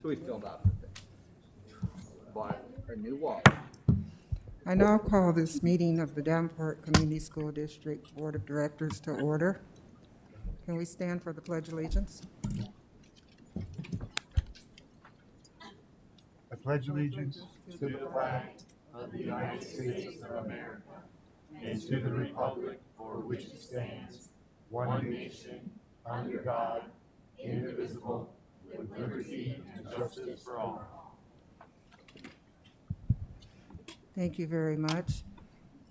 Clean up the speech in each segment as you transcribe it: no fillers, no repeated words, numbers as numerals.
So we filled out the thing. But a new wall. I now call this meeting of the Davenport Community School District Board of Directors to order. Can we stand for the Pledge of Allegiance? I pledge allegiance to the flag of the United States of America and to the republic for which it stands, one nation, under God, indivisible, with liberty and justice for all. Thank you very much.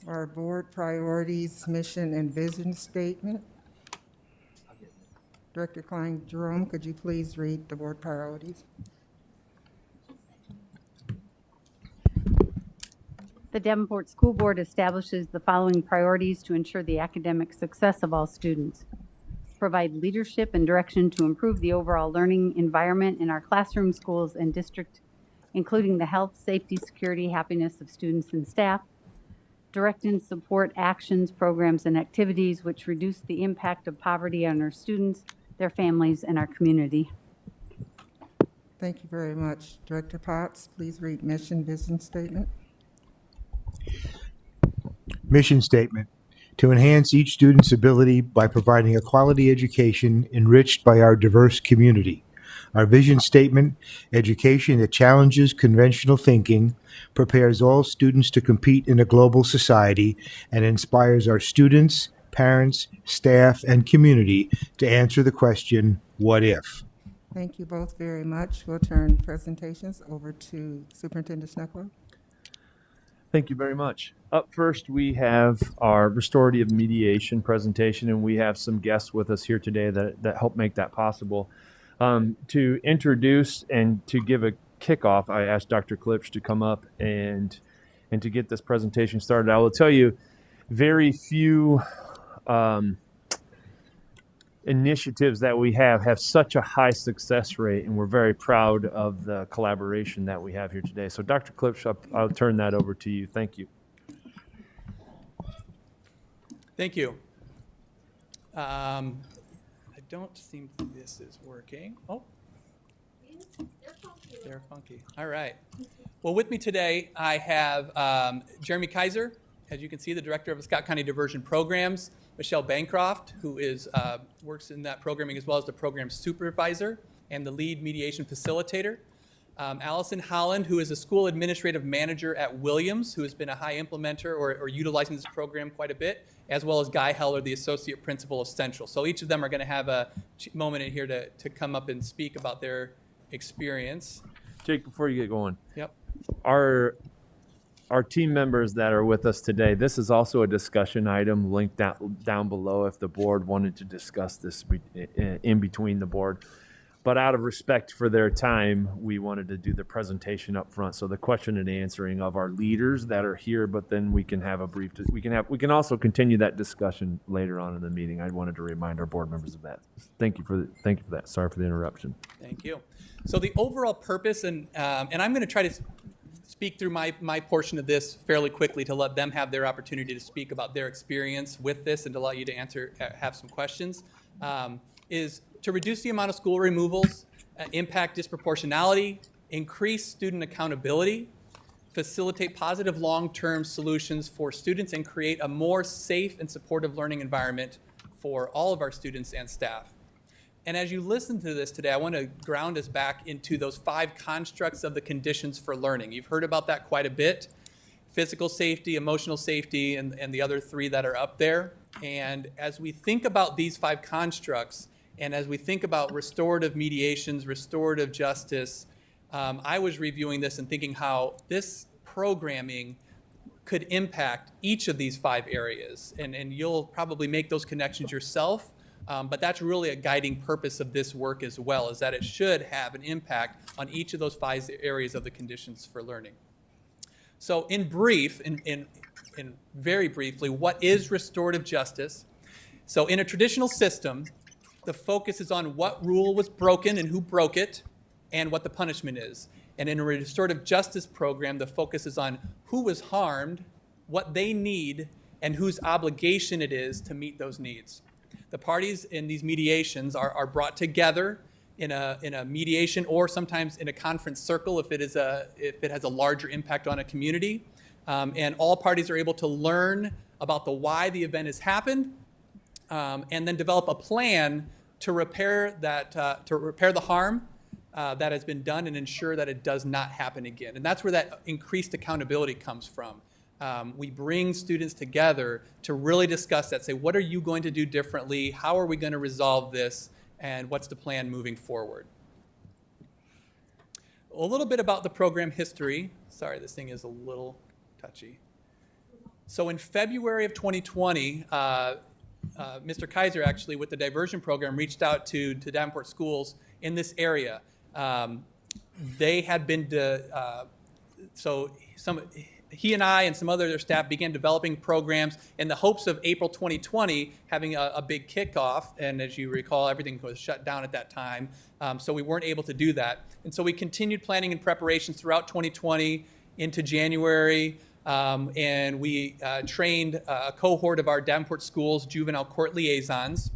Our board priorities, mission, and vision statement. Director Klein Jerome, could you please read the board priorities? The Davenport School Board establishes the following priorities to ensure the academic success of all students. Provide leadership and direction to improve the overall learning environment in our classroom, schools, and district, including the health, safety, security, happiness of students and staff. Direct and support actions, programs, and activities which reduce the impact of poverty on our students, their families, and our community. Thank you very much. Director Potts, please read mission, vision statement. Mission statement: to enhance each student's ability by providing a quality education enriched by our diverse community. Our vision statement: education that challenges conventional thinking, prepares all students to compete in a global society, and inspires our students, parents, staff, and community to answer the question, what if? Thank you both very much. We'll turn presentations over to Superintendent Sneckler. Thank you very much. Up first, we have our Restorative Mediation presentation, and we have some guests with us here today that help make that possible. To introduce and to give a kickoff, I asked Dr. Klipsch to come up and to get this presentation started. I will tell you, very few initiatives that we have such a high success rate, and we're very proud of the collaboration that we have here today. So Dr. Klipsch, I'll turn that over to you. Thank you. Thank you. I don't think this is working. Oh, they're funky. All right. Well, with me today, I have Jeremy Kaiser, as you can see, the director of the Scott County Diversion Programs, Michelle Bancroft, who is works in that programming as well as the program supervisor and the lead mediation facilitator. Allison Holland, who is a school administrative manager at Williams, who has been a high implementer or utilizing this program quite a bit, as well as Guy Heller, the associate principal of Central. So each of them are going to have a moment in here to come up and speak about their experience. Jake, before you get going, Yep. Our team members that are with us today, this is also a discussion item linked down below if the board wanted to discuss this in between the board. But out of respect for their time, we wanted to do the presentation up front. So the question and answering of our leaders that are here, but then we can have a brief, we can also continue that discussion later on in the meeting. I wanted to remind our board members of that. Thank you for that. Sorry for the interruption. Thank you. So the overall purpose, and I'm going to try to speak through my portion of this fairly quickly to let them have their opportunity to speak about their experience with this and to allow you to have some questions, is to reduce the amount of school removals, impact disproportionality, increase student accountability, facilitate positive long-term solutions for students, and create a more safe and supportive learning environment for all of our students and staff. And as you listen to this today, I want to ground us back into those 5 constructs of the conditions for learning. You've heard about that quite a bit: physical safety, emotional safety, and the other 3 that are up there. And as we think about these 5 constructs, and as we think about restorative mediations, restorative justice, I was reviewing this and thinking how this programming could impact each of these 5 areas. And you'll probably make those connections yourself. But that's really a guiding purpose of this work as well, is that it should have an impact on each of those 5 areas of the conditions for learning. So in brief, in very briefly, what is restorative justice? So in a traditional system, the focus is on what rule was broken and who broke it and what the punishment is. And in a restorative justice program, the focus is on who was harmed, what they need, and whose obligation it is to meet those needs. The parties in these mediations are brought together in a mediation, or sometimes in a conference circle if it has a larger impact on a community. And all parties are able to learn about the why the event has happened, and then develop a plan to repair the harm that has been done and ensure that it does not happen again. And that's where that increased accountability comes from. We bring students together to really discuss that, say, what are you going to do differently? How are we going to resolve this? And what's the plan moving forward? A little bit about the program history. Sorry, this thing is a little touchy. So in February of 2020, Mr. Kaiser, actually, with the diversion program, reached out to Davenport schools in this area. They had been, he and I and some other staff began developing programs in the hopes of April 2020 having a big kickoff. And as you recall, everything was shut down at that time. So we weren't able to do that. And so we continued planning and preparations throughout 2020 into January. And we trained a cohort of our Davenport schools juvenile court liaisons.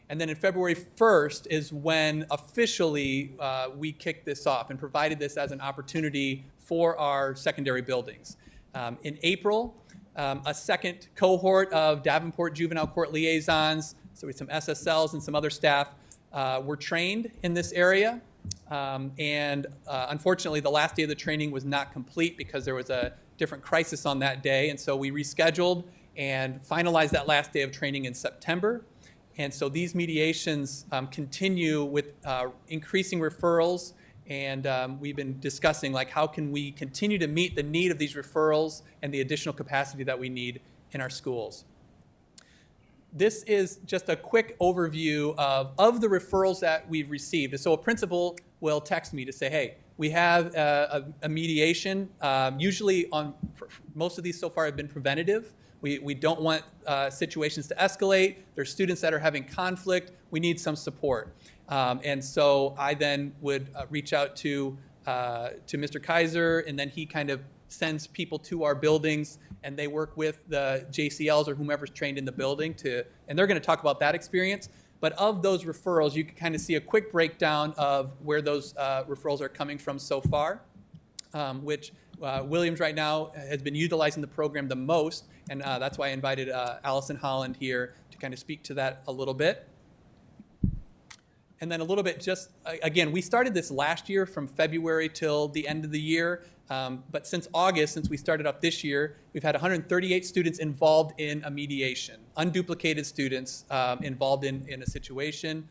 And then in February 1st is when officially we kicked this off and provided this as an opportunity for our secondary buildings. In April, a second cohort of Davenport juvenile court liaisons, so we had some SSLs and some other staff, were trained in this area. Unfortunately, the last day of the training was not complete because there was a different crisis on that day. And so we rescheduled and finalized that last day of training in September. And so these mediations continue with increasing referrals. And we've been discussing, like, how can we continue to meet the need of these referrals and the additional capacity that we need in our schools. This is just a quick overview of the referrals that we've received. So a principal will text me to say, hey, we have a mediation. Usually most of these so far have been preventative. We don't want situations to escalate. There's students that are having conflict. We need some support. And so I then would reach out to Mr. Kaiser, and then he kind of sends people to our buildings, and they work with the JCLs or whomever's trained in the building and they're going to talk about that experience. But of those referrals, you can kind of see a quick breakdown of where those referrals are coming from so far, which Williams right now has been utilizing the program the most, and that's why I invited Allison Holland here to kind of speak to that a little bit. And then a little bit just, again, we started this last year from February till the end of the year. But since August, since we started up this year, we've had 138 students involved in a mediation, unduplicated students involved in a situation.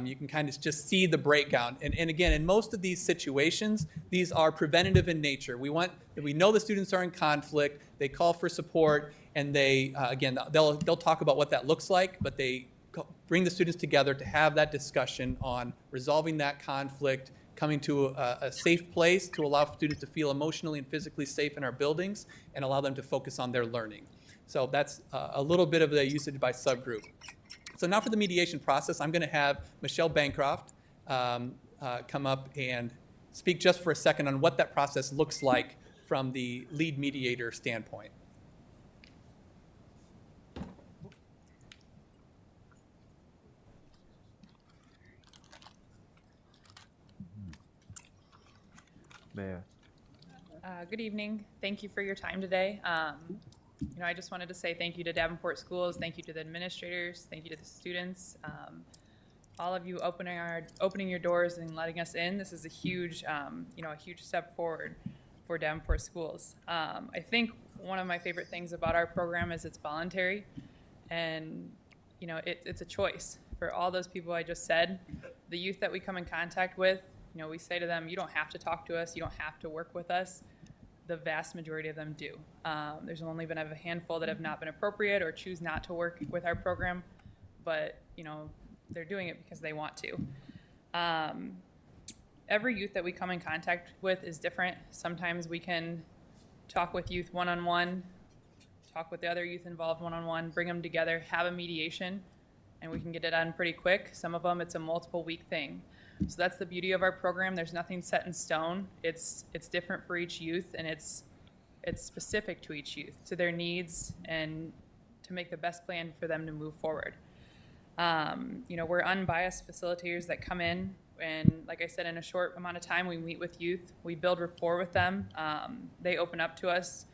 You can kind of just see the breakdown. And again, in most of these situations, these are preventative in nature. We know the students are in conflict, they call for support, and again, they'll talk about what that looks like, but they bring the students together to have that discussion on resolving that conflict, coming to a safe place to allow students to feel emotionally and physically safe in our buildings and allow them to focus on their learning. So that's a little bit of the usage by subgroup. So now for the mediation process, I'm going to have Michelle Bancroft come up and speak just for a second on what that process looks like from the lead mediator standpoint. Mayor. Good evening. Thank you for your time today. I just wanted to say thank you to Davenport Schools, thank you to the administrators, thank you to the students, all of you opening your doors and letting us in. This is a huge, a huge step forward for Davenport Schools. I think one of my favorite things about our program is it's voluntary, and it's a choice for all those people I just said. The youth that we come in contact with, we say to them, you don't have to talk to us, you don't have to work with us. The vast majority of them do. There's only been a handful that have not been appropriate or choose not to work with our program, but they're doing it because they want to. Every youth that we come in contact with is different. Sometimes we can talk with youth one-on-one, talk with the other youth involved one-on-one, bring them together, have a mediation, and we can get it done pretty quick. Some of them, it's a multiple week thing. So that's the beauty of our program. There's nothing set in stone. It's different for each youth, and it's specific to each youth, to their needs, and to make the best plan for them to move forward. We're unbiased facilitators that come in, and like I said, in a short amount of time, we meet with youth, we build rapport with them. They open up to us,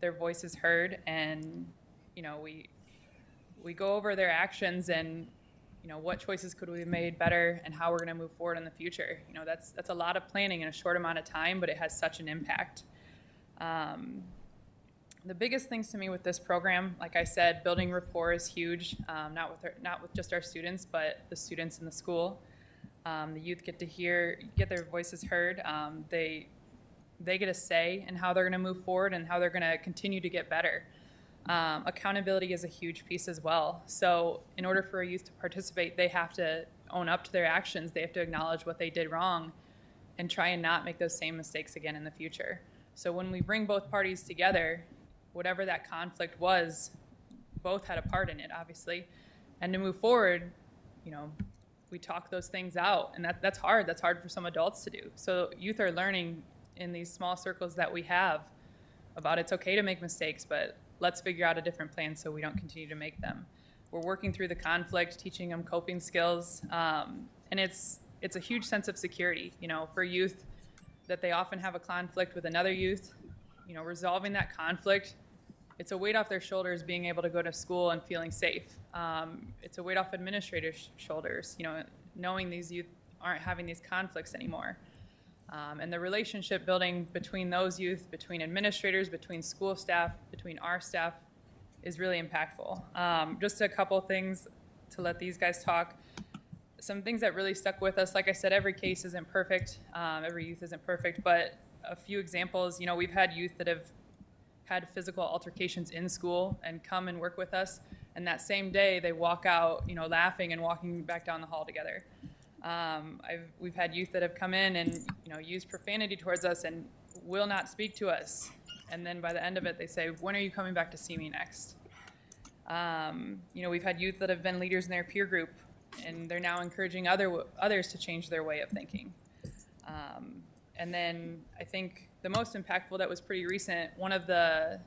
their voice is heard, and we go over their actions and what choices could we have made better and how we're going to move forward in the future. That's a lot of planning in a short amount of time, but it has such an impact. The biggest things to me with this program, like I said, building rapport is huge, not with just our students, but the students in the school. The youth get their voices heard. They get a say in how they're going to move forward and how they're going to continue to get better. Accountability is a huge piece as well. So in order for a youth to participate, they have to own up to their actions. They have to acknowledge what they did wrong and try and not make those same mistakes again in the future. So when we bring both parties together, whatever that conflict was, both had a part in it, obviously. And to move forward, we talk those things out, and that's hard. That's hard for some adults to do. So youth are learning in these small circles that we have about it's okay to make mistakes, but let's figure out a different plan so we don't continue to make them. We're working through the conflict, teaching them coping skills, and it's a huge sense of security, for youth, that they often have a conflict with another youth. Resolving that conflict, it's a weight off their shoulders being able to go to school and feeling safe. It's a weight off administrators' shoulders, knowing these youth aren't having these conflicts anymore. And the relationship building between those youth, between administrators, between school staff, between our staff is really impactful. Just a couple things to let these guys talk. Some things that really stuck with us, like I said, every case isn't perfect, every youth isn't perfect, but a few examples, we've had youth that have had physical altercations in school and come and work with us, and that same day they walk out, laughing and walking back down the hall together. We've had youth that have come in and used profanity towards us and will not speak to us, and then by the end of it they say, when are you coming back to see me next? We've had youth that have been leaders in their peer group, and they're now encouraging others to change their way of thinking. And then I think the most impactful that was pretty recent, one of the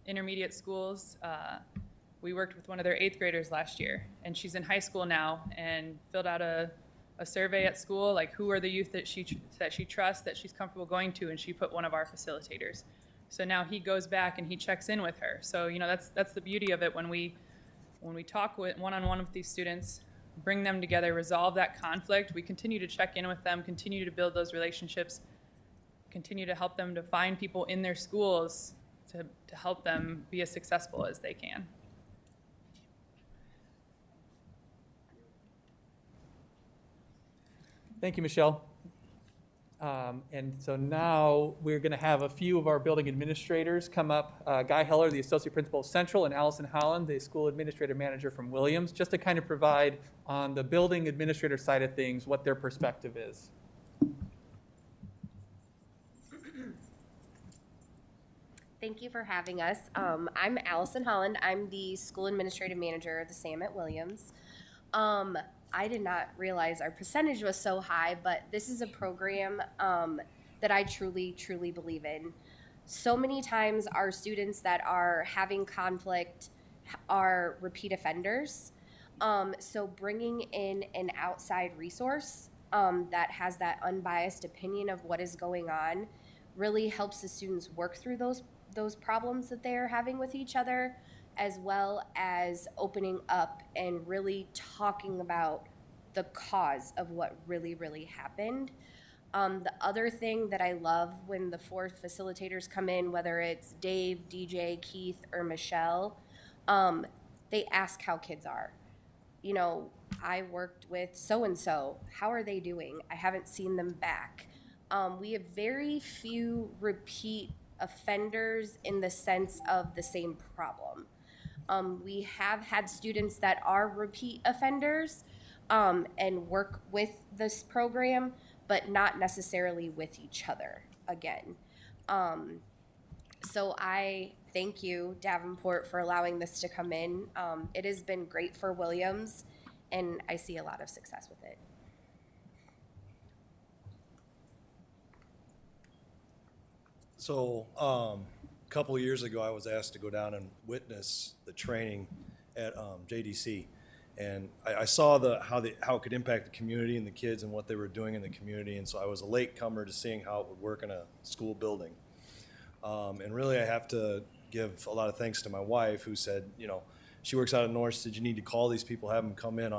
intermediate schools, we worked with one of their 8th graders last year, and she's in high school now and filled out a survey at school, like who are the youth that she trusts, that she's comfortable going to, and she put one of our facilitators. So now he goes back and he checks in with her. So that's the beauty of it when we talk one-on-one with these students, bring them together, resolve that conflict. We continue to check in with them, continue to build those relationships, continue to help them to find people in their schools to help them be as successful as they can. Thank you, Michelle. And so now we're going to have a few of our building administrators come up. Guy Heller, the Associate Principal of Central, and Allison Holland, the School Administrative Manager from Williams, just to kind of provide on the building administrator side of things what their perspective is. Thank you for having us. I'm Allison Holland. I'm the School Administrative Manager of the SAM at Williams. I did not realize our percentage was so high, but this is a program that I truly, truly believe in. So many times our students that are having conflict are repeat offenders. So bringing in an outside resource that has that unbiased opinion of what is going on really helps the students work through those problems that they're having with each other, as well as opening up and really talking about the cause of what really, really happened. The other thing that I love when the 4 facilitators come in, whether it's Dave, DJ, Keith, or Michelle, they ask how kids are. I worked with so-and-so. How are they doing? I haven't seen them back. We have very few repeat offenders in the sense of the same problem. We have had students that are repeat offenders and work with this program, but not necessarily with each other again. So I thank you, Davenport, for allowing this to come in. It has been great for Williams, and I see a lot of success with it. So a couple of years ago, I was asked to go down and witness the training at JDC. And I saw how it could impact the community and the kids and what they were doing in the community. And so I was a late comer to seeing how it would work in a school building. And really, I have to give a lot of thanks to my wife, who said, she works out at North, said you need to call these people, have them come in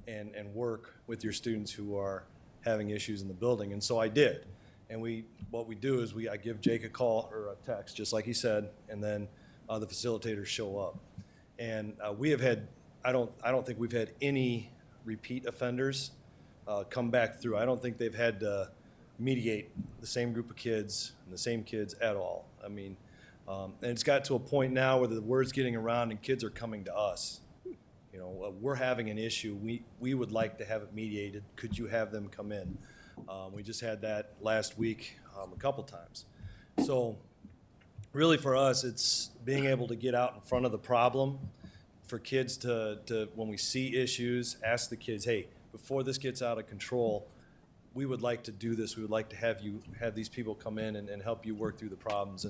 and work with your students who are having issues in the building. And so I did. And what we do is I give Jake a call or a text, just like he said, and then the facilitators show up. And we have had, I don't think we've had any repeat offenders come back through. I don't think they've had to mediate the same group of kids and the same kids at all. I mean, and it's got to a point now where the word's getting around and kids are coming to us. We're having an issue. We would like to have it mediated. Could you have them come in? We just had that last week a couple times. So really for us, it's being able to get out in front of the problem for kids to when we see issues, ask the kids, hey, before this gets out of control, we would like to do this. We would like to have these people come in and help you work through the problems.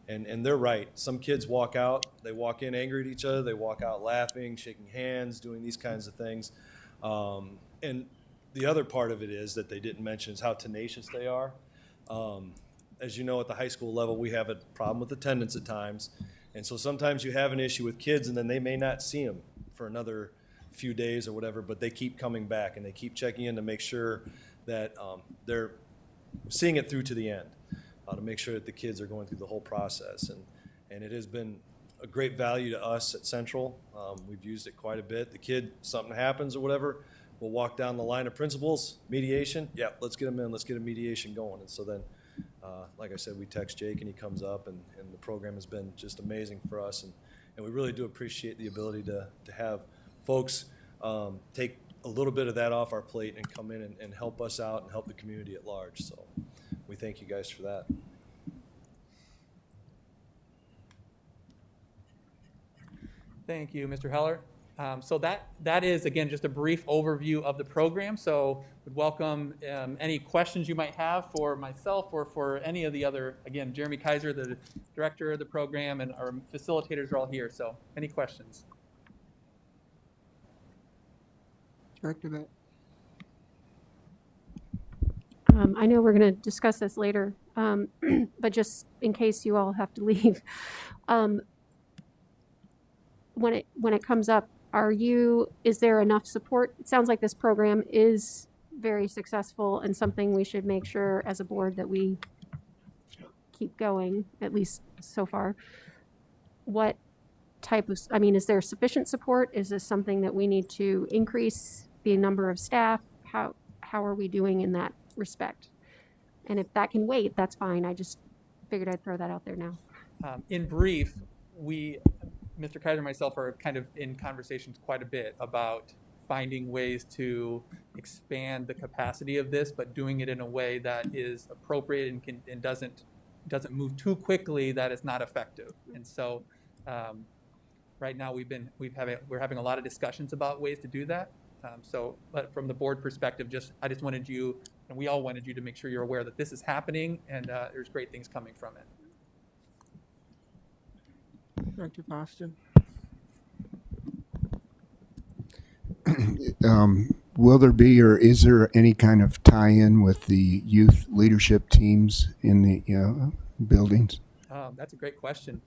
And they're right. Some kids walk out, they walk in angry at each other, they walk out laughing, shaking hands, doing these kinds of things. And the other part of it is that they didn't mention is how tenacious they are. As you know, at the high school level, we have a problem with attendance at times. And so sometimes you have an issue with kids and then they may not see them for another few days or whatever, but they keep coming back and they keep checking in to make sure that they're seeing it through to the end, to make sure that the kids are going through the whole process. And it has been a great value to us at Central. We've used it quite a bit. The kid, something happens or whatever, we'll walk down the line of principals, mediation. Yeah, let's get them in. Let's get a mediation going. And so then, like I said, we text Jake and he comes up, and the program has been just amazing for us. And we really do appreciate the ability to have folks take a little bit of that off our plate and come in and help us out and help the community at large. So we thank you guys for that. Thank you, Mr. Heller. So that is, again, just a brief overview of the program. So would welcome any questions you might have for myself or for any of the other, again, Jeremy Kaiser, the director of the program, and our facilitators are all here. So any questions? Director Beck. I know we're going to discuss this later, but just in case you all have to leave, when it comes up, is there enough support? It sounds like this program is very successful and something we should make sure as a board that we keep going, at least so far. What type of, is there sufficient support? Is this something that we need to increase the number of staff? How are we doing in that respect? And if that can wait, that's fine. I just figured I'd throw that out there now. In brief, Mr. Kaiser and myself are kind of in conversations quite a bit about finding ways to expand the capacity of this, but doing it in a way that is appropriate and doesn't move too quickly that it's not effective. And so right now we're having a lot of discussions about ways to do that. But from the board perspective, I just wanted you, and we all wanted you to make sure you're aware that this is happening and there's great things coming from it. Director Foster. Will there be, or is there any kind of tie-in with the youth leadership teams in the buildings? That's a great question.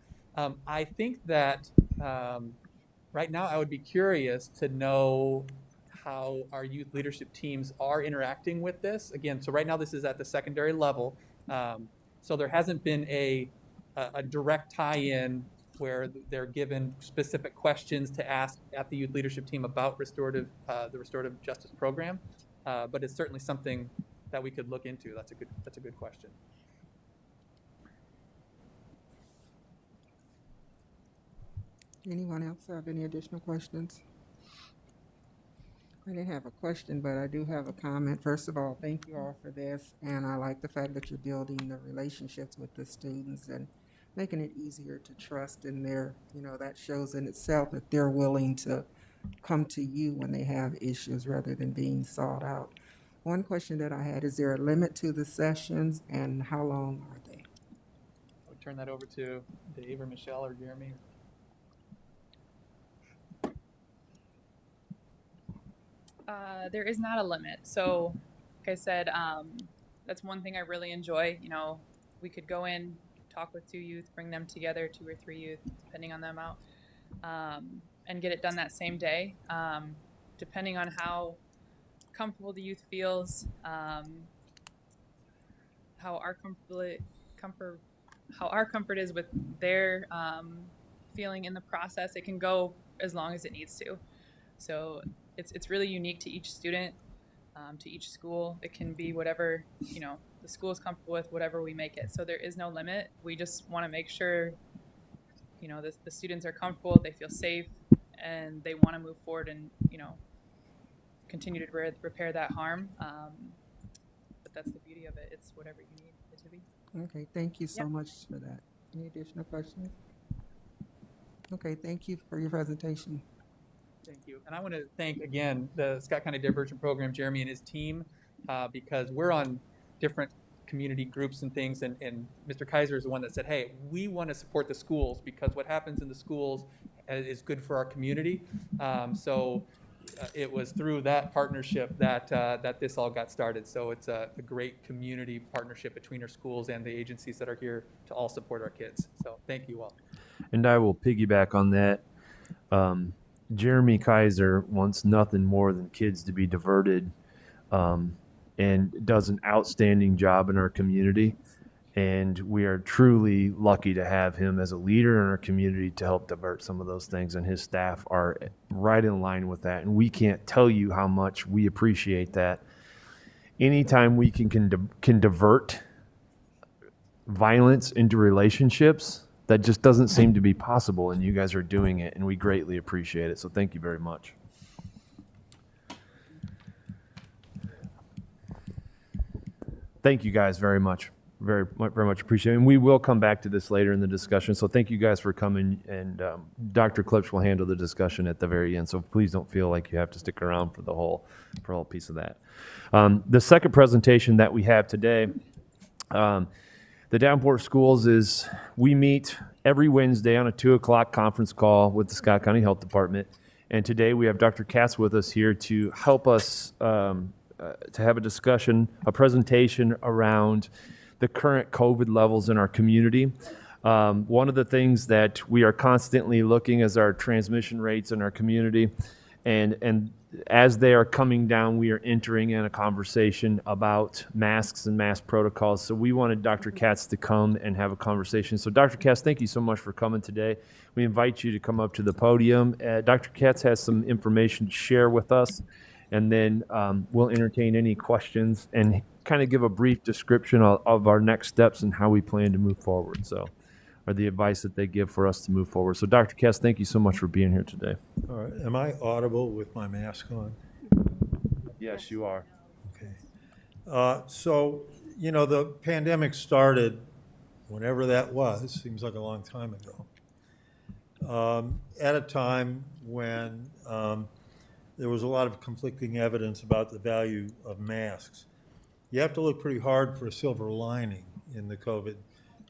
I think that right now I would be curious to know how our youth leadership teams are interacting with this. Again, so right now this is at the secondary level. So there hasn't been a direct tie-in where they're given specific questions to ask at the youth leadership team about the restorative justice program. But it's certainly something that we could look into. That's a good question. Anyone else have any additional questions? I didn't have a question, but I do have a comment. First of all, thank you all for this. And I like the fact that you're building the relationships with the students and making it easier to trust in that shows in itself if they're willing to come to you when they have issues rather than being sought out. One question that I had, is there a limit to the sessions and how long are they? I'll turn that over to Dave or Michelle or Jeremy. There is not a limit. So, like I said, that's one thing I really enjoy. You know, we could go in, talk with 2 youth, bring them together, 2 or 3 youth, depending on the amount, and get it done that same day. Depending on how comfortable the youth feels, how our comfort is with their feeling in the process, it can go as long as it needs to. So it's really unique to each student, to each school. It can be whatever, you know, the school is comfortable with, whatever we make it. So there is no limit. We just want to make sure, you know, the students are comfortable, they feel safe, and they want to move forward and, you know, continue to repair that harm. But that's the beauty of it. It's whatever you need it to be. Okay, thank you so Yep. much for that. Any additional questions? Okay, thank you for your presentation. Thank you. And I want to thank again the Scott County Diversion Program, Jeremy and his team, because we're on different community groups and things. And Mr. Kaiser is the one that said, hey, we want to support the schools because what happens in the schools is good for our community. So it was through that partnership that this all got started. So it's a great community partnership between our schools and the agencies that are here to all support our kids. So thank you all. And I will piggyback on that. Jeremy Kaiser wants nothing more than kids to be diverted, and does an outstanding job in our community. And we are truly lucky to have him as a leader in our community to help divert some of those things. And his staff are right in line with that. And we can't tell you how much we appreciate that. Anytime we can divert violence into relationships, that just doesn't seem to be possible, and you guys are doing it, and we greatly appreciate it. So thank you very much. Thank you guys very much. Very much appreciated. And we will come back to this later in the discussion. So thank you guys for coming, and Dr. Klipsch will handle the discussion at the very end. So please don't feel like you have to stick around for the whole piece of that. The second presentation that we have today, the Davenport Schools is, we meet every Wednesday on a 2:00 conference call with the Scott County Health Department. And today we have Dr. Katz with us here to help us to have a discussion, a presentation around the current COVID levels in our community. One of the things that we are constantly looking is our transmission rates in our community. And as they are coming down, we are entering in a conversation about masks and mask protocols. So we wanted Dr. Katz to come and have a conversation. So Dr. Katz, thank you so much for coming today. We invite you to come up to the podium. Dr. Katz has some information to share with us, and then we'll entertain any questions and kind of give a brief description of our next steps and how we plan to move forward. So, or the advice that they give for us to move forward. So Dr. Katz, thank you so much for being here today. All right. Am I audible with my mask on? Yes, you are. Okay. So, you know, the pandemic started whenever that was, seems like a long time ago, at a time when there was a lot of conflicting evidence about the value of masks. You have to look pretty hard for a silver lining in the COVID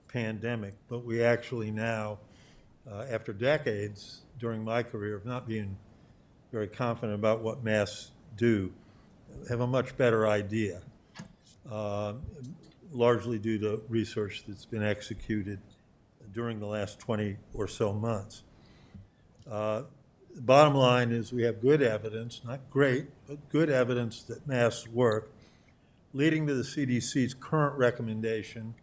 pandemic, but we actually now, after decades during my career of not being very confident about what masks do, have a much better idea, largely due to research that's been executed during the last 20 or so months. The bottom line is we have good evidence, not great, but good evidence that masks work, leading to the CDC's current recommendation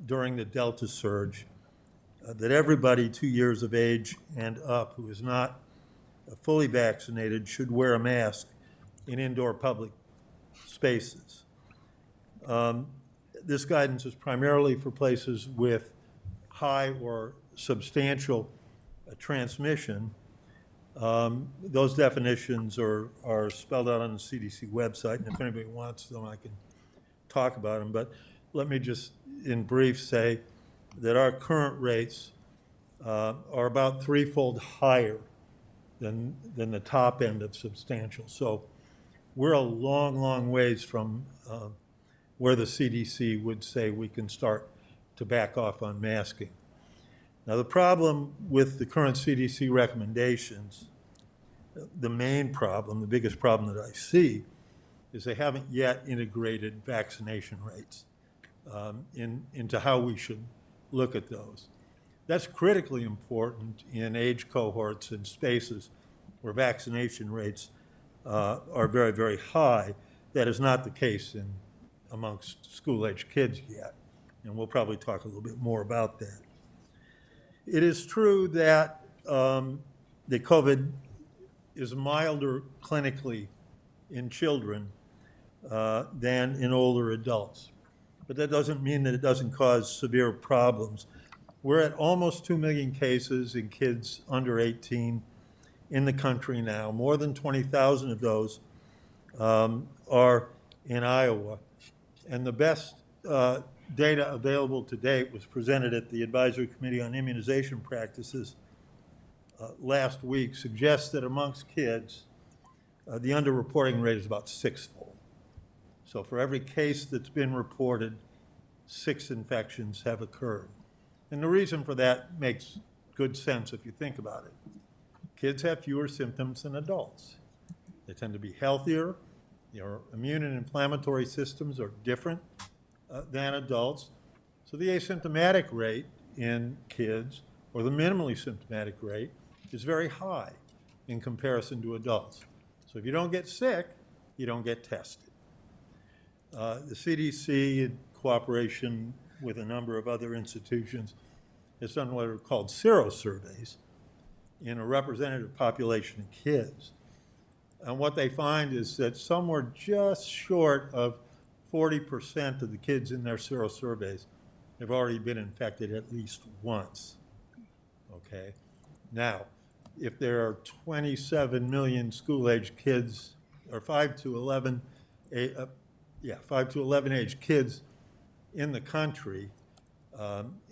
during the Delta surge that everybody 2 years of age and up who is not fully vaccinated should wear a mask in indoor public spaces. This guidance is primarily for places with high or substantial transmission. Those definitions are spelled out on the CDC website, and if anybody wants them, I can talk about them. But let me just, in brief, say that our current rates are about threefold higher than the top end of substantial. So we're a long, long ways from where the CDC would say we can start to back off on masking. Now, the problem with the current CDC recommendations the main problem, the biggest problem that I see, is they haven't yet integrated vaccination rates into how we should look at those. That's critically important in age cohorts and spaces where vaccination rates are very, very high. That is not the case amongst school-age kids yet, and we'll probably talk a little bit more about that. It is true that the COVID is milder clinically in children than in older adults. But that doesn't mean that it doesn't cause severe problems. We're at almost 2 million cases in kids under 18 in the country now. More than 20,000 of those are in Iowa. And the best data available to date was presented at the Advisory Committee on Immunization Practices last week, suggests that amongst kids, the underreporting rate is about sixfold. So for every case that's been reported, 6 infections have occurred. And the reason for that makes good sense if you think about it. Kids have fewer symptoms than adults. They tend to be healthier. Their immune and inflammatory systems are different than adults. So the asymptomatic rate in kids, or the minimally symptomatic rate, is very high in comparison to adults. So if you don't get sick, you don't get tested. The CDC, in cooperation with a number of other institutions, has done what are called serosurveys in a representative population of kids. And what they find is that somewhere just short of 40% of the kids in their serosurveys have already been infected at least once. Okay? Now, if there are 27 million school-age kids, or 5 to 11 age kids in the country,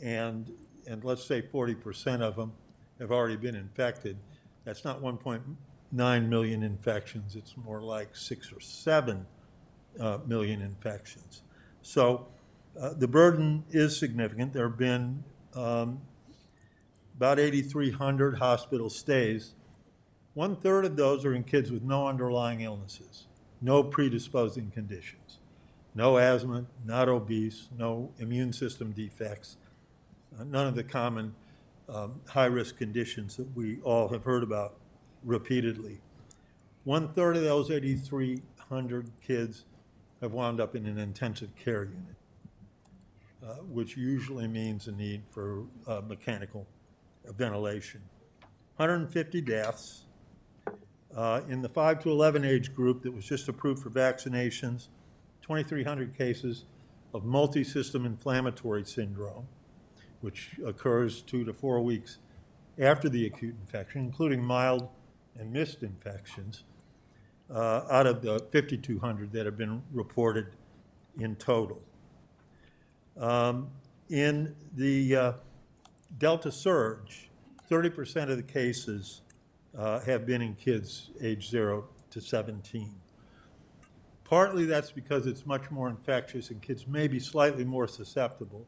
and let's say 40% of them have already been infected, that's not 1.9 million infections, it's more like 6 or 7 million infections. So the burden is significant. There have been about 8,300 hospital stays. 1/3 of those are in kids with no underlying illnesses, no predisposing conditions, no asthma, not obese, no immune system defects, none of the common high-risk conditions that we all have heard about repeatedly. 1/3 of those 8,300 kids have wound up in an intensive care unit, which usually means a need for mechanical ventilation. 150 deaths. In the 5 to 11 age group that was just approved for vaccinations, 2,300 cases of multi-system inflammatory syndrome, which occurs 2 to 4 weeks after the acute infection, including mild and missed infections, out of the 5,200 that have been reported in total. In the Delta surge, 30% of the cases have been in kids age 0 to 17. Partly that's because it's much more infectious and kids may be slightly more susceptible.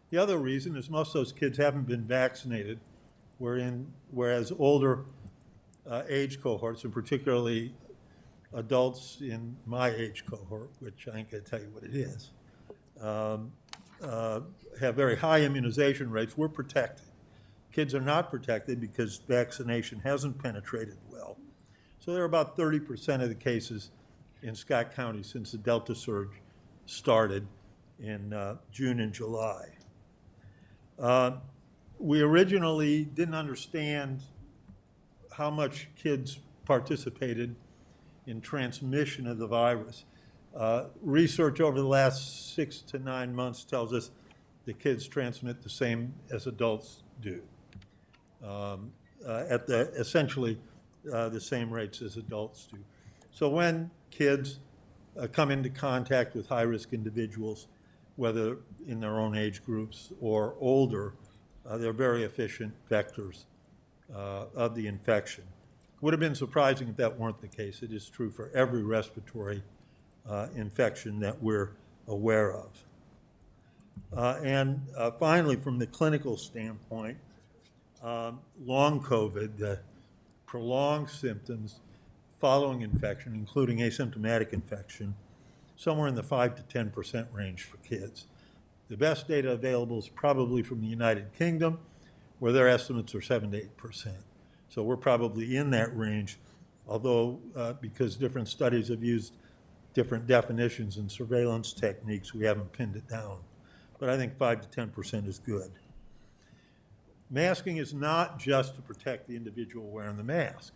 The other reason is most of those kids haven't been vaccinated, whereas older age cohorts, and particularly adults in my age cohort, which I ain't going to tell you what it is, have very high immunization rates. We're protected. Kids are not protected because vaccination hasn't penetrated well. So there are about 30% of the cases in Scott County since the Delta surge started in June and July. We originally didn't understand how much kids participated in transmission of the virus. Research over the last 6 to 9 months tells us that kids transmit the same as adults do, at essentially the same rates as adults do. So when kids come into contact with high-risk individuals, whether in their own age groups or older, they're very efficient vectors of the infection. Would have been surprising if that weren't the case. It is true for every respiratory infection that we're aware of. And finally, from the clinical standpoint, long COVID, prolonged symptoms following infection, including asymptomatic infection, somewhere in the 5 to 10% range for kids. The best data available is probably from the United Kingdom, where their estimates are 7 to 8%. So we're probably in that range, although because different studies have used different definitions and surveillance techniques, we haven't pinned it down. But I think 5 to 10% is good. Masking is not just to protect the individual wearing the mask.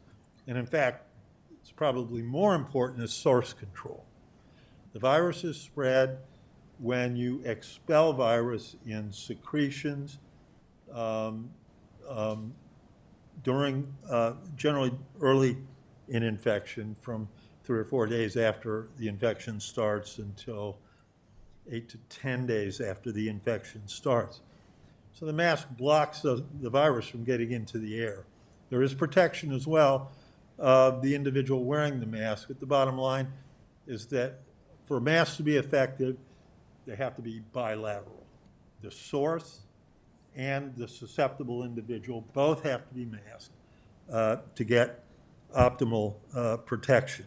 And in fact, it's probably more important as source control. The virus is spread when you expel virus in secretions during generally early in infection, from 3 or 4 days after the infection starts until 8 to 10 days after the infection starts. So the mask blocks the virus from getting into the air. There is protection as well of the individual wearing the mask, but the bottom line is that for masks to be effective, they have to be bilateral. The source and the susceptible individual both have to be masked to get optimal protection.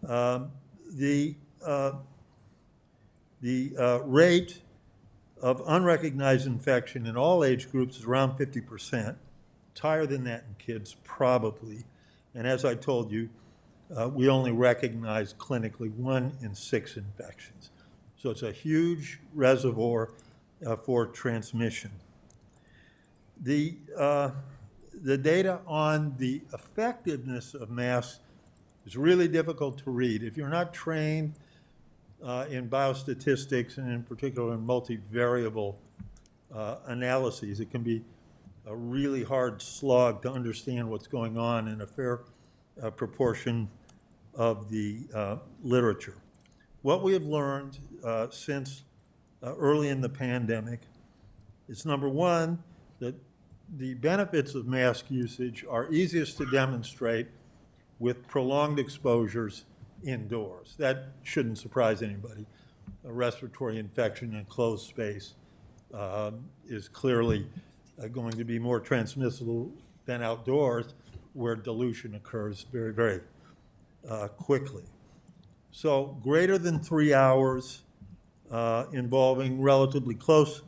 The rate of unrecognized infection in all age groups is around 50%. It's higher than that in kids, probably. And as I told you, we only recognize clinically 1 in 6 infections. So it's a huge reservoir for transmission. The data on the effectiveness of masks is really difficult to read. If you're not trained in biostatistics, and in particular in multivariable analyses, it can be a really hard slog to understand what's going on in a fair proportion of the literature. What we have learned since early in the pandemic is, number one, that the benefits of mask usage are easiest to demonstrate with prolonged exposures indoors. That shouldn't surprise anybody. A respiratory infection in a closed space is clearly going to be more transmissible than outdoors, where dilution occurs very, very quickly. So greater than 3 hours involving relatively close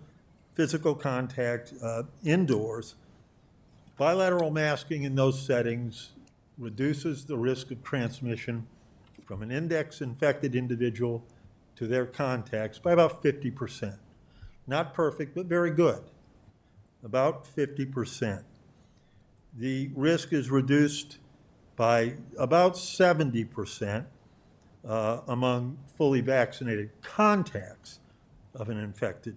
physical contact indoors, bilateral masking in those settings reduces the risk of transmission from an index-infected individual to their contacts by about 50%. Not perfect, but very good. About 50%. The risk is reduced by about 70% among fully vaccinated contacts of an infected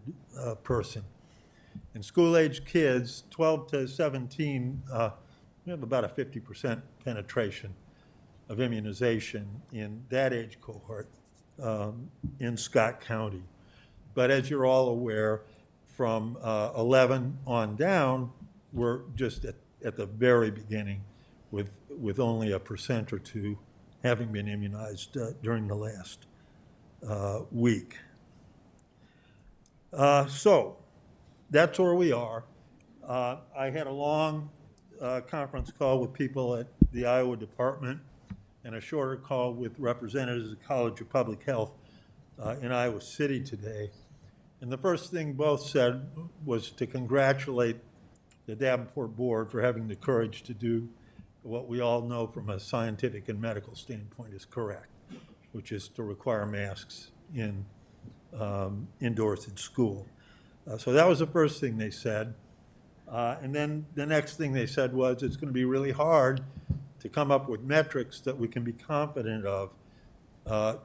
person. In school-age kids, 12 to 17, we have about a 50% penetration of immunization in that age cohort in Scott County. But as you're all aware, from 11 on down, we're just at the very beginning with only 1% or 2 having been immunized during the last week. So that's where we are. I had a long conference call with people at the Iowa Department and a shorter call with representatives of the College of Public Health in Iowa City today. And the first thing both said was to congratulate the Davenport board for having the courage to do what we all know from a scientific and medical standpoint is correct, which is to require masks in indoors in school. So that was the first thing they said. And then the next thing they said was it's going to be really hard to come up with metrics that we can be confident of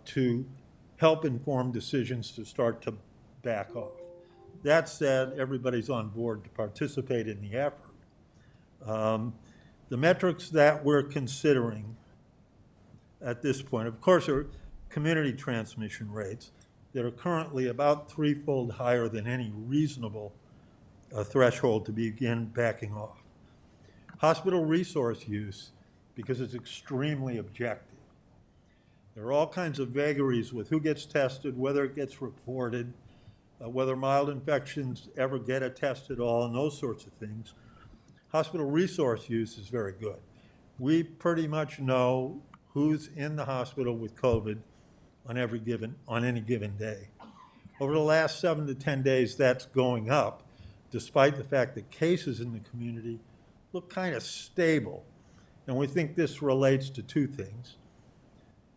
to help inform decisions to start to back off. That said, everybody's on board to participate in the effort. The metrics that we're considering at this point, of course, are community transmission rates that are currently about 3-fold higher than any reasonable threshold to begin backing off. Hospital resource use, because it's extremely objective. There are all kinds of vagaries with who gets tested, whether it gets reported, whether mild infections ever get a test at all, and those sorts of things. Hospital resource use is very good. we pretty much know who's in the hospital with COVID on any given day. Over the last 7 to 10 days, that's going up, despite the fact that cases in the community look kind of stable. And we think this relates to two things.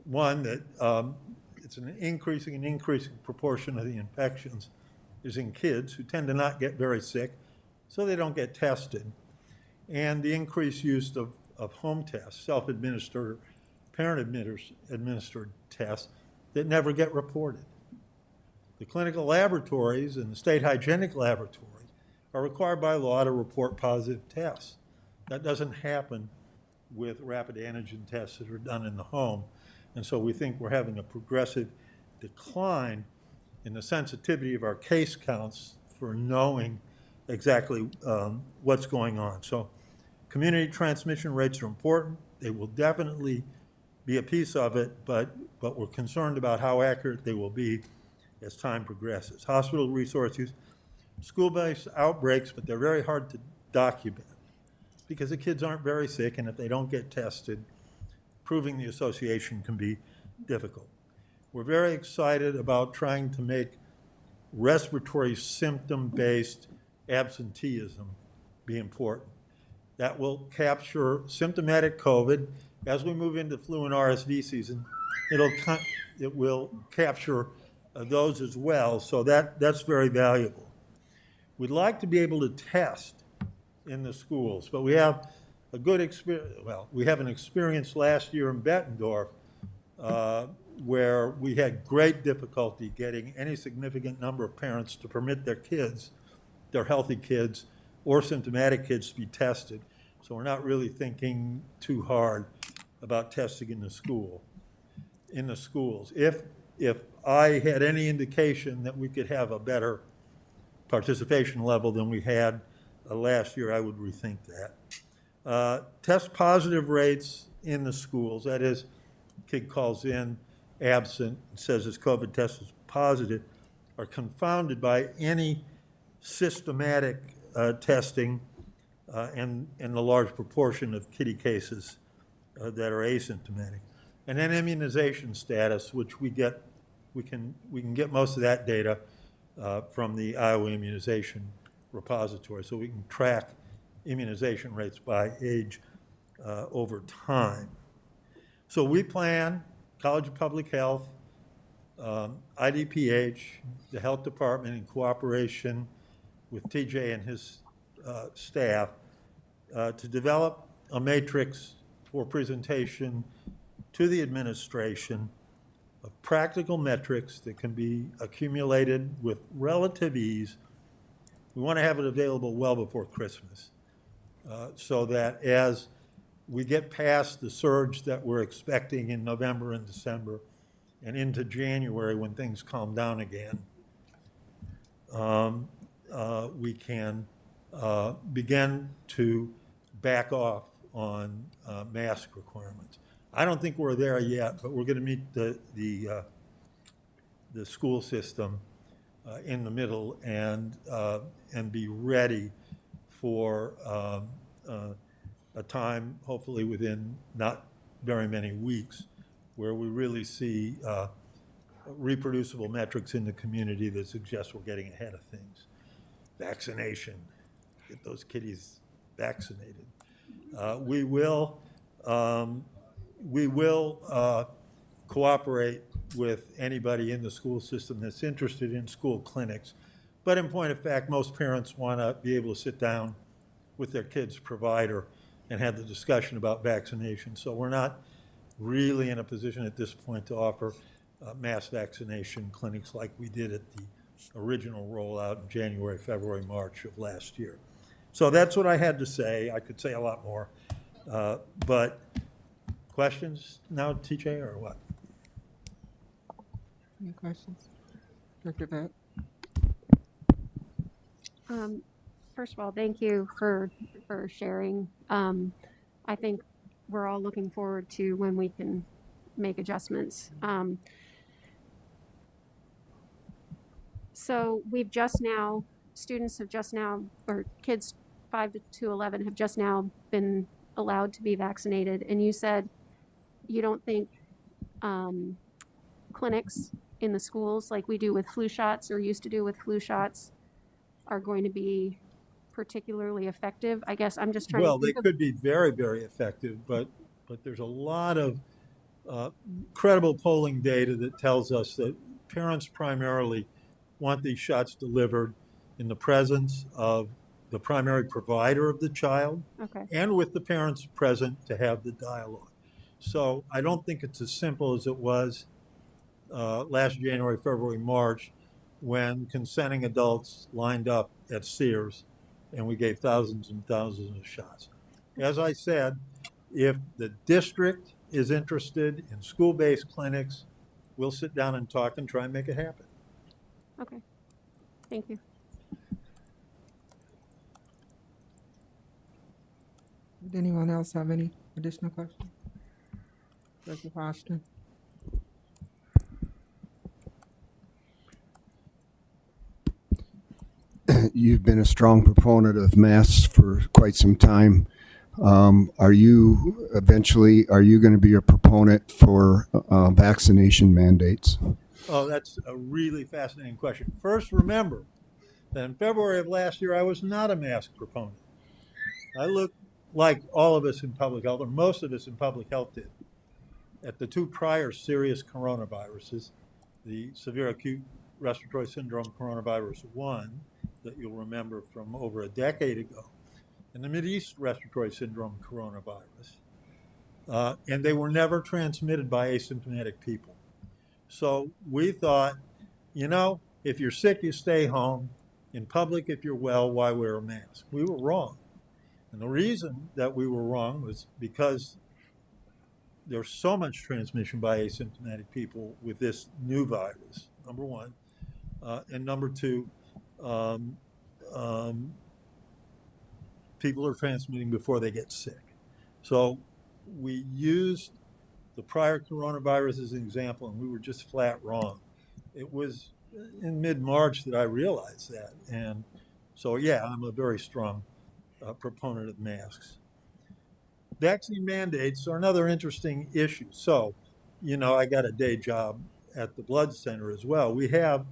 One, that it's an increasing proportion of the infections is in kids who tend to not get very sick, so they don't get tested. And the increased use of home tests, self-administered, parent-administered tests that never get reported. The clinical laboratories and the state hygienic laboratory are required by law to report positive tests. That doesn't happen with rapid antigen tests that are done in the home. And so we think we're having a progressive decline in the sensitivity of our case counts for knowing exactly what's going on. So community transmission rates are important. They will definitely be a piece of it, but we're concerned about how accurate they will be as time progresses. Hospital resource use, school-based outbreaks, but they're very hard to document because the kids aren't very sick, and if they don't get tested, proving the association can be difficult. We're very excited about trying to make respiratory symptom-based absenteeism be important. That will capture symptomatic COVID. As we move into flu and RSV season, it will capture those as well, so that's very valuable. We'd like to be able to test in the schools, but we have a good experience. Well, we have an experience last year in Bettendorf where we had great difficulty getting any significant number of parents to permit their kids, their healthy kids or symptomatic kids, to be tested. So we're not really thinking too hard about testing in the schools. If I had any indication that we could have a better participation level than we had last year, I would rethink that. Test positive rates in the schools, that is, kid calls in absent, says his COVID test is positive, are confounded by any systematic testing and the large proportion of kiddie cases that are asymptomatic. And then immunization status, which we can get most of that data from the Iowa Immunization Repository, so we can track immunization rates by age over time. So we plan, College of Public Health, IDPH, the Health Department, in cooperation with TJ and his staff, to develop a matrix for presentation to the administration of practical metrics that can be accumulated with relative ease. We want to have it available well before Christmas, so that as we get past the surge that we're expecting in November and December and into January when things calm down again, we can begin to back off on mask requirements. I don't think we're there yet, but we're going to meet the school system in the middle and be ready for a time, hopefully within not very many weeks, where we really see reproducible metrics in the community that suggest we're getting ahead of things. Vaccination, get those kiddies vaccinated. We will cooperate with anybody in the school system that's interested in school clinics. But in point of fact, most parents want to be able to sit down with their kid's provider and have the discussion about vaccination. So we're not really in a position at this point to offer mass vaccination clinics like we did at the original rollout in January, February, March of last year. So that's what I had to say. I could say a lot more. But questions now, TJ, or what? Any questions? Dr. Beck? First of all, thank you for sharing. I think we're all looking forward to when we can make adjustments. So we've just now, students have just now, or kids 5 to 11 have just now been allowed to be vaccinated, and you said you don't think clinics in the schools, like we do with flu shots or used to do with flu shots, are going to be particularly effective. I guess I'm just trying Well, to they think could be very, very effective, but there's a lot of credible polling data that tells us that parents primarily want these shots delivered in the presence of the primary provider of the child Okay. and with the parents present to have the dialogue. So I don't think it's as simple as it was last January, February, March, when consenting adults lined up at Sears and we gave thousands and thousands of shots. As I said, if the district is interested in school-based clinics, we'll sit down and talk and try and make it happen. Okay. Thank you. Did anyone else have any additional questions? Dr. Foster? You've been a strong proponent of masks for quite some time. Are you going to be a proponent for vaccination mandates? Oh, that's a really fascinating question. First, remember that in February of last year, I was not a mask proponent. I looked like all of us in public health, or most of us in public health did, at the two prior serious coronaviruses, the severe acute respiratory syndrome coronavirus 1, that you'll remember from over a decade ago, and the Mideast respiratory syndrome coronavirus. And they were never transmitted by asymptomatic people. So we thought, if you're sick, you stay home. In public, if you're well, why wear a mask? We were wrong. And the reason that we were wrong was because there's so much transmission by asymptomatic people with this new virus, number one. And number two, people are transmitting before they get sick. So we used the prior coronavirus as an example, and we were just flat wrong. It was in mid-March that I realized that. And so, yeah, I'm a very strong proponent of masks. Vaccine mandates are another interesting issue. So, I got a day job at the blood center as well. We have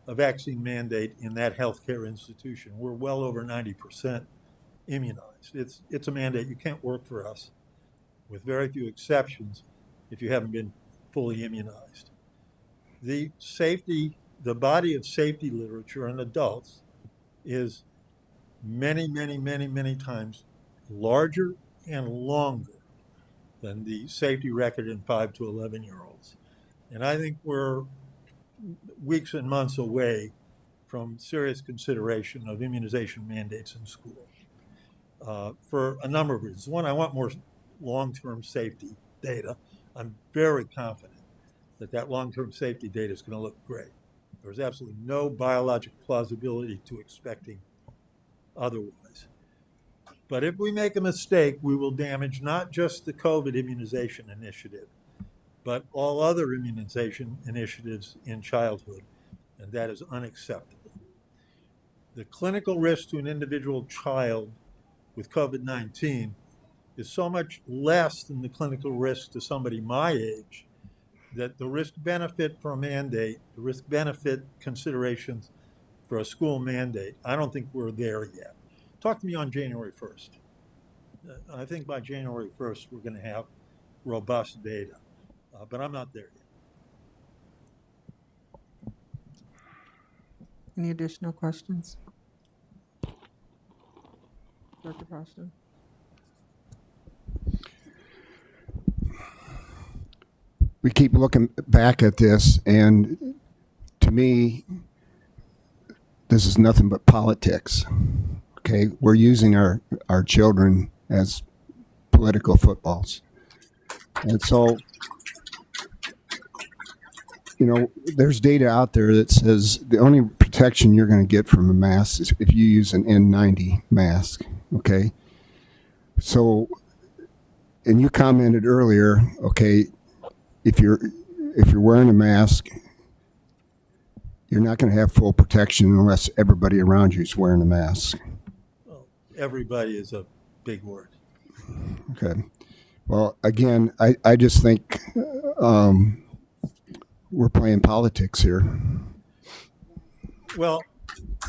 a vaccine mandate in that healthcare institution. We're well over 90% immunized. It's a mandate. You can't work for us, with very few exceptions, if you haven't been fully immunized. The body of safety literature in adults is many, many, many, many times larger and longer than the safety record in 5 to 11-year-olds. And I think we're weeks and months away from serious consideration of immunization mandates in school for a number of reasons. One, I want more long-term safety data. I'm very confident that long-term safety data is going to look great. There's absolutely no biologic plausibility to expecting otherwise. But if we make a mistake, we will damage not just the COVID immunization initiative, but all other immunization initiatives in childhood, and that is unacceptable. The clinical risk to an individual child with COVID-19 is so much less than the clinical risk to somebody my age that the risk-benefit for a mandate, the risk-benefit considerations for a school mandate, I don't think we're there yet. Talk to me on January 1st. I think by January 1st, we're going to have robust data, but I'm not there yet. Any additional questions? Dr. Foster? We keep looking back at this, and to me, this is nothing but politics. Okay, we're using our children as political footballs. And so, there's data out there that says the only protection you're going to get from a mask is if you use an N90 mask. Okay, so, and you commented earlier, okay, if you're wearing a mask, you're not going to have full protection unless everybody around you is wearing a mask. Well, everybody is a big word. Okay. Well, again, I just think we're playing politics here. Well,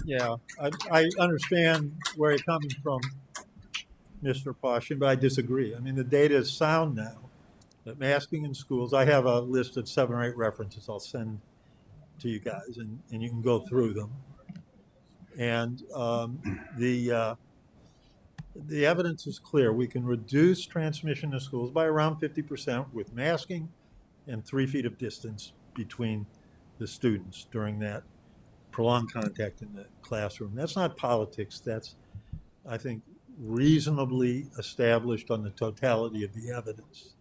yeah, I understand where you're coming from, Mr. Poshin, but I disagree. I mean, the data is sound now that masking in schools, I have a list of 7 or 8 references I'll send to you guys, and you can go through them. And the evidence is clear. We can reduce transmission in schools by around 50% with masking and 3 feet of distance between the students during that prolonged contact in the classroom. That's not politics. That's, I think, reasonably established on the totality of the evidence.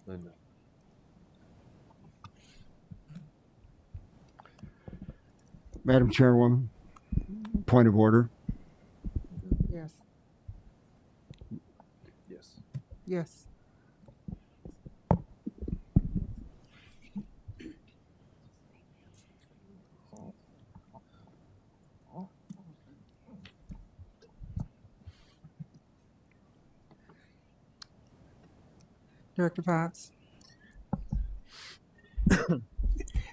Linda. Madam Chairwoman, point of order. Yes. Yes. Yes. Director Potts?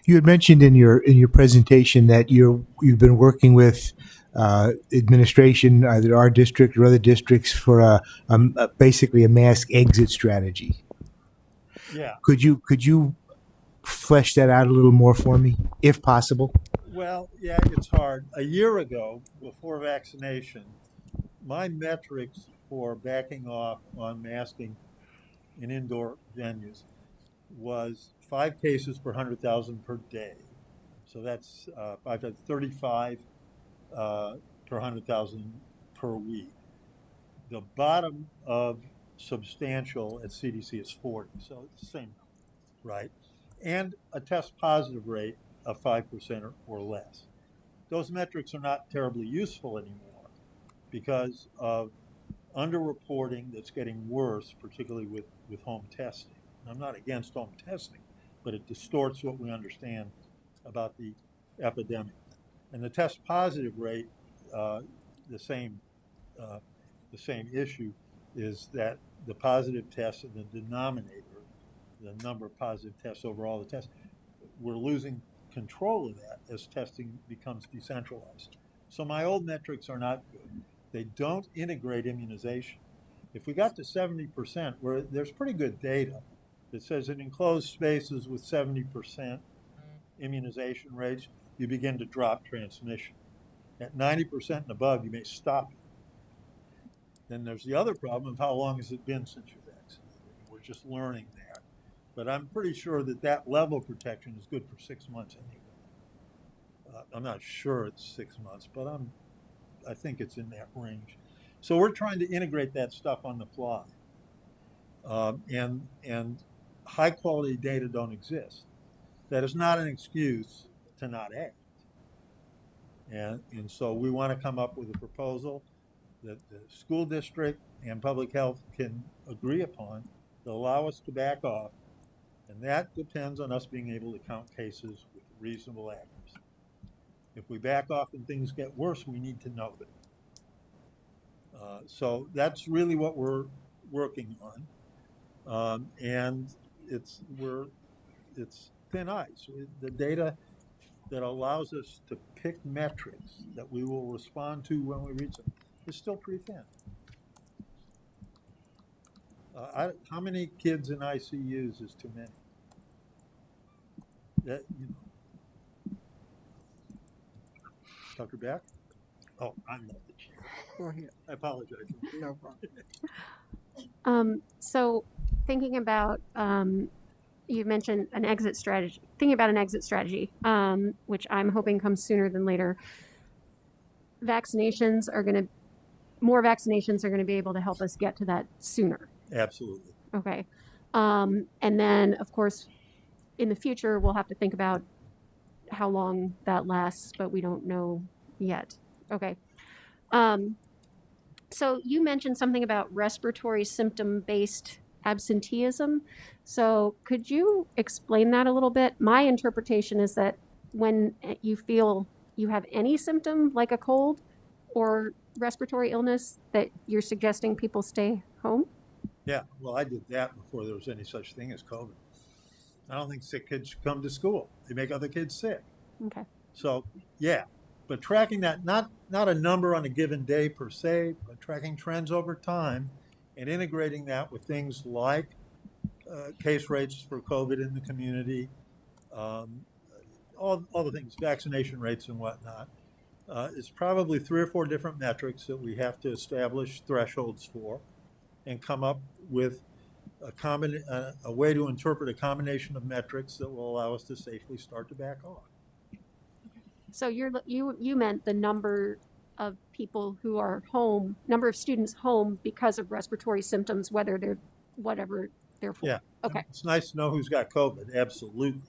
You had mentioned in your presentation that you've been working with administration, either our district or other districts, for basically a mask exit strategy. Yeah. Could you flesh that out a little more for me, if possible? Well, yeah, it's hard. A year ago, before vaccination, my metrics for backing off on masking in indoor venues was 5 cases per 100,000 per day. So that's 35 per 100,000 per week. The bottom of substantial at CDC is 40, so it's the same, right? And a test positive rate of 5% or less. Those metrics are not terribly useful anymore because of underreporting that's getting worse, particularly with home testing. I'm not against home testing, but it distorts what we understand about the epidemic. And the test positive rate, the same issue is that the positive tests in the denominator, the number of positive tests over all the tests, we're losing control of that as testing becomes decentralized. So my old metrics are not good. They don't integrate immunization. If we got to 70%, where there's pretty good data that says in enclosed spaces with 70% immunization rates, you begin to drop transmission. At 90% and above, you may stop it. Then there's the other problem of how long has it been since you're vaccinated. We're just learning that. But I'm pretty sure that level of protection is good for 6 months anyway. I'm not sure it's 6 months, but I think it's in that range. So we're trying to integrate that stuff on the fly. And high quality data don't exist. That is not an excuse to not act. And so we want to come up with a proposal that the school district and public health can agree upon to allow us to back off. And that depends on us being able to count cases with reasonable accuracy. If we back off and things get worse, we need to know that. So that's really what we're working on. And it's thin ice. The data that allows us to pick metrics that we will respond to when we reach them is still pretty thin. How many kids in ICUs is too many? Dr. Beck? Oh, I'm not the chair. Go ahead. I apologize. No problem. So thinking about, you mentioned an exit strategy, thinking about an exit strategy, which I'm hoping comes sooner than later. More vaccinations are going to be able to help us get to that sooner. Absolutely. Okay. And then, of course, in the future, we'll have to think about how long that lasts, but we don't know yet. Okay. So you mentioned something about respiratory symptom-based absenteeism. So could you explain that a little bit? My interpretation is that when you feel you have any symptom like a cold or respiratory illness that you're suggesting people stay home? Yeah, well, I did that before there was any such thing as COVID. I don't think sick kids should come to school. They make other kids sick. Okay. So, yeah, but tracking that, not a number on a given day per se, but tracking trends over time and integrating that with things like case rates for COVID in the community, all the things, vaccination rates and whatnot. It's probably 3 or 4 different metrics that we have to establish thresholds for and come up with a way to interpret a combination of metrics that will allow us to safely start to back off. So you meant the number of people who are home, number of students home because of respiratory symptoms, whether they're whatever they're for. Yeah. Okay. It's nice to know who's got COVID, absolutely.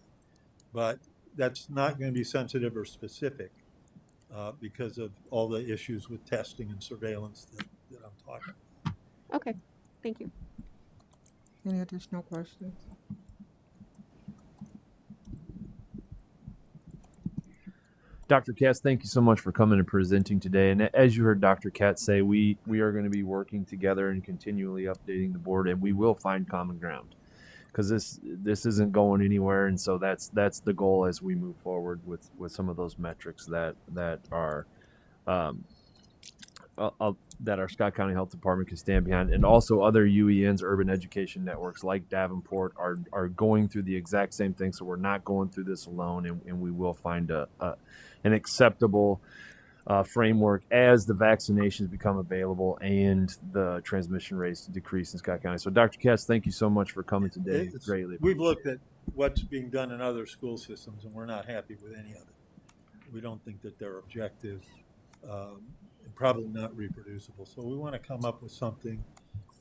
But that's not going to be sensitive or specific because of all the issues with testing and surveillance that I'm talking about. Okay. Thank you. Any additional questions? Dr. Katz, thank you so much for coming and presenting today. And as you heard Dr. Katz say, we are going to be working together and continually updating the board, and we will find common ground because this isn't going anywhere. And so that's the goal as we move forward with some of those metrics that are that our Scott County Health Department can stand behind, and also other UENs, urban education networks like Davenport are going through the exact same thing. So we're not going through this alone, and we will find an acceptable framework as the vaccinations become available and the transmission rates decrease in Scott County. So Dr. Katz, thank you so much for coming today. Greatly. We've looked at what's being done in other school systems, and we're not happy with any of it. We don't think that they're objective. And probably not reproducible. So we want to come up with something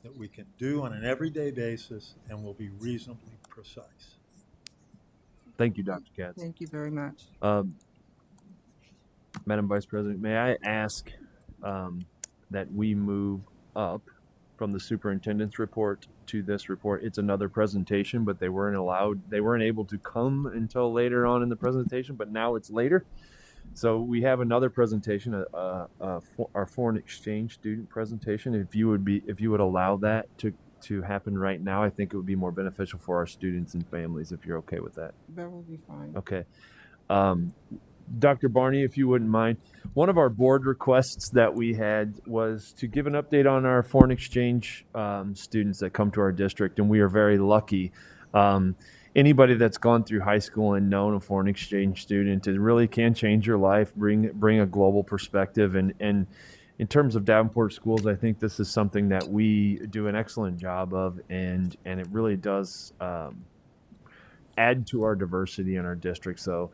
that we can do on an everyday basis and will be reasonably precise. Thank you, Dr. Katz. Thank you very much. Madam Vice President, may I ask that we move up from the superintendent's report to this report? It's another presentation, but they weren't able to come until later on in the presentation, but now it's later. So we have another presentation, our foreign exchange student presentation. If you would allow that to happen right now, I think it would be more beneficial for our students and families if you're okay with that. That will be fine. Okay. Dr. Barney, if you wouldn't mind, one of our board requests that we had was to give an update on our foreign exchange students that come to our district, and we are very lucky. Anybody that's gone through high school and known a foreign exchange student, it really can change your life, bring a global perspective. And in terms of Davenport schools, I think this is something that we do an excellent job of, and it really does add to our diversity in our district. So,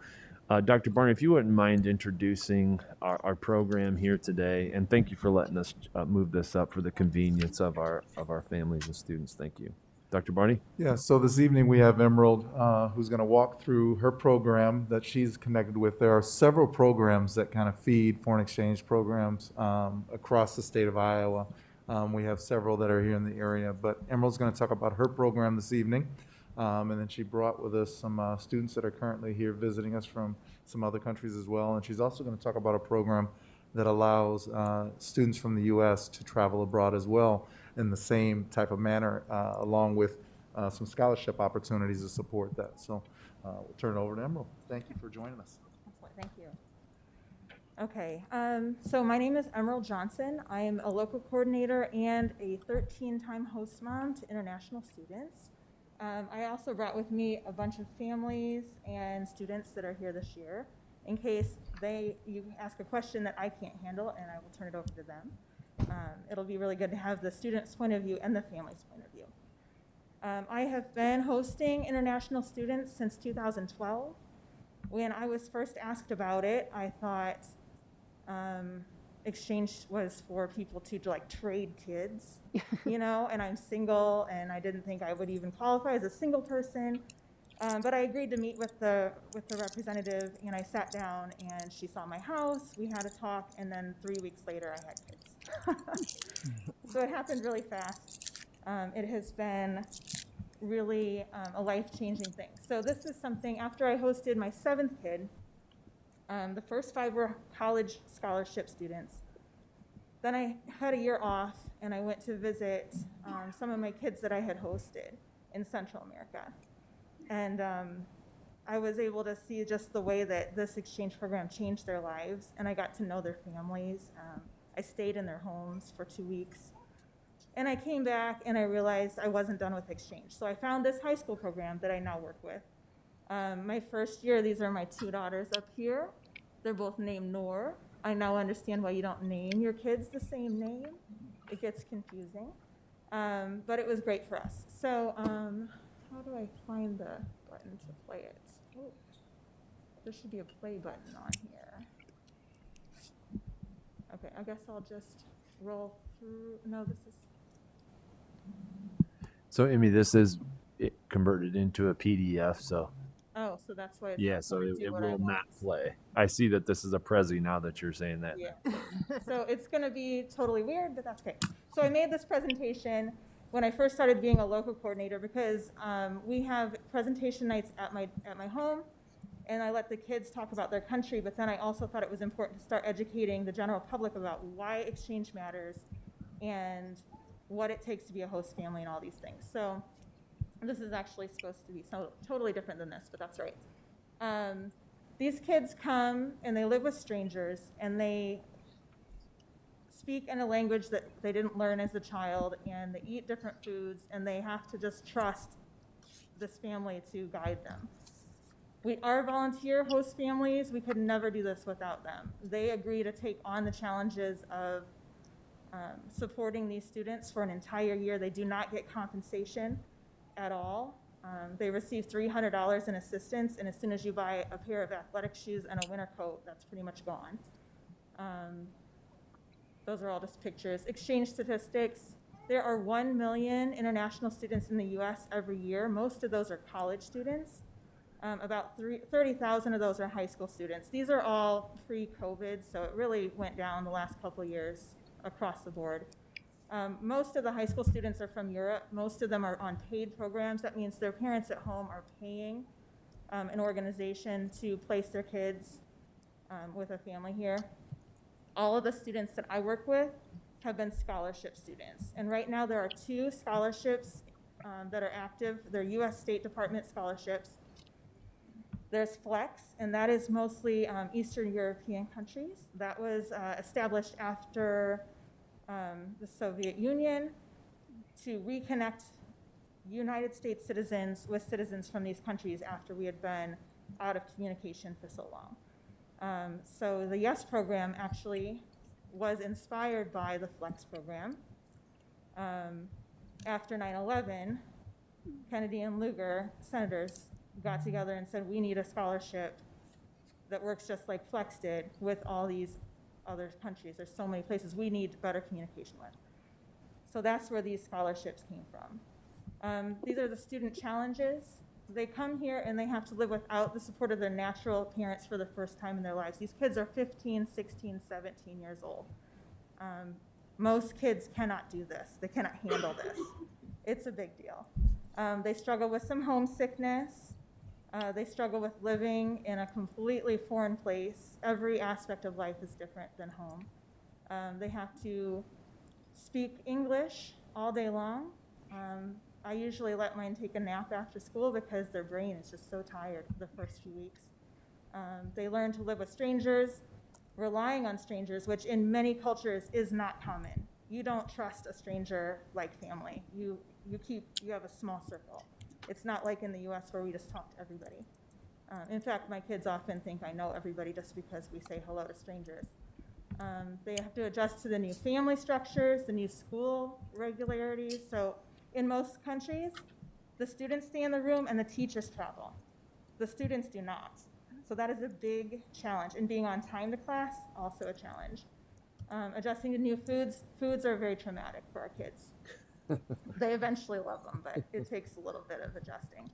Dr. Barney, if you wouldn't mind introducing our program here today, and thank you for letting us move this up for the convenience of our families and students. Thank you. Dr. Barney? Yeah, so this evening we have Emeril who's going to walk through her program that she's connected with. There are several programs that kind of feed foreign exchange programs across the state of Iowa. We have several that are here in the area, but Emeril's going to talk about her program this evening. And then she brought with us some students that are currently here visiting us from some other countries as well. And she's also going to talk about a program that allows students from the U.S. to travel abroad as well in the same type of manner, along with some scholarship opportunities to support that. So we'll turn it over to Emeril. Thank you for joining us. Excellent, thank you. Okay, so my name is Emeril Johnson. I am a local coordinator and a 13-time host mom to international students. I also brought with me a bunch of families and students that are here this year in case you ask a question that I can't handle, and I will turn it over to them. It'll be really good to have the student's point of view and the family's point of view. I have been hosting international students since 2012. When I was first asked about it, I thought exchange was for people to like trade kids, you know, and I'm single, and I didn't think I would even qualify as a single person. But I agreed to meet with the representative, and I sat down, and she saw my house, we had a talk, and then 3 weeks later I had kids. So it happened really fast. It has been really a life-changing thing. So this is something, after I hosted my 7th kid, the first 5 were college scholarship students. Then I had a year off, and I went to visit some of my kids that I had hosted in Central America. And I was able to see just the way that this exchange program changed their lives, and I got to know their families. I stayed in their homes for 2 weeks. And I came back, and I realized I wasn't done with exchange. So I found this high school program that I now work with. My first year, these are my 2 daughters up here. They're both named Noor. I now understand why you don't name your kids the same name. It gets confusing. But it was great for us. So how do I find the button to play it? Oh, there should be a play button on here. Okay, I guess I'll just roll through. No, this is. So, Amy, this is converted into a PDF, so. Oh, so that's why it's Yeah, not so gonna it do what I will want. not play. I see that this is a Prezi now that you're saying that. Yeah. So it's going to be totally weird, but that's okay. So I made this presentation when I first started being a local coordinator because we have presentation nights at my home, and I let the kids talk about their country, but then I also thought it was important to start educating the general public about why exchange matters and what it takes to be a host family and all these things. So this is actually supposed to be totally different than this, but that's right. These kids come and they live with strangers, and they speak in a language that they didn't learn as a child, and they eat different foods, and they have to just trust this family to guide them. We are volunteer host families. We could never do this without them. They agree to take on the challenges of supporting these students for an entire year. They do not get compensation at all. They receive $300 in assistance, and as soon as you buy a pair of athletic shoes and a winter coat, that's pretty much gone. Those are all just pictures. Exchange statistics. There are 1 million international students in the US every year. Most of those are college students. About 30,000 of those are high school students. These are all pre-COVID, so it really went down the last couple of years across the board. Most of the high school students are from Europe. Most of them are on paid programs. That means their parents at home are paying an organization to place their kids with a family here. All of the students that I work with have been scholarship students. And right now there are 2 scholarships that are active. They're US State Department scholarships. There's Flex, and that is mostly Eastern European countries. That was established after the Soviet Union to reconnect United States citizens with citizens from these countries after we had been out of communication for so long. So the YES program actually was inspired by the Flex program. After 9/11, Kennedy and Lugar, senators, got together and said, we need a scholarship that works just like Flex did with all these other countries. There's so many places we need better communication with. So that's where these scholarships came from. These are the student challenges. They come here and they have to live without the support of their natural parents for the first time in their lives. These kids are 15, 16, 17 years old. Most kids cannot do this. They cannot handle this. It's a big deal. They struggle with some homesickness. They struggle with living in a completely foreign place. Every aspect of life is different than home. They have to speak English all day long. I usually let mine take a nap after school because their brain is just so tired the first few weeks. They learn to live with strangers, relying on strangers, which in many cultures is not common. You don't trust a stranger like family. You have a small circle. It's not like in the US where we just talk to everybody. In fact, my kids often think I know everybody just because we say hello to strangers. They have to adjust to the new family structures, the new school regularities. So in most countries, the students stay in the room and the teachers travel. The students do not. So that is a big challenge. And being on time to class, also a challenge. Adjusting to new foods. Foods are very traumatic for our kids. They eventually love them, but it takes a little bit of adjusting.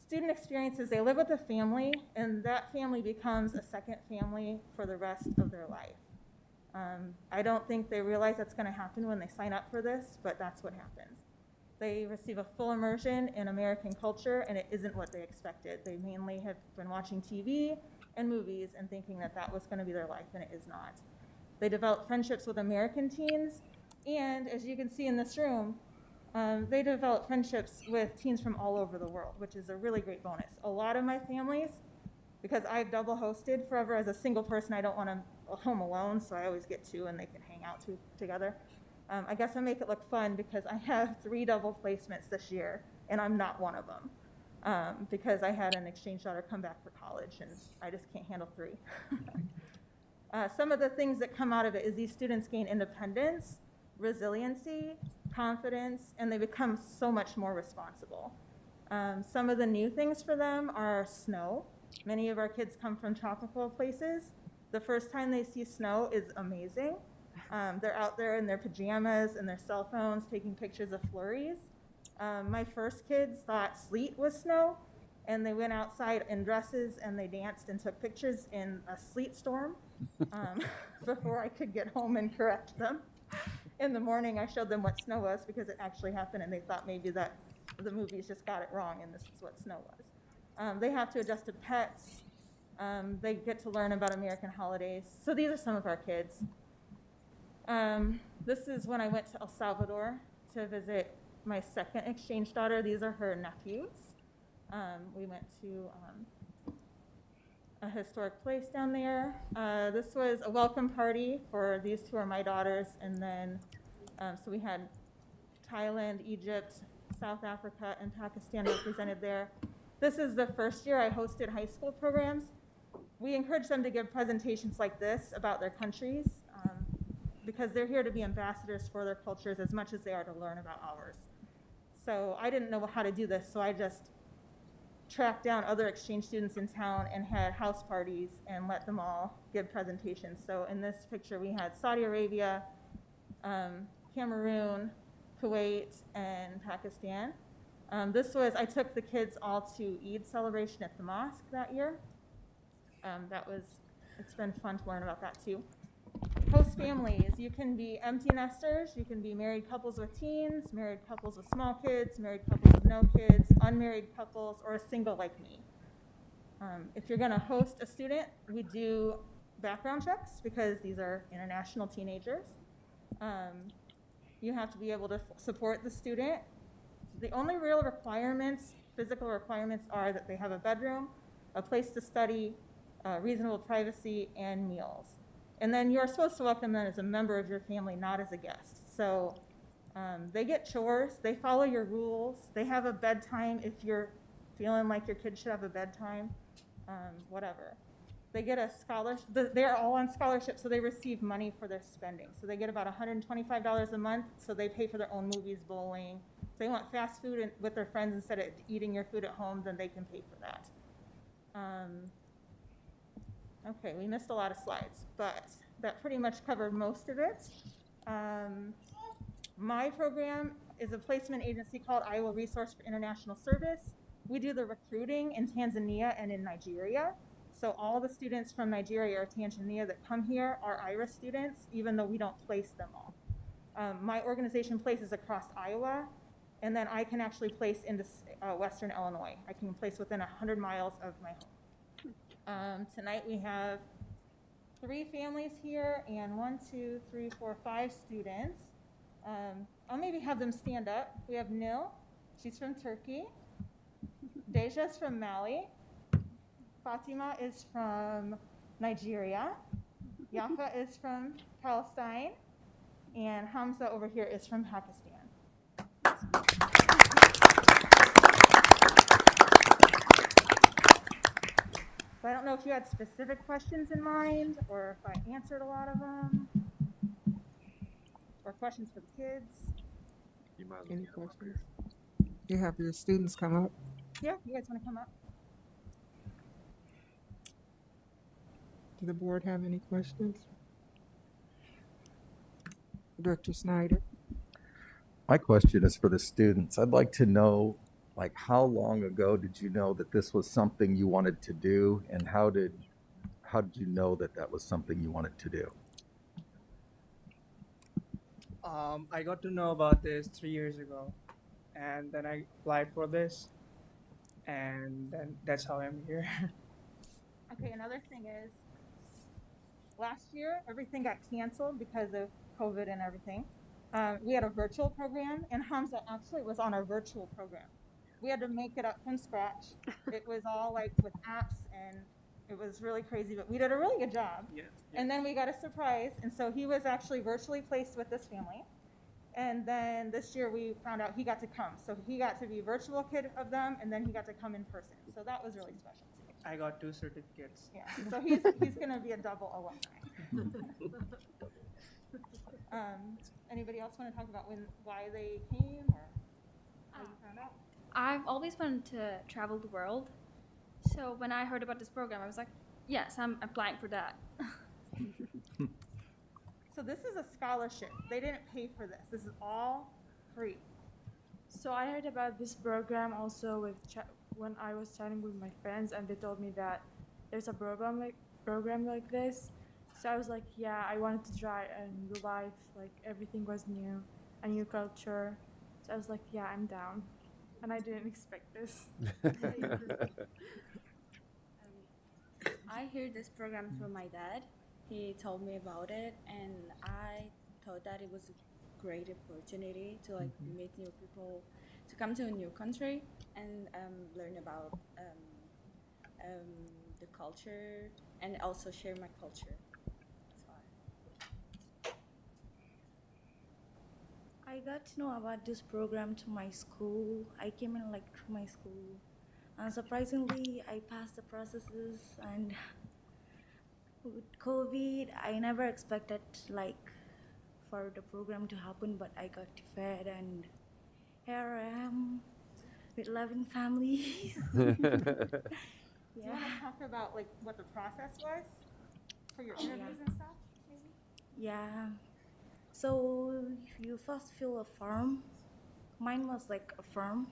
Student experiences, they live with a family, and that family becomes a second family for the rest of their life. I don't think they realize that's going to happen when they sign up for this, but that's what happens. They receive a full immersion in American culture, and it isn't what they expected. They mainly have been watching TV and movies and thinking that that was going to be their life, and it is not. They develop friendships with American teens. And as you can see in this room, they develop friendships with teens from all over the world, which is a really great bonus. A lot of my families, because I've double hosted forever as a single person, I don't want to home alone, so I always get two and they can hang out together. I guess I make it look fun because I have 3 double placements this year, and I'm not one of them because I had an exchange daughter come back for college, and I just can't handle 3. Some of the things that come out of it is these students gain independence, resiliency, confidence, and they become so much more responsible. Some of the new things for them are snow. Many of our kids come from tropical places. The first time they see snow is amazing. They're out there in their pajamas and their cell phones taking pictures of flurries. My first kids thought sleet was snow, and they went outside in dresses and they danced and took pictures in a sleet storm before I could get home and correct them. In the morning, I showed them what snow was because it actually happened, and they thought maybe that the movies just got it wrong and this is what snow was. They have to adjust to pets. They get to learn about American holidays. So these are some of our kids. This is when I went to El Salvador to visit my second exchange daughter. These are her nephews. We went to a historic place down there. This was a welcome party for these 2 are my daughters. And then, so we had Thailand, Egypt, South Africa, and Pakistan represented there. This is the first year I hosted high school programs. We encourage them to give presentations like this about their countries because they're here to be ambassadors for their cultures as much as they are to learn about ours. So I didn't know how to do this, so I just tracked down other exchange students in town and had house parties and let them all give presentations. So in this picture, we had Saudi Arabia, Cameroon, Kuwait, and Pakistan. I took the kids all to Eid celebration at the mosque that year. It's been fun to learn about that too. Host families, you can be empty nesters, you can be married couples with teens, married couples with small kids, married couples with no kids, unmarried couples, or a single like me. If you're gonna host a student, we do background checks because these are international teenagers. You have to be able to support the student. The only real requirements, physical requirements, are that they have a bedroom, a place to study, reasonable privacy, and meals. And then you're supposed to welcome them as a member of your family, not as a guest. So they get chores, they follow your rules, they have a bedtime if you're feeling like your kid should have a bedtime, whatever. They get a scholarship, they're all on scholarship, so they receive money for their spending. So they get about $125 a month, so they pay for their own movies, bowling. If they want fast food with their friends instead of eating your food at home, then they can pay for that. Okay, we missed a lot of slides, but that pretty much covered most of it. My program is a placement agency called Iowa Resource for International Service. We do the recruiting in Tanzania and in Nigeria. So all the students from Nigeria or Tanzania that come here are IRA students, even though we don't place them all. My organization places across Iowa, and then I can actually place into Western Illinois. I can place within 100 miles of my home. Tonight we have 3 families here and 5 students. I'll maybe have them stand up. We have Nil, she's from Turkey. Deja's from Mali. Fatima is from Nigeria. Yafa is from Palestine. And Hamza over here is from Pakistan. So I don't know if you had specific questions in mind or if I answered a lot of them. Or questions for the kids. Any questions? You have your students come up. Yeah, you guys want to come up? Do the board have any questions? Director Snyder. My question is for the students. I'd like to know, like, how long ago did you know that this was something you wanted to do, and how did you know that that was something you wanted to do? I got to know about this 3 years ago, and then I applied for this, and then that's how I'm here. Okay, another thing is, last year, everything got canceled because of COVID and everything. We had a virtual program, and Hamza actually was on our virtual program. We had to make it up from scratch. It was all like with apps, and it was really crazy, but we did a really good job. Yeah. And then we got a surprise, and so he was actually virtually placed with this family. And then this year we found out he got to come. So he got to be a virtual kid of them, and then he got to come in person. So that was really special too. I got 2 certificates. Yeah, so he's going to be a double alumni. Anybody else want to talk about why they came or how you found out? I've always wanted to travel the world. So when I heard about this program, I was like, yes, I'm applying for that. So this is a scholarship. They didn't pay for this. This is all free. So I heard about this program also with when I was chatting with my friends, and they told me that there's a program like this. So I was like, yeah, I wanted to try a new life. Like everything was new, a new culture. So I was like, yeah, I'm down. And I didn't expect this. I heard this program from my dad. He told me about it, and I thought that it was a great opportunity to like meet new people, to come to a new country and learn about the culture and also share my culture. That's why. I got to know about this program to my school. I came in like through my school. And surprisingly, I passed the processes, and with COVID, I never expected like for the program to happen, but I got fed, and here I am with loving families. Do you want to talk about like what the process was for your interviews and stuff, maybe? Yeah. So you first fill a form. Mine was like a form,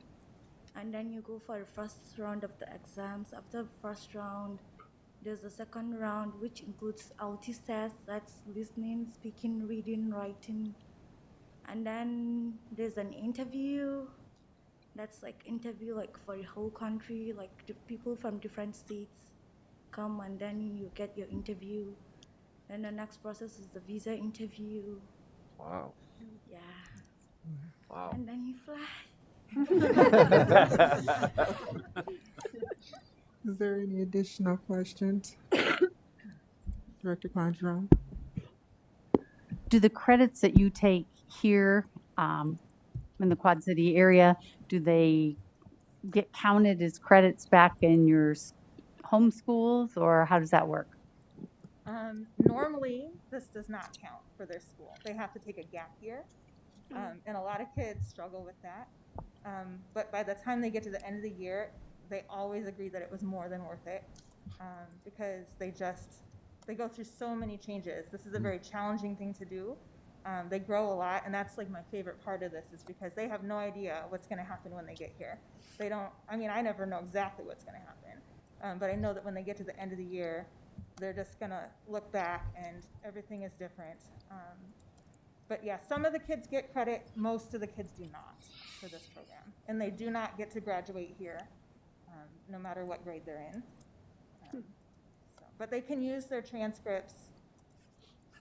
and then you go for the first round of the exams. After the first round, there's a second round, which includes LT tests, that's listening, speaking, reading, writing. And then there's an interview. That's like interview like for the whole country, like the people from different states come, and then you get your interview. Then the next process is the visa interview. Wow. Yeah. Wow. And then you fly. Is there any additional questions? Director Conjurone? Do the credits that you take here in the Quad City area, do they get counted as credits back in your home schools, or how does that work? Normally, this does not count for their school. They have to take a gap year, and a lot of kids struggle with that. But by the time they get to the end of the year, they always agree that it was more than worth it, because they go through so many changes. This is a very challenging thing to do. They grow a lot, and that's like my favorite part of this, is because they have no idea what's going to happen when they get here. I never know exactly what's going to happen, but I know that when they get to the end of the year, they're just going to look back and everything is different. But yeah, some of the kids get credit, most of the kids do not for this program. And they do not get to graduate here, no matter what grade they're in. But they can use their transcripts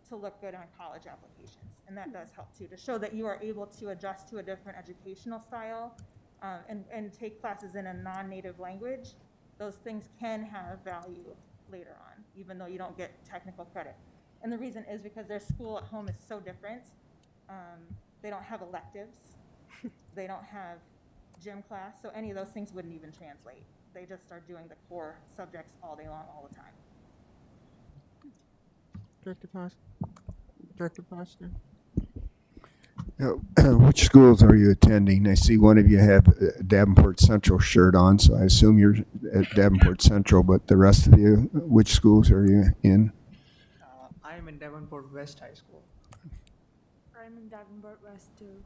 to look good on college applications. And that does help too, to show that you are able to adjust to a different educational style and take classes in a non-native language. Those things can have value later on, even though you don't get technical credit. And the reason is because their school at home is so different. They don't have electives. They don't have gym class. So any of those things wouldn't even translate. They just are doing the core subjects all day long, all the time. Director Foster? Which schools are you attending? I see one of you have a Davenport Central shirt on, so I assume you're at Davenport Central, but the rest of you, which schools are you in? I am in Davenport West High School. I'm in Davenport West too.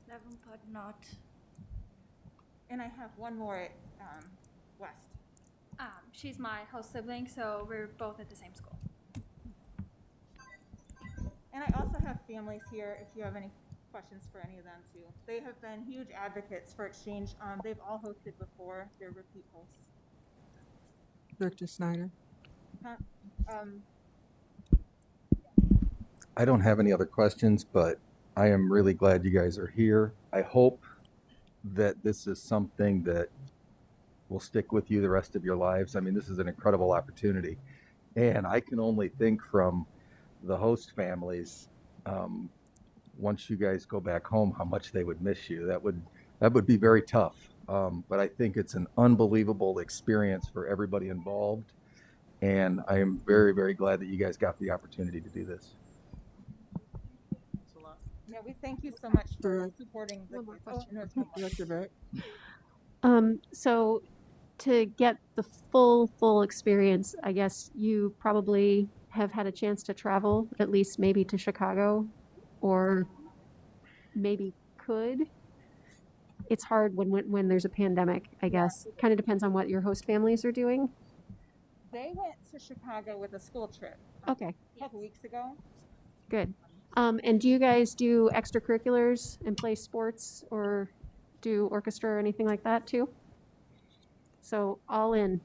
Davenport North. And I have one more at West. She's my host sibling, so we're both at the same school. And I also have families here if you have any questions for any of them too. They have been huge advocates for exchange. They've all hosted before. They're repeat hosts. Director Snyder? I don't have any other questions, but I am really glad you guys are here. I hope that this is something that will stick with you the rest of your lives. I mean, this is an incredible opportunity. And I can only think from the host families, once you guys go back home, how much they would miss you. That would be very tough. But I think it's an unbelievable experience for everybody involved. And I am very, very glad that you guys got the opportunity to do this. Yeah, we thank you so much for supporting the kids. So to get the full experience, I guess you probably have had a chance to travel, at least maybe to Chicago, or maybe could. It's hard when there's a pandemic, I guess. Kind of depends on what your host families are doing. They went to Chicago with a school trip. Okay. A couple weeks ago. Good. And do you guys do extracurriculars and play sports or do orchestra or anything like that too? So all in.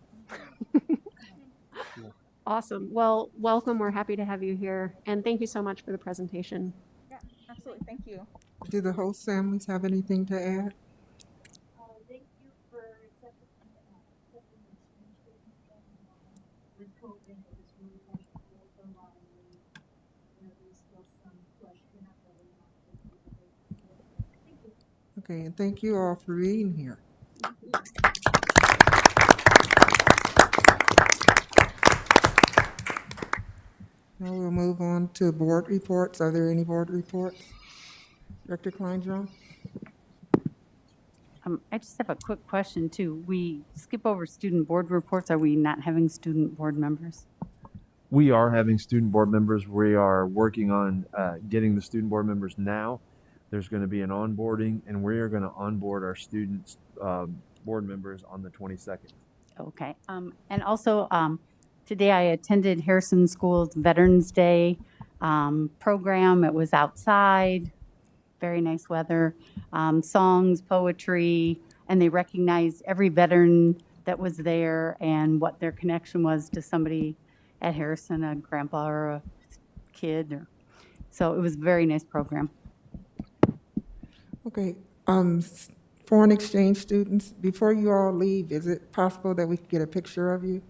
Awesome. Well, welcome. We're happy to have you here. And thank you so much for the presentation. Yeah, absolutely. Thank you. Do the host families have anything to add? Thank you for accepting the program. It was really helpful for a lot of you. There's still some question of whether or not. Thank you. Okay, and thank you all for being here. Now we'll move on to board reports. Are there any board reports? Director Klein-Jones? I just have a quick question too. We skip over student board reports. Are we not having student board members? We are having student board members. We are working on getting the student board members now. There's going to be an onboarding, and we are going to onboard our students board members on the 22nd. Okay. And also, today I attended Harrison School's Veterans Day program. It was outside, very nice weather, songs, poetry, and they recognized every veteran that was there and what their connection was to somebody at Harrison, a grandpa or a kid. So it was a very nice program. Okay, foreign exchange students, before you all leave, is it possible that we could get a picture of you?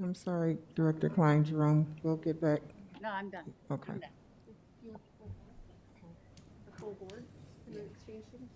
I'm sorry, Director Klein-Jerome, we'll get back. No, I'm done. Okay. I'm done. The full board and the exchange students?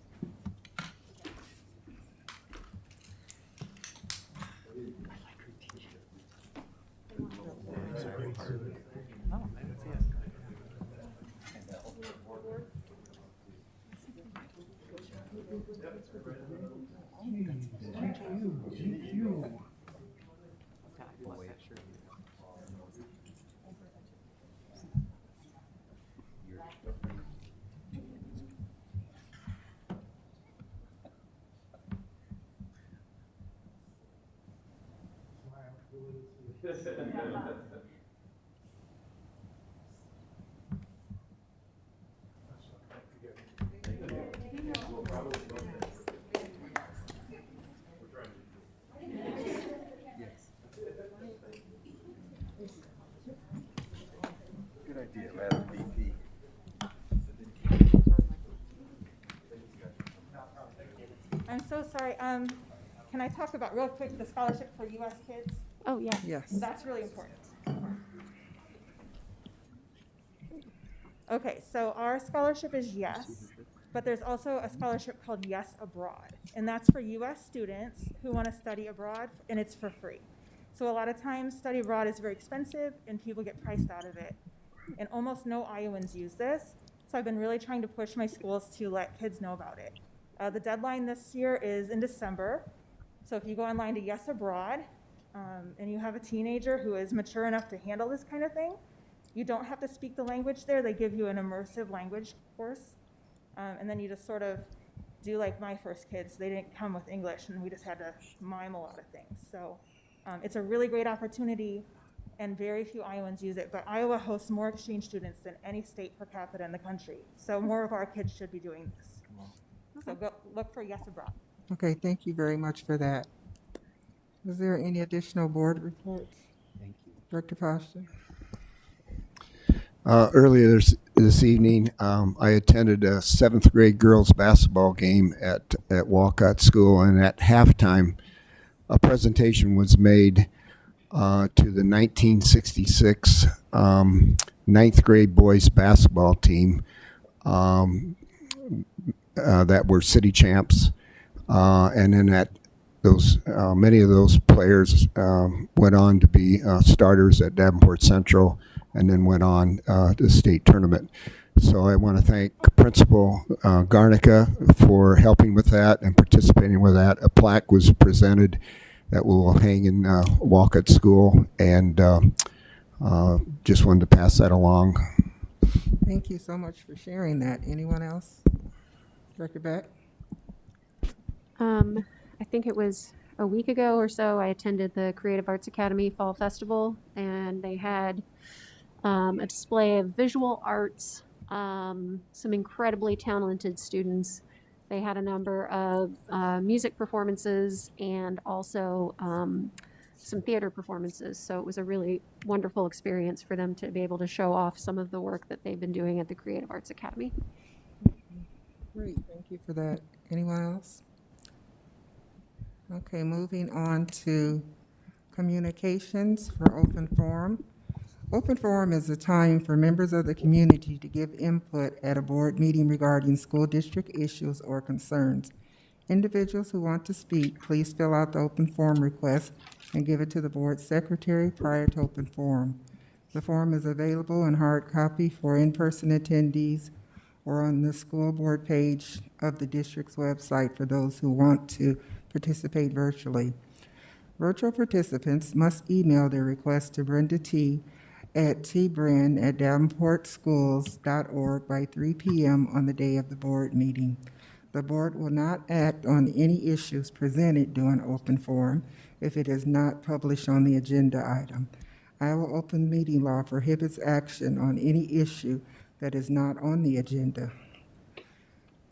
Good idea, Madam VP. I'm so sorry. Can I talk about real quick the scholarship for U.S. kids? Oh, yeah. Yes. That's really important. Okay, so our scholarship is YES, but there's also a scholarship called YES Abroad, and that's for U.S. students who want to study abroad, and it's for free. So a lot of times study abroad is very expensive, and people get priced out of it, and almost no Iowans use this. So I've been really trying to push my schools to let kids know about it. The deadline this year is in December. So if you go online to Yes Abroad, and you have a teenager who is mature enough to handle this kind of thing, you don't have to speak the language there. They give you an immersive language course. And then you just sort of do like my first kids. They didn't come with English, and we just had to mime a lot of things. So it's a really great opportunity, and very few Iowans use it. But Iowa hosts more exchange students than any state per capita in the country. So more of our kids should be doing this. So go look for Yes Abroad. Okay, thank you very much for that. Is there any additional board reports? Thank you. Director Foster? Earlier this evening, I attended a 7th grade girls basketball game at Walcott School, and at halftime, a presentation was made to the 1966 9th grade boys basketball team that were city champs, and then many of those players went on to be starters at Davenport Central, and then went on to the state tournament. So I want to thank Principal Garnica for helping with that and participating with that. A plaque was presented that will hang in Walcott School, and just wanted to pass that along. Thank you so much for sharing that. Anyone else? Director Beck? I think it was a week ago or so, I attended the Creative Arts Academy Fall Festival, and they had a display of visual arts, some incredibly talented students. They had a number of music performances and also some theater performances. So it was a really wonderful experience for them to be able to show off some of the work that they've been doing at the Creative Arts Academy. Great, thank you for that. Anyone else? Okay, moving on to communications for open forum. Open forum is a time for members of the community to give input at a board meeting regarding school district issues or concerns. Individuals who want to speak, please fill out the open forum request and give it to the board secretary prior to open forum. The form is available in hard copy for in-person attendees or on the school board page of the district's website for those who want to participate virtually. Virtual participants must email their request to Brenda T. at tbrin@davenportschools.org by 3 p.m. on the day of the board meeting. The board will not act on any issues presented during open forum if it is not published on the agenda item. Iowa Open Meeting Law prohibits action on any issue that is not on the agenda.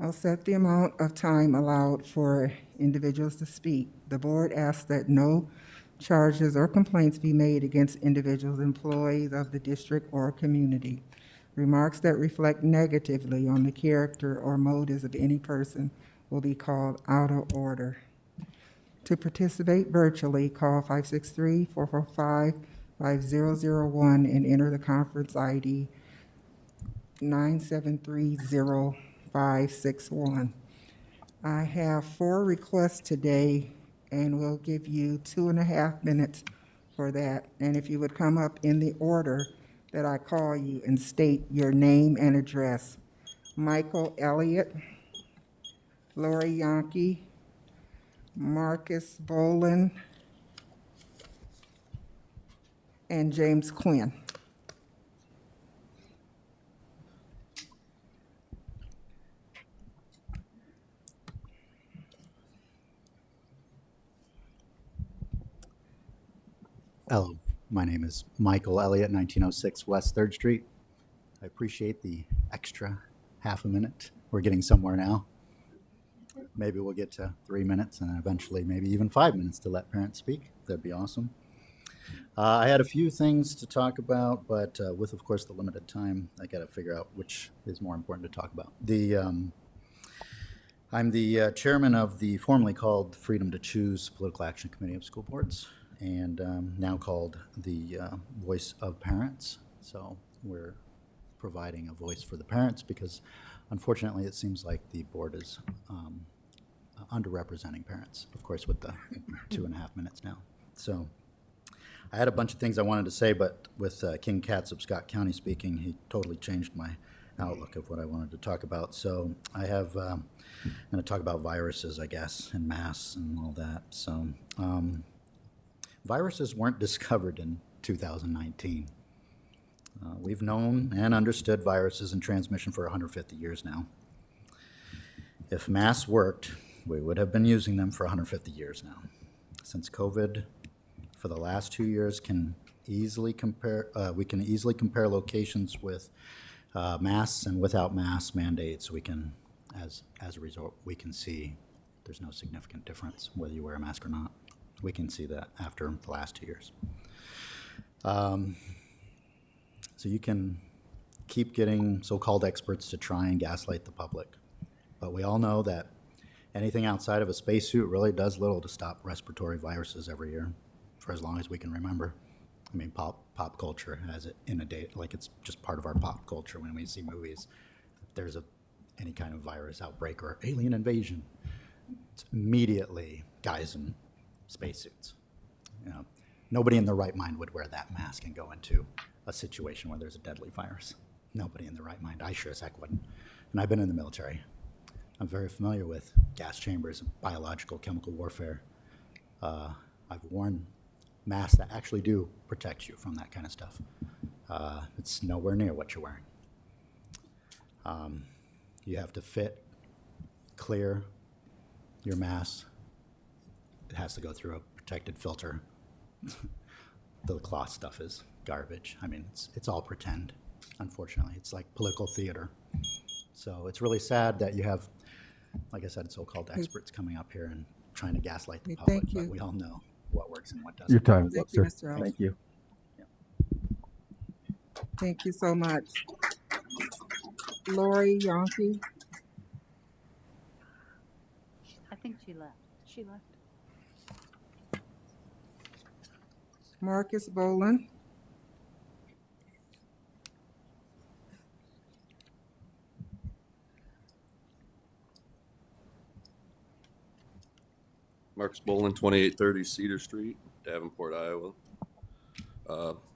I'll set the amount of time allowed for individuals to speak. The board asks that no charges or complaints be made against individuals, employees of the district or community. Remarks that reflect negatively on the character or motives of any person will be called out of order. To participate virtually, call 563-445-5001 and enter the conference ID 9730561. I have 4 requests today, and we'll give you 2.5 minutes for that. And if you would come up in the order that I call you and state your name and address. Michael Elliott, Lori Yankee, Marcus Bolin, and James Quinn. Hello, my name is Michael Elliott, 1906 West 3rd Street. I appreciate the extra half a minute. We're getting somewhere now. Maybe we'll get to 3 minutes and then eventually maybe even 5 minutes to let parents speak. That'd be awesome. I had a few things to talk about, but with, of course, the limited time, I got to figure out which is more important to talk about. I'm the chairman of the formerly called Freedom to Choose Political Action Committee of School Boards, and now called the Voice of Parents. So we're providing a voice for the parents because unfortunately it seems like the board is underrepresenting parents, of course, with the 2.5 minutes now. So I had a bunch of things I wanted to say, but with King Katz of Scott County speaking, he totally changed my outlook of what I wanted to talk about. So I have, I'm going to talk about viruses, I guess, and masks and all that. So viruses weren't discovered in 2019. We've known and understood viruses and transmission for 150 years now. If masks worked, we would have been using them for 150 years now. Since COVID, for the last 2 years, can easily compare. We can easily compare locations with masks and without mask mandates. We can, as a result, we can see there's no significant difference whether you wear a mask or not. We can see that after the last 2 years. So you can keep getting so-called experts to try and gaslight the public. But we all know that anything outside of a spacesuit really does little to stop respiratory viruses every year, for as long as we can remember. I mean, pop culture has it in a day, like it's just part of our pop culture when we see movies. There's any kind of virus outbreak or alien invasion, it's immediately guys in spacesuits. You know, nobody in their right mind would wear that mask and go into a situation where there's a deadly virus. Nobody in their right mind. I sure as heck wouldn't. And I've been in the military. I'm very familiar with gas chambers and biological chemical warfare. I've worn masks that actually do protect you from that kind of stuff. It's nowhere near what you're wearing. You have to fit, clear your mask. It has to go through a protected filter. The cloth stuff is garbage. I mean, it's all pretend, unfortunately. It's like political theater. So it's really sad that you have, like I said, so-called experts coming up here and trying to gaslight the public, but we all know what works and what doesn't. Your time is Thank up, you, sir. Mr. Ellis. Thank you. Thank you so much. Lori Yonke. I think she left. She left. Marcus Boland. Marcus Boland, 2830 Cedar Street, Davenport, Iowa.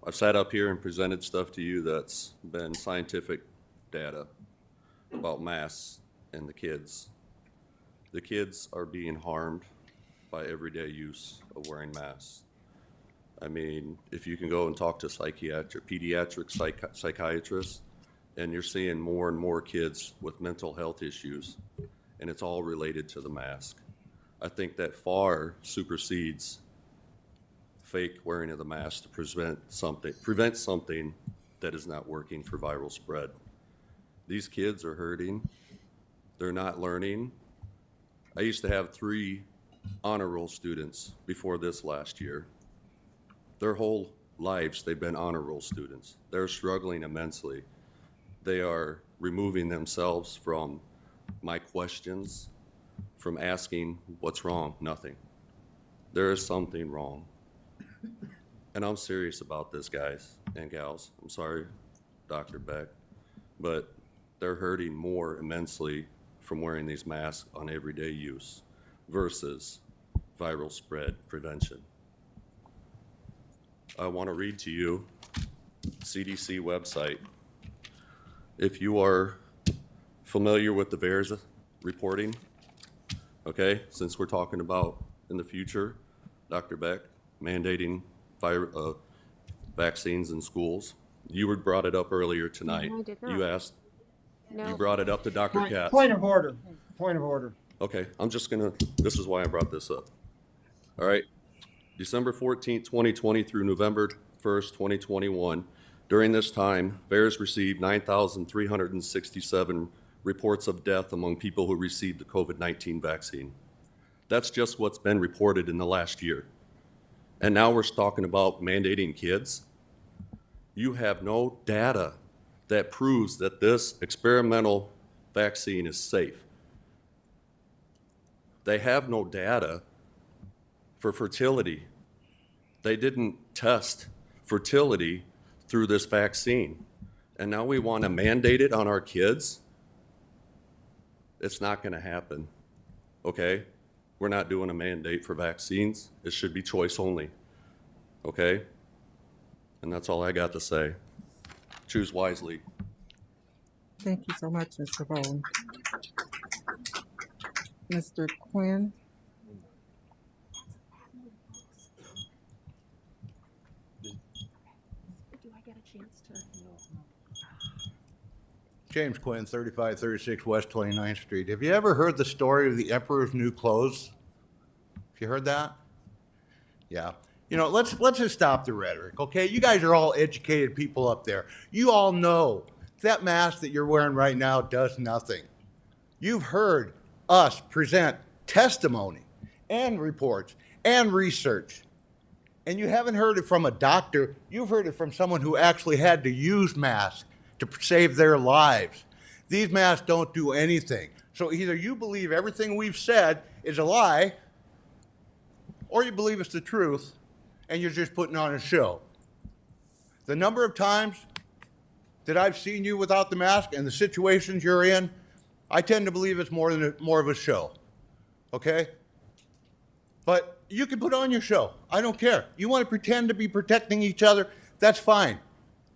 I've sat up here and presented stuff to you that's been scientific data about masks and the kids. The kids are being harmed by everyday use of wearing masks. I mean, if you can go and talk to pediatric psychiatrists, and you're seeing more and more kids with mental health issues, and it's all related to the mask. I think that far supersedes fake wearing of the mask to prevent something that is not working for viral spread. These kids are hurting. They're not learning. I used to have 3 honor roll students before this last year. Their whole lives, they've been honor roll students. They're struggling immensely. They are removing themselves from my questions, from asking what's wrong. Nothing. There is something wrong. And I'm serious about this, guys and gals. I'm sorry, Dr. Beck, but they're hurting more immensely from wearing these masks on everyday use versus viral spread prevention. I want to read to you CDC website. If you are familiar with the VAERS reporting, okay, since we're talking about in the future, Dr. Beck, mandating vaccines in schools, you brought it up earlier tonight. No, I did not. You asked, No. you brought it up to Dr. Katz. Point of order. Point of order. Okay, this is why I brought this up. All right, December 14th, 2020 through November 1st, 2021. During this time, VAERS received 9,367 reports of death among people who received the COVID-19 vaccine. That's just what's been reported in the last year. And now we're talking about mandating kids. You have no data that proves that this experimental vaccine is safe. They have no data for fertility. They didn't test fertility through this vaccine. And now we want to mandate it on our kids? It's not going to happen, okay? We're not doing a mandate for vaccines. It should be choice only, okay? And that's all I got to say. Choose wisely. Thank you so much, Mr. Boland. Mr. Quinn. Do I get a chance to? James Quinn, 3536 West 29th Street. Have you ever heard the story of the Emperor's New Clothes? Have you heard that? Yeah. You know, let's just stop the rhetoric, okay? You guys are all educated people up there. You all know that mask that you're wearing right now does nothing. You've heard us present testimony and reports and research. And you haven't heard it from a doctor, you've heard it from someone who actually had to use masks to save their lives. These masks don't do anything. So either you believe everything we've said is a lie, or you believe it's the truth, and you're just putting on a show. The number of times that I've seen you without the mask and the situations you're in, I tend to believe it's more of a show, okay? But you can put on your show. I don't care. You want to pretend to be protecting each other, that's fine,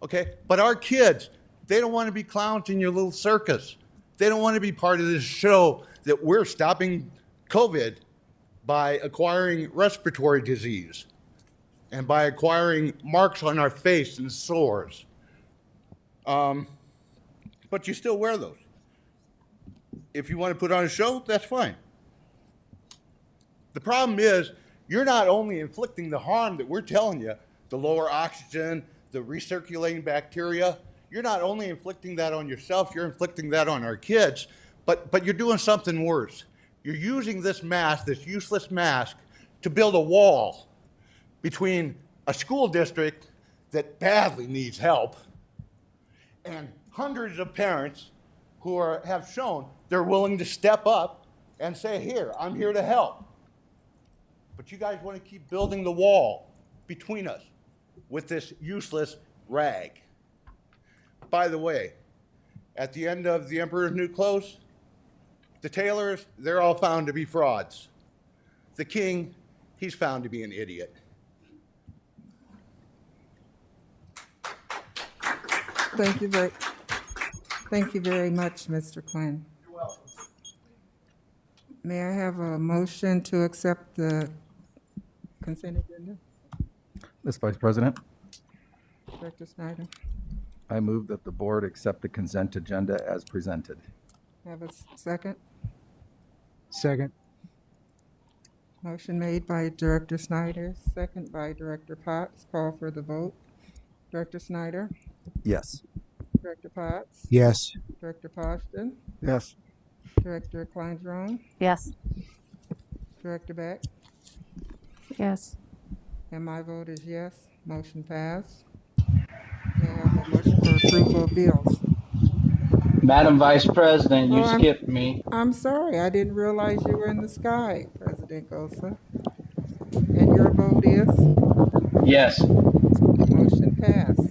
okay? But our kids, they don't want to be clowns in your little circus. They don't want to be part of this show that we're stopping COVID by acquiring respiratory disease and by acquiring marks on our face and sores. But you still wear those. If you want to put on a show, that's fine. The problem is, you're not only inflicting the harm that we're telling you, the lower oxygen, the recirculating bacteria, you're not only inflicting that on yourself, you're inflicting that on our kids, but you're doing something worse. You're using this mask, this useless mask, to build a wall between a school district that badly needs help and hundreds of parents who have shown they're willing to step up and say, here, I'm here to help. But you guys want to keep building the wall between us with this useless rag. By the way, at the end of The Emperor's New Clothes, the tailors, they're all found to be frauds. The king, he's found to be an idiot. Thank you very much, Mr. Quinn. You're welcome. May I have a motion to accept the consent agenda? Ms. Vice President, Director Snyder, I move that the board accept the consent agenda as presented. have a second? Second. Motion made by Director Snyder, second by Director Potts. Call for the vote. Director Snyder, Yes. Director Potts, Yes. Director Poston, Yes. Director Klein-Drone, Yes. Director Beck, Yes. and my vote is yes. Motion passed. May I have a motion for approval of bills? Madam Vice President, you Oh, I'm- skipped me. I'm sorry, I didn't realize you were in the sky, President Gosa. And your vote is? Yes. Motion passed.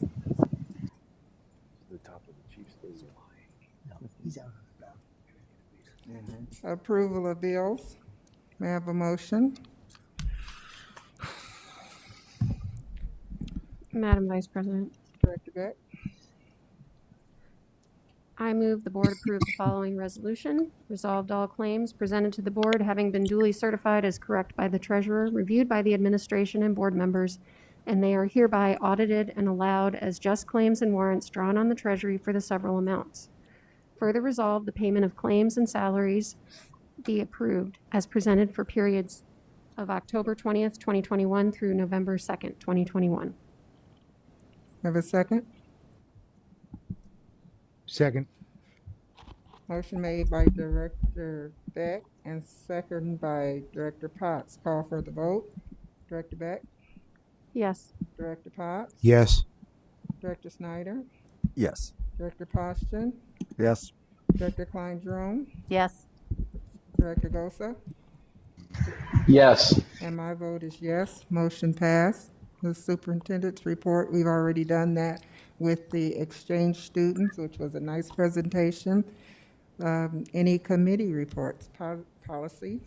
The top of the chief's face. Approval of bills. May I have a motion? Madam Vice President, Director Beck, I move the board approve the following resolution. Resolved, all claims presented to the board having been duly certified as correct by the treasurer, reviewed by the administration and board members, and they are hereby audited and allowed as just claims and warrants drawn on the treasury for the several amounts. Further resolved, the payment of claims and salaries be approved as presented for periods of October 20th, 2021 through November 2nd, 2021. have a second? Second. Motion made by Director Beck and second by Director Potts. Call for the vote. Director Beck, Yes. Director Potts, Yes. Director Snyder, Yes. Director Poston, Yes. Director Klein-Drone, Yes. Director Gosa, Yes. and my vote is yes. Motion passed. The superintendent's report, we've already done that with the exchange students, which was a nice presentation. Any committee reports, policy?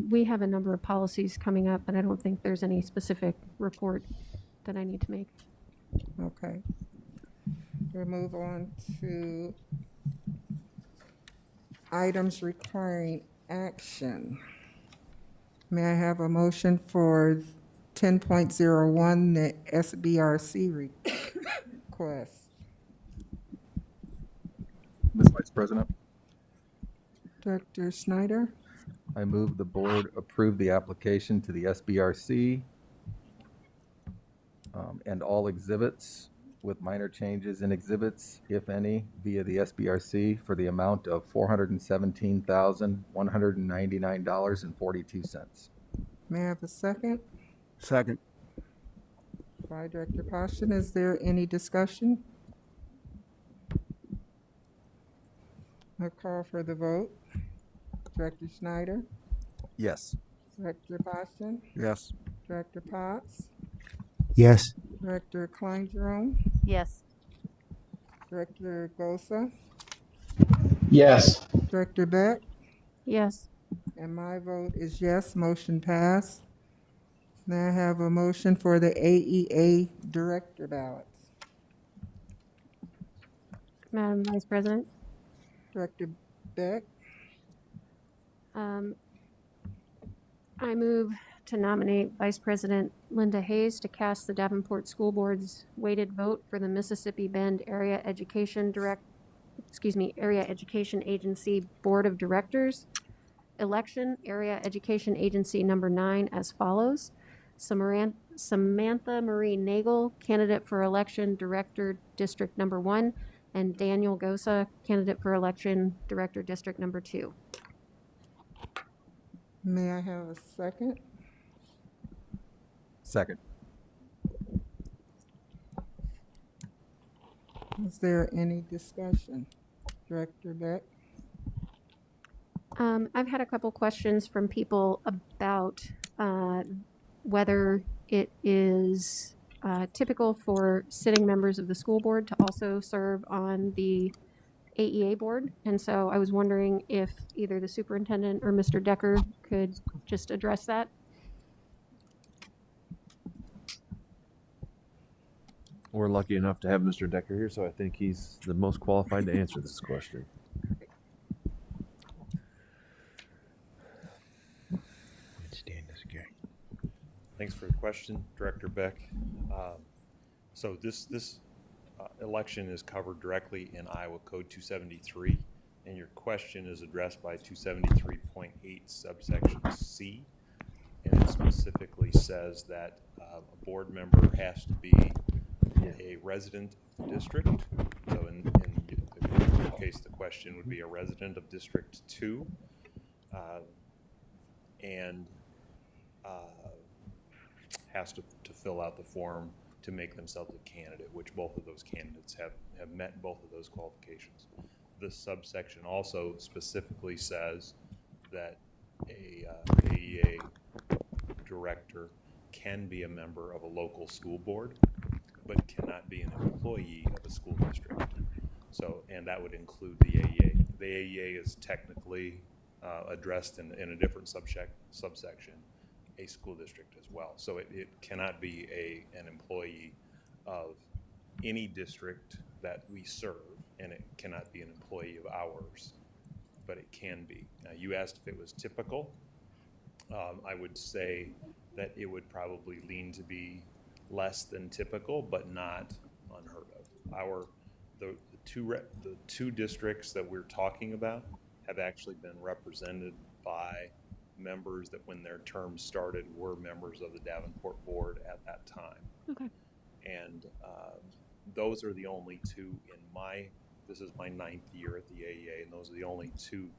We have a number of policies coming up, and I don't think there's any specific report that I need to make. Okay. We'll move on to items requiring action. May I have a motion for 10.01, the SBRC request? Ms. Vice President, Director Snyder, I move the board approve the application to the SBRC and all exhibits with minor changes in exhibits, if any, via the SBRC for the amount of $417,199.42. May I have a second? Second. By Director Poston, is there any discussion? I'll call for the vote. Director Snyder? Yes. Director Poston? Yes. Director Potts? Yes. Director Klein Jerome? Yes. Director Gosa? Yes. Director Beck? Yes. And my vote is yes, motion passed. May I have a motion for the AEA director ballots? Madam Vice President, Director Beck? I move to nominate Vice President Linda Hayes to cast the Davenport School Board's weighted vote for the Mississippi Bend Area Education Agency Board of Directors election, Area Education Agency number 9 as follows. Samantha Marie Nagel, candidate for election, Director, District number 1, and Daniel Gosa, candidate for election, Director, District number 2. May I have a second? Second. Is there any discussion? Director Beck? I've had a couple questions from people about whether it is typical for sitting members of the school board to also serve on the AEA board. And so I was wondering if either the superintendent or Mr. Decker could just address that. We're lucky enough to have Mr. Decker here, so I think he's the most qualified to answer this question. Thanks for the question, Director Beck. So this election is covered directly in Iowa Code 273, and your question is addressed by 273.8 subsection C, and it specifically says that a board member has to be a resident of the district. So in your case, the question would be a resident of District 2, and has to fill out the form to make themselves a candidate, which both of those candidates have met both of those qualifications. This subsection also specifically says that a AEA director can be a member of a local school board, but cannot be an employee of a school district. So, and that would include the AEA. The AEA is technically addressed in a different subsection, a school district as well. So it cannot be an employee of any district that we serve, and it cannot be an employee of ours, but it can be. Now, you asked if it was typical. I would say that it would probably lean to be less than typical, but not unheard of. The two districts that we're talking about have actually been represented by members that when their term started were members of the Davenport board at that time. Okay. And those are the only two this is my 9th year at the AEA, and those are the only two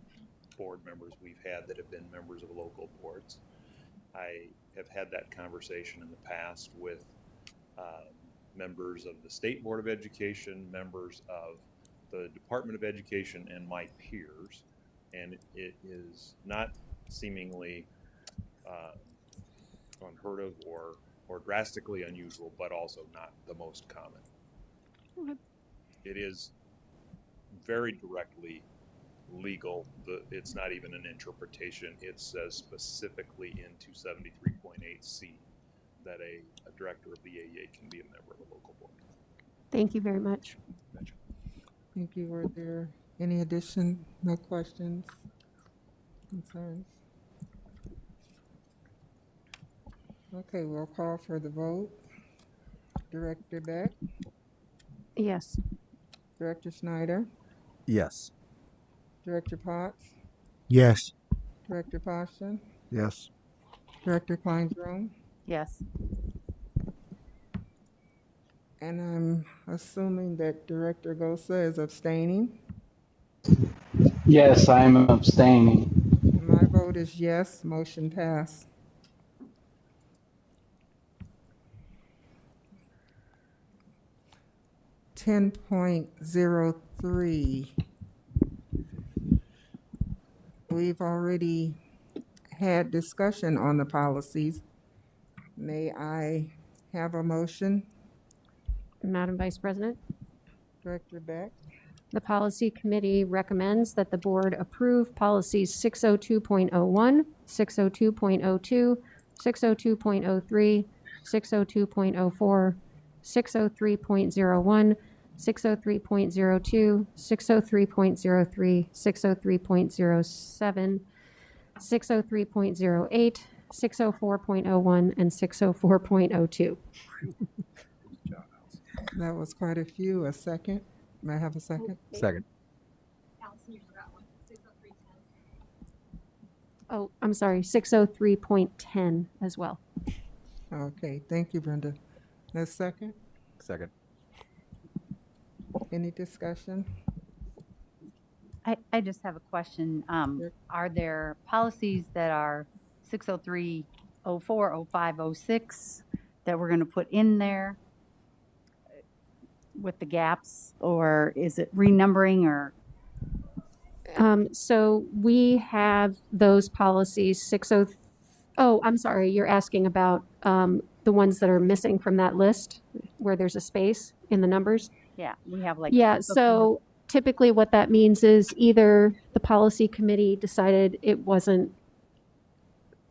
board members we've had that have been members of local boards. I have had that conversation in the past with members of the State Board of Education, members of the Department of Education, and my peers, and it is not seemingly unheard of or drastically unusual, but also not the most common. Okay. It is very directly legal. It's not even an interpretation. It says specifically in 273.8C that a director of the AEA can be a member of a local board. Thank you very much. Thank you. Were there any no questions, concerns? Okay, we'll call for the vote. Director Beck? Yes. Director Snyder? Yes. Director Potts? Yes. Director Poston? Yes. Director Klein Jerome? Yes. And I'm assuming that Director Gosa is abstaining. Yes, I'm abstaining. My vote is yes, motion passed. Ten point zero three. We've already had discussion on the policies. May I have a motion? Madam Vice President, Director Beck? the Policy Committee recommends that the board approve policies 602.01, 602.02, 602.03, 602.04, 603.01, 603.02, 603.03, 603.07, 603.08, 604.01, and 604.02. That was quite a few. A second? May I have a second? Second. Allison, you forgot one. 60310. Oh, I'm sorry, 603.10 as well. Okay, thank you, Brenda. A second? Second. Any discussion? I just have a question. Are there policies that are 603, 04, 05, 06 that we're going to put in there with the gaps, or is it renumbering, or? So we have those policies, 60, oh, I'm sorry, you're asking about the ones that are missing from that list where there's a space in the numbers? Yeah, we have like. Yeah, so typically what that means is either the policy committee decided it wasn't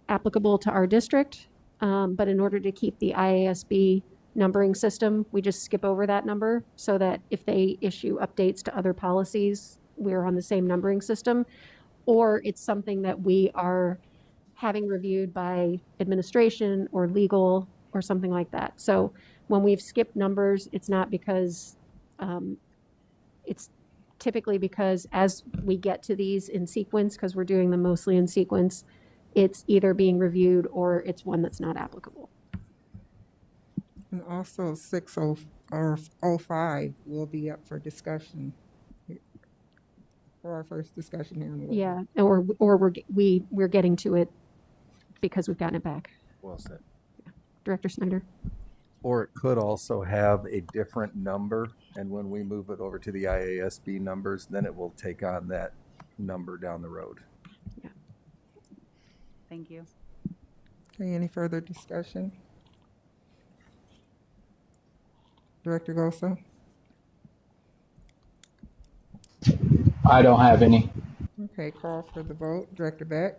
applicable to our district, but in order to keep the IASB numbering system, we just skip over that number so that if they issue updates to other policies, we're on the same numbering system, or it's something that we are having reviewed by administration or legal or something like that. So when we've skipped numbers, it's not because, it's typically because as we get to these in sequence, because we're doing them mostly in sequence, it's either being reviewed or it's one that's not applicable. And also 605 will be up for discussion. For our first discussion here. On the Yeah, or we're getting to it because we've gotten it back. Well said. Director Snyder. Or it could also have a different number, and when we move it over to the IASB numbers, then it will take on that number down the road. Yeah. Thank you. Okay, any further discussion? Director Gosa? I don't have any. Okay, call for the vote. Director Beck?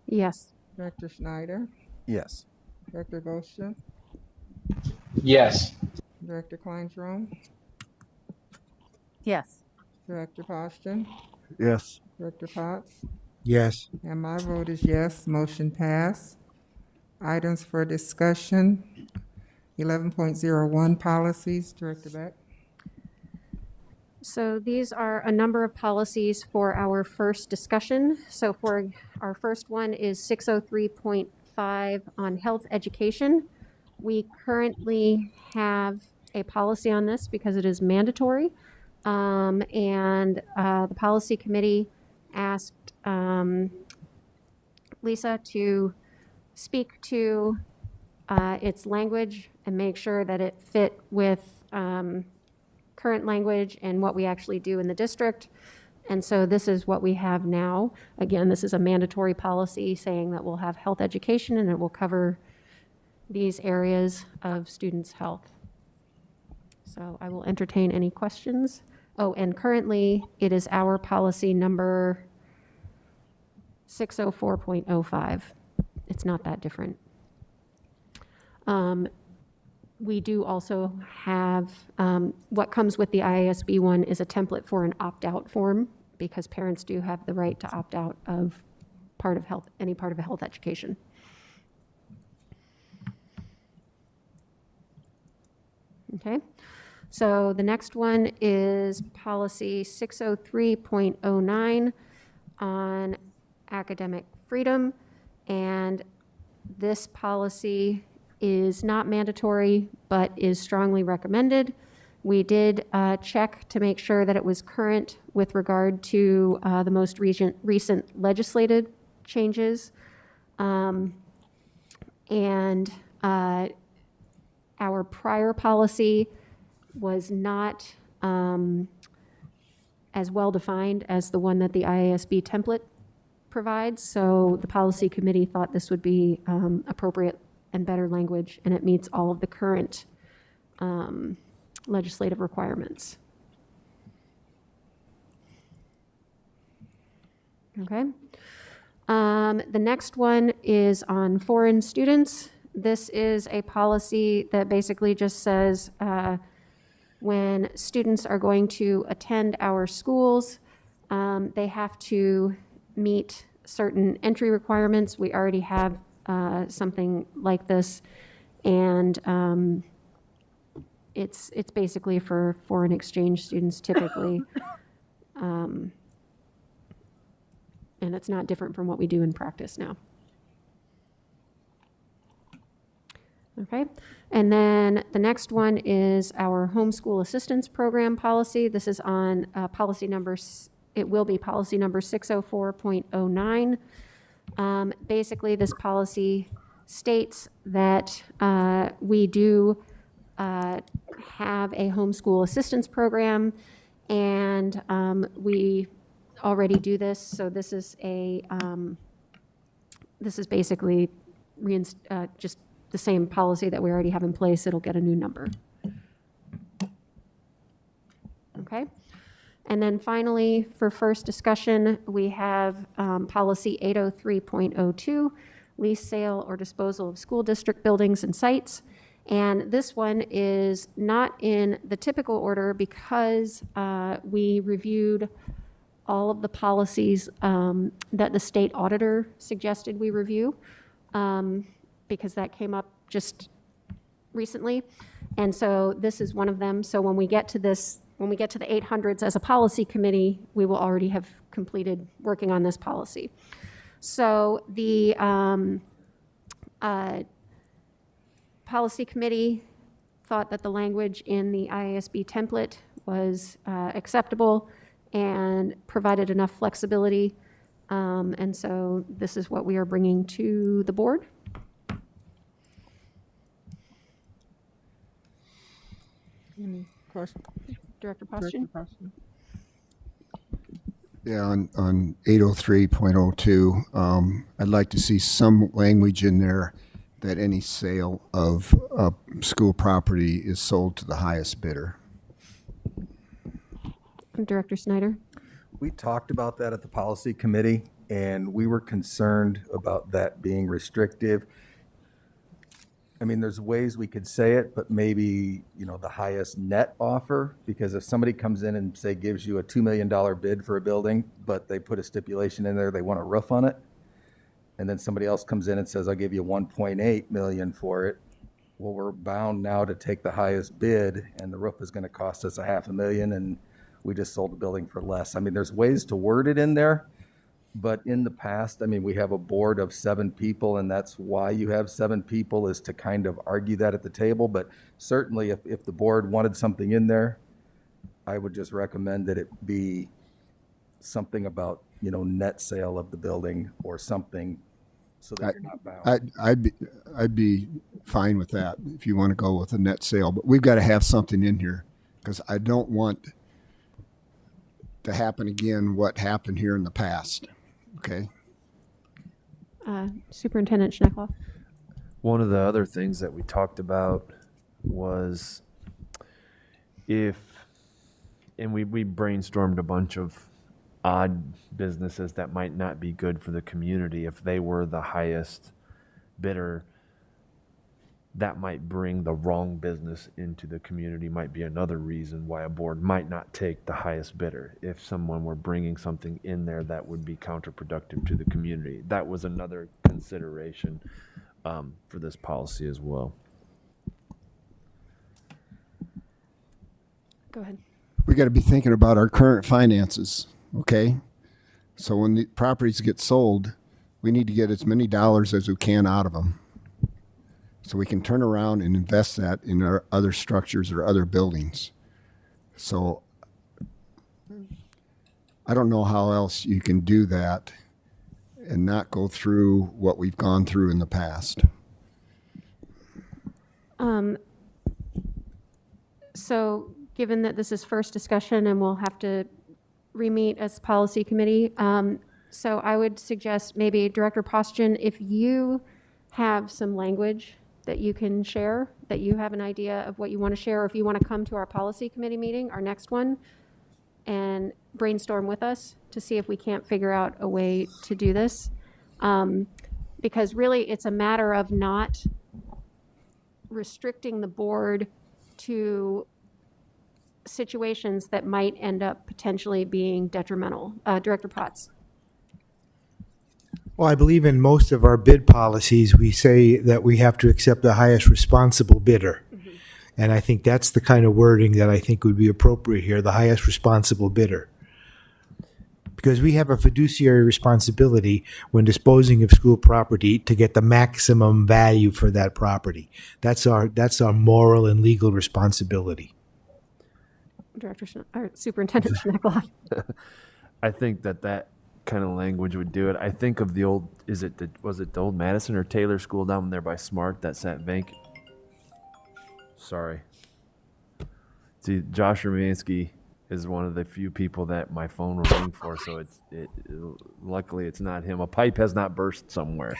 Yes. Director Schneider? Yes. Director Gosha? Yes. Director Kleinstrom? Yes. Director Poston? Yes. Director Potts? Yes. And my vote is yes, motion passed. Items for discussion, 11.01 policies. Director Beck? So these are a number of policies for our first discussion. So for our first one is 603.5 on health education. We currently have a policy on this because it is mandatory. The policy committee asked Lisa to speak to its language and make sure that it fit with current language and what we actually do in the district. And so this is what we have now. Again, this is a mandatory policy saying that we'll have health education and it will cover these areas of students' health. So I will entertain any questions. Oh, and currently it is our policy number 604.05. It's not that different. We do also have, what comes with the IASB one is a template for an opt-out form because parents do have the right to opt out of part of health, any part of a health education. Okay, so the next one is policy 603.09 on academic freedom. And this policy is not mandatory, but is strongly recommended. We did check to make sure that it was current with regard to the most recent legislative changes. And our prior policy was not as well defined as the one that the IASB template provides. So the policy committee thought this would be appropriate and better language, and it meets all of the current legislative requirements. Okay. The next one is on foreign students. This is a policy that basically just says when students are going to attend our schools, they have to meet certain entry requirements. We already have something like this, and it's basically for foreign exchange students typically. And it's not different from what we do in practice now. Okay, and then the next one is our homeschool assistance program policy. This is on policy number, it will be policy number 604.09. Basically, this policy states that we do have a homeschool assistance program, and we already do this. So this is a this is basically just the same policy that we already have in place. It'll get a new number. Okay. And then finally, for first discussion, we have policy 803.02, lease, sale, or disposal of school district buildings and sites. And this one is not in the typical order because we reviewed all of the policies that the state auditor suggested we review, because that came up just recently. And so this is one of them. So when we get to this, when we get to the 800s as a policy committee, we will already have completed working on this policy. So the policy committee thought that the language in the IASB template was acceptable and provided enough flexibility. And so this is what we are bringing to the board. Any questions? Director Poston? Yeah, on 803.02, I'd like to see some language in there that any sale of school property is sold to the highest bidder. Director Snyder? We talked about that at the policy committee, and we were concerned about that being restrictive. I mean, there's ways we could say it, but maybe, you know, the highest net offer, because if somebody comes in and say gives you a $2 million bid for a building, but they put a stipulation in there, they want a roof on it, and then somebody else comes in and says, I'll give you 1.8 million for it. Well, we're bound now to take the highest bid, and the roof is going to cost us $500,000, and we just sold the building for less. I mean, there's ways to word it in there, but in the past, I mean, we have a board of 7 people, and that's why you have 7 people, is to kind of argue that at the table. But certainly if the board wanted something in there, I would just recommend that it be something about, you know, net sale of the building or something, so that you're not bound. I'd be fine with that if you want to go with a net sale, but we've got to have something in here, because I don't want to happen again what happened here in the past. Okay. Superintendent Schneckloff? One of the other things that we talked about was and we brainstormed a bunch of odd businesses that might not be good for the community. If they were the highest bidder, that might bring the wrong business into the community, might be another reason why a board might not take the highest bidder. If someone were bringing something in there that would be counterproductive to the community. That was another consideration for this policy as well. Go ahead. We got to be thinking about our current finances, okay? So when the properties get sold, we need to get as many dollars as we can out of them. So we can turn around and invest that in our other structures or other buildings. So I don't know how else you can do that and not go through what we've gone through in the past. So given that this is first discussion and we'll have to re-meet as policy committee, so I would suggest maybe Director Postgen, if you have some language that you can share, that you have an idea of what you want to share, or if you want to come to our policy committee meeting, our next one, and brainstorm with us to see if we can't figure out a way to do this. Because really it's a matter of not restricting the board to situations that might end up potentially being detrimental. Director Potts. Well, I believe in most of our bid policies, we say that we have to accept the highest responsible bidder. And I think that's the kind of wording that I think would be appropriate here, the highest responsible bidder. Because we have a fiduciary responsibility when disposing of school property to get the maximum value for that property. That's our moral and legal responsibility. Superintendent Schneckloff. I think that kind of language would do it. I think of the old, was it the old Madison or Taylor School down there by Smart that sat vacant? Sorry. See, Josh Romansky is one of the few people that my phone will ring for, so luckily it's not him. A pipe has not burst somewhere.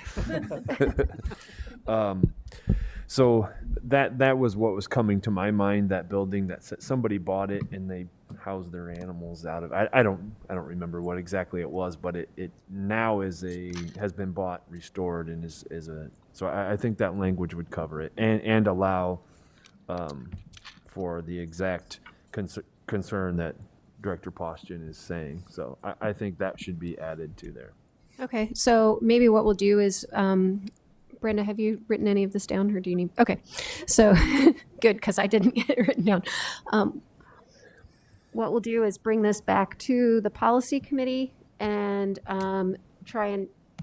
So that was what was coming to my mind, that building that somebody bought it and they housed their animals out of. I don't remember what exactly it was, but it now has been bought, restored, and is a. So I think that language would cover it and allow for the exact concern that Director Postgen is saying. So I think that should be added to there. Okay, so maybe what we'll do is, Brenda, have you written any of this down, or do you need? Okay, so good, because I didn't get it written down. What we'll do is bring this back to the policy committee and try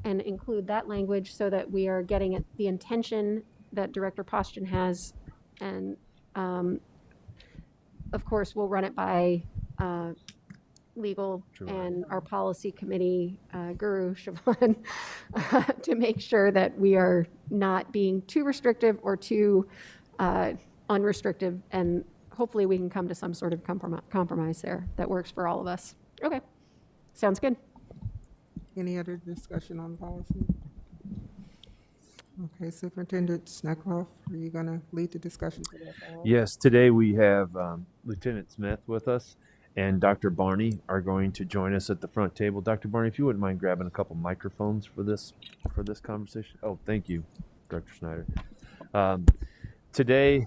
and include that language so that we are getting at the intention that Director Postgen has. And of course, we'll run it by legal and our policy committee guru, Siobhan, to make sure that we are not being too restrictive or too unrestrictive, and hopefully we can come to some sort of compromise there that works for all of us. Okay, sounds good. Any other discussion on policy? Okay, Superintendent Schneckloff, are you going to lead the discussion today? Yes, today we have Lieutenant Smith with us, and Dr. Barney are going to join us at the front table. Dr. Barney, if you wouldn't mind grabbing a couple microphones for this conversation. Oh, thank you, Dr. Snyder. Today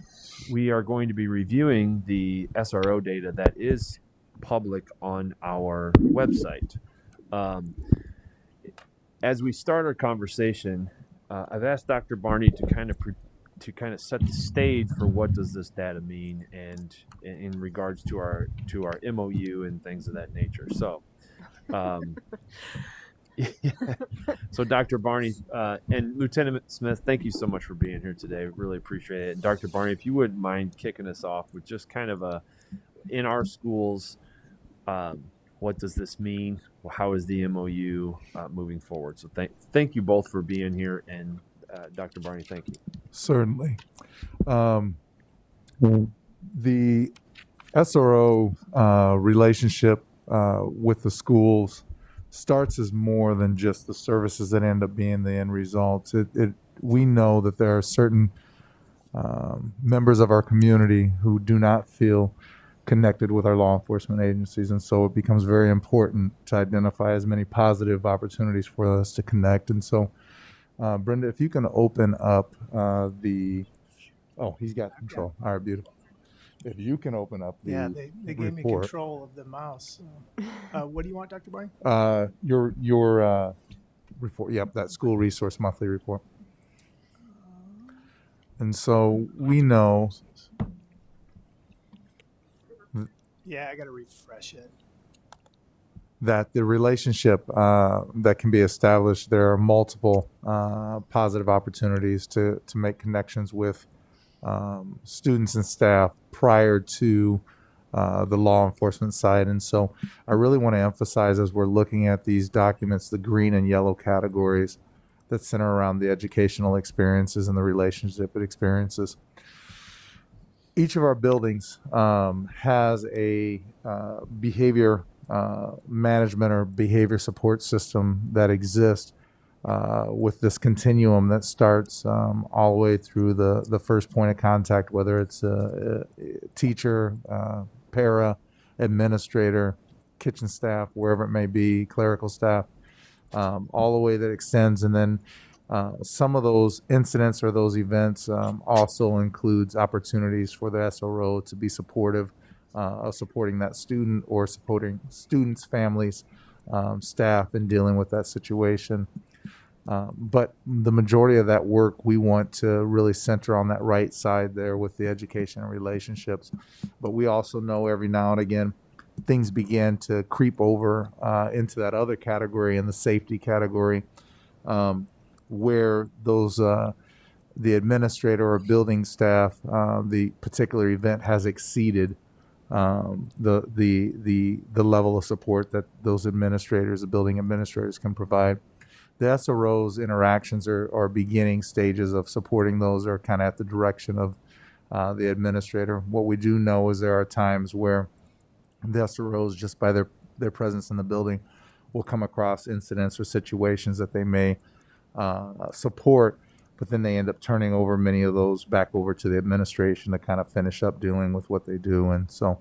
we are going to be reviewing the SRO data that is public on our website. As we start our conversation, I've asked Dr. Barney to kind of set the stage for what does this data mean, and in regards to our MOU and things of that nature. So, so Dr. Barney and Lieutenant Smith, thank you so much for being here today. Really appreciate it. And Dr. Barney, if you wouldn't mind kicking us off with just kind of in our schools, what does this mean? How is the MOU moving forward? So thank you both for being here, and Dr. Barney, thank you. Certainly. The SRO relationship with the schools starts as more than just the services that end up being the end results. We know that there are certain members of our community who do not feel connected with our law enforcement agencies, and so it becomes very important to identify as many positive opportunities for us to connect. And so, Brenda, if you can open up he's got control. All right, beautiful. If you can open up the they gave me report. control of the mouse. What do you want, Dr. Barney? Your report. Yep, that school resource monthly report. And so we know. Yeah, I got to refresh it. that the relationship that can be established, there are multiple positive opportunities to make connections with students and staff prior to the law enforcement side. And so I really want to emphasize, as we're looking at these documents, the green and yellow categories that center around the educational experiences and the relationship experiences. Each of our buildings has a behavior management or behavior support system that exists with this continuum that starts all the way through the first point of contact, whether it's a teacher, para, administrator, kitchen staff, wherever it may be, clerical staff, all the way that extends. And then some of those incidents or those events also includes opportunities for the SRO to be supportive of supporting that student or supporting students, families, staff in dealing with that situation. But the majority of that work we want to really center on that right side there with the education and relationships. But we also know every now and again things begin to creep over into that other category, in the safety category, where those the administrator or building staff, the particular event has exceeded the level of support that those administrators, the building administrators, can provide. The SRO's interactions are beginning stages of supporting those, are kind of at the direction of the administrator. What we do know is there are times where the SROs, just by their presence in the building, will come across incidents or situations that they may support, but then they end up turning over many of those back over to the administration to kind of finish up dealing with what they do. And so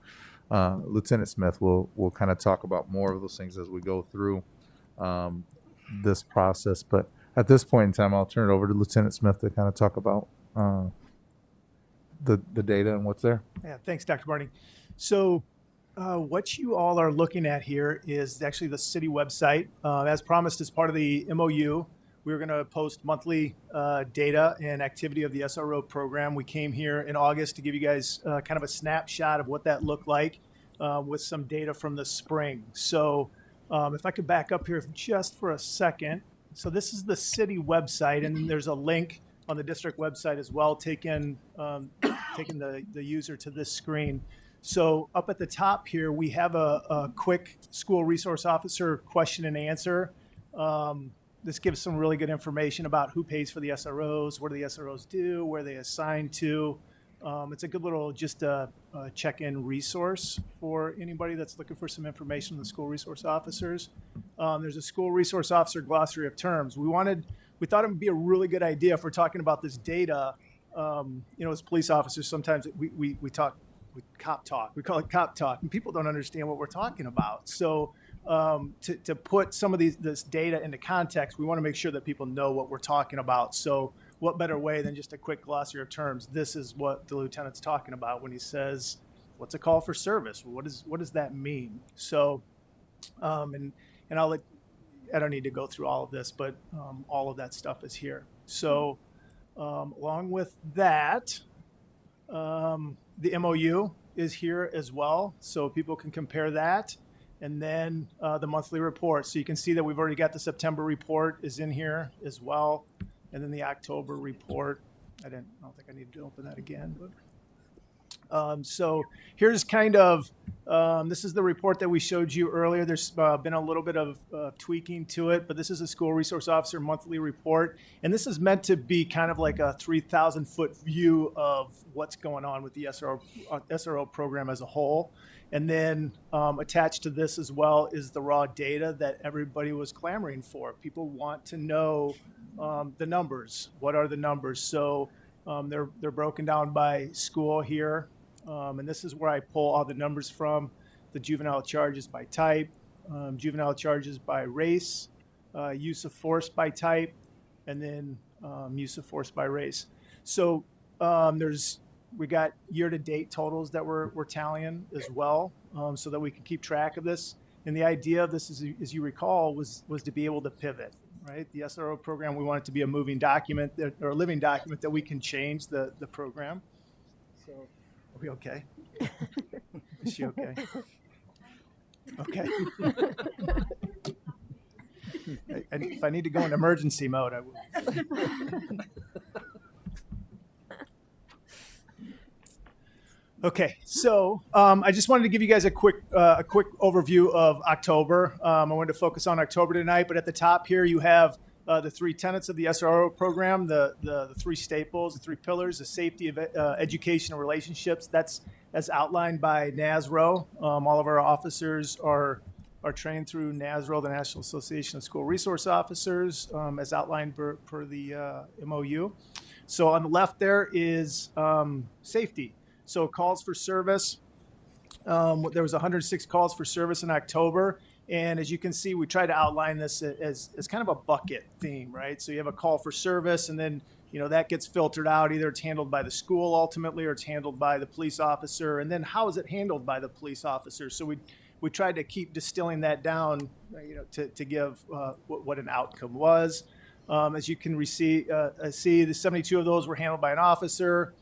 Lieutenant Smith will kind of talk about more of those things as we go through this process. But at this point in time, I'll turn it over to Lieutenant Smith to kind of talk about the data and what's there. Yeah, thanks, Dr. Barney. So what you all are looking at here is actually the city website. As promised, as part of the MOU, we're going to post monthly data and activity of the SRO program. We came here in August to give you guys kind of a snapshot of what that looked like with some data from the spring. So if I could back up here just for a second. So this is the city website, and then there's a link on the district website as well, taking the user to this screen. So up at the top here, we have a quick school resource officer question and answer. This gives some really good information about who pays for the SROs, what do the SROs do, where they assign to. It's a good little just a check-in resource for anybody that's looking for some information on the school resource officers. There's a school resource officer glossary of terms. We thought it would be a really good idea if we're talking about this data. As police officers, sometimes we talk with cop talk. We call it cop talk, and people don't understand what we're talking about. So to put some of this data into context, we want to make sure that people know what we're talking about. So what better way than just a quick glossary of terms? This is what the lieutenant's talking about when he says, what's a call for service? What does that mean? So, and I don't need to go through all of this, but all of that stuff is here. So along with that, the MOU is here as well, so people can compare that. And then the monthly report. So you can see that we've already got the September report is in here as well. And then the October report. I don't think I need to open that again. But, so here's kind of, this is the report that we showed you earlier. There's been a little bit of tweaking to it, but this is a school resource officer monthly report. And this is meant to be kind of like a 3,000-foot view of what's going on with the SRO program as a whole. And then attached to this as well is the raw data that everybody was clamoring for. People want to know the numbers. What are the numbers? So they're broken down by school here. And this is where I pull all the numbers from. The juvenile charges by type, juvenile charges by race, use of force by type, and then use of force by race. So we got year-to-date totals that we're tallying as well, so that we can keep track of this. And the idea of this, as you recall, was to be able to pivot, right? The SRO program, we want it to be a moving document or a living document that we can change the program. So, are we okay? Is she okay? Okay. And if I need to go in emergency mode, I will. Okay, so I just wanted to give you guys a quick overview of October. I wanted to focus on October tonight, but at the top here you have the three tenets of the SRO program, the three staples, the three pillars, the safety of education and relationships. That's as outlined by NASRO. All of our officers are trained through NASRO, the National Association of School Resource Officers, as outlined per the MOU. So on the left there is safety. So calls for service, there was 106 calls for service in October. And as you can see, we try to outline this as kind of a bucket theme, right? So you have a call for service, and then that gets filtered out. Either it's handled by the school ultimately, or it's handled by the police officer. And then how is it handled by the police officer? So we tried to keep distilling that down, to give what an outcome was. As you can see, the 72 of those were handled by an officer.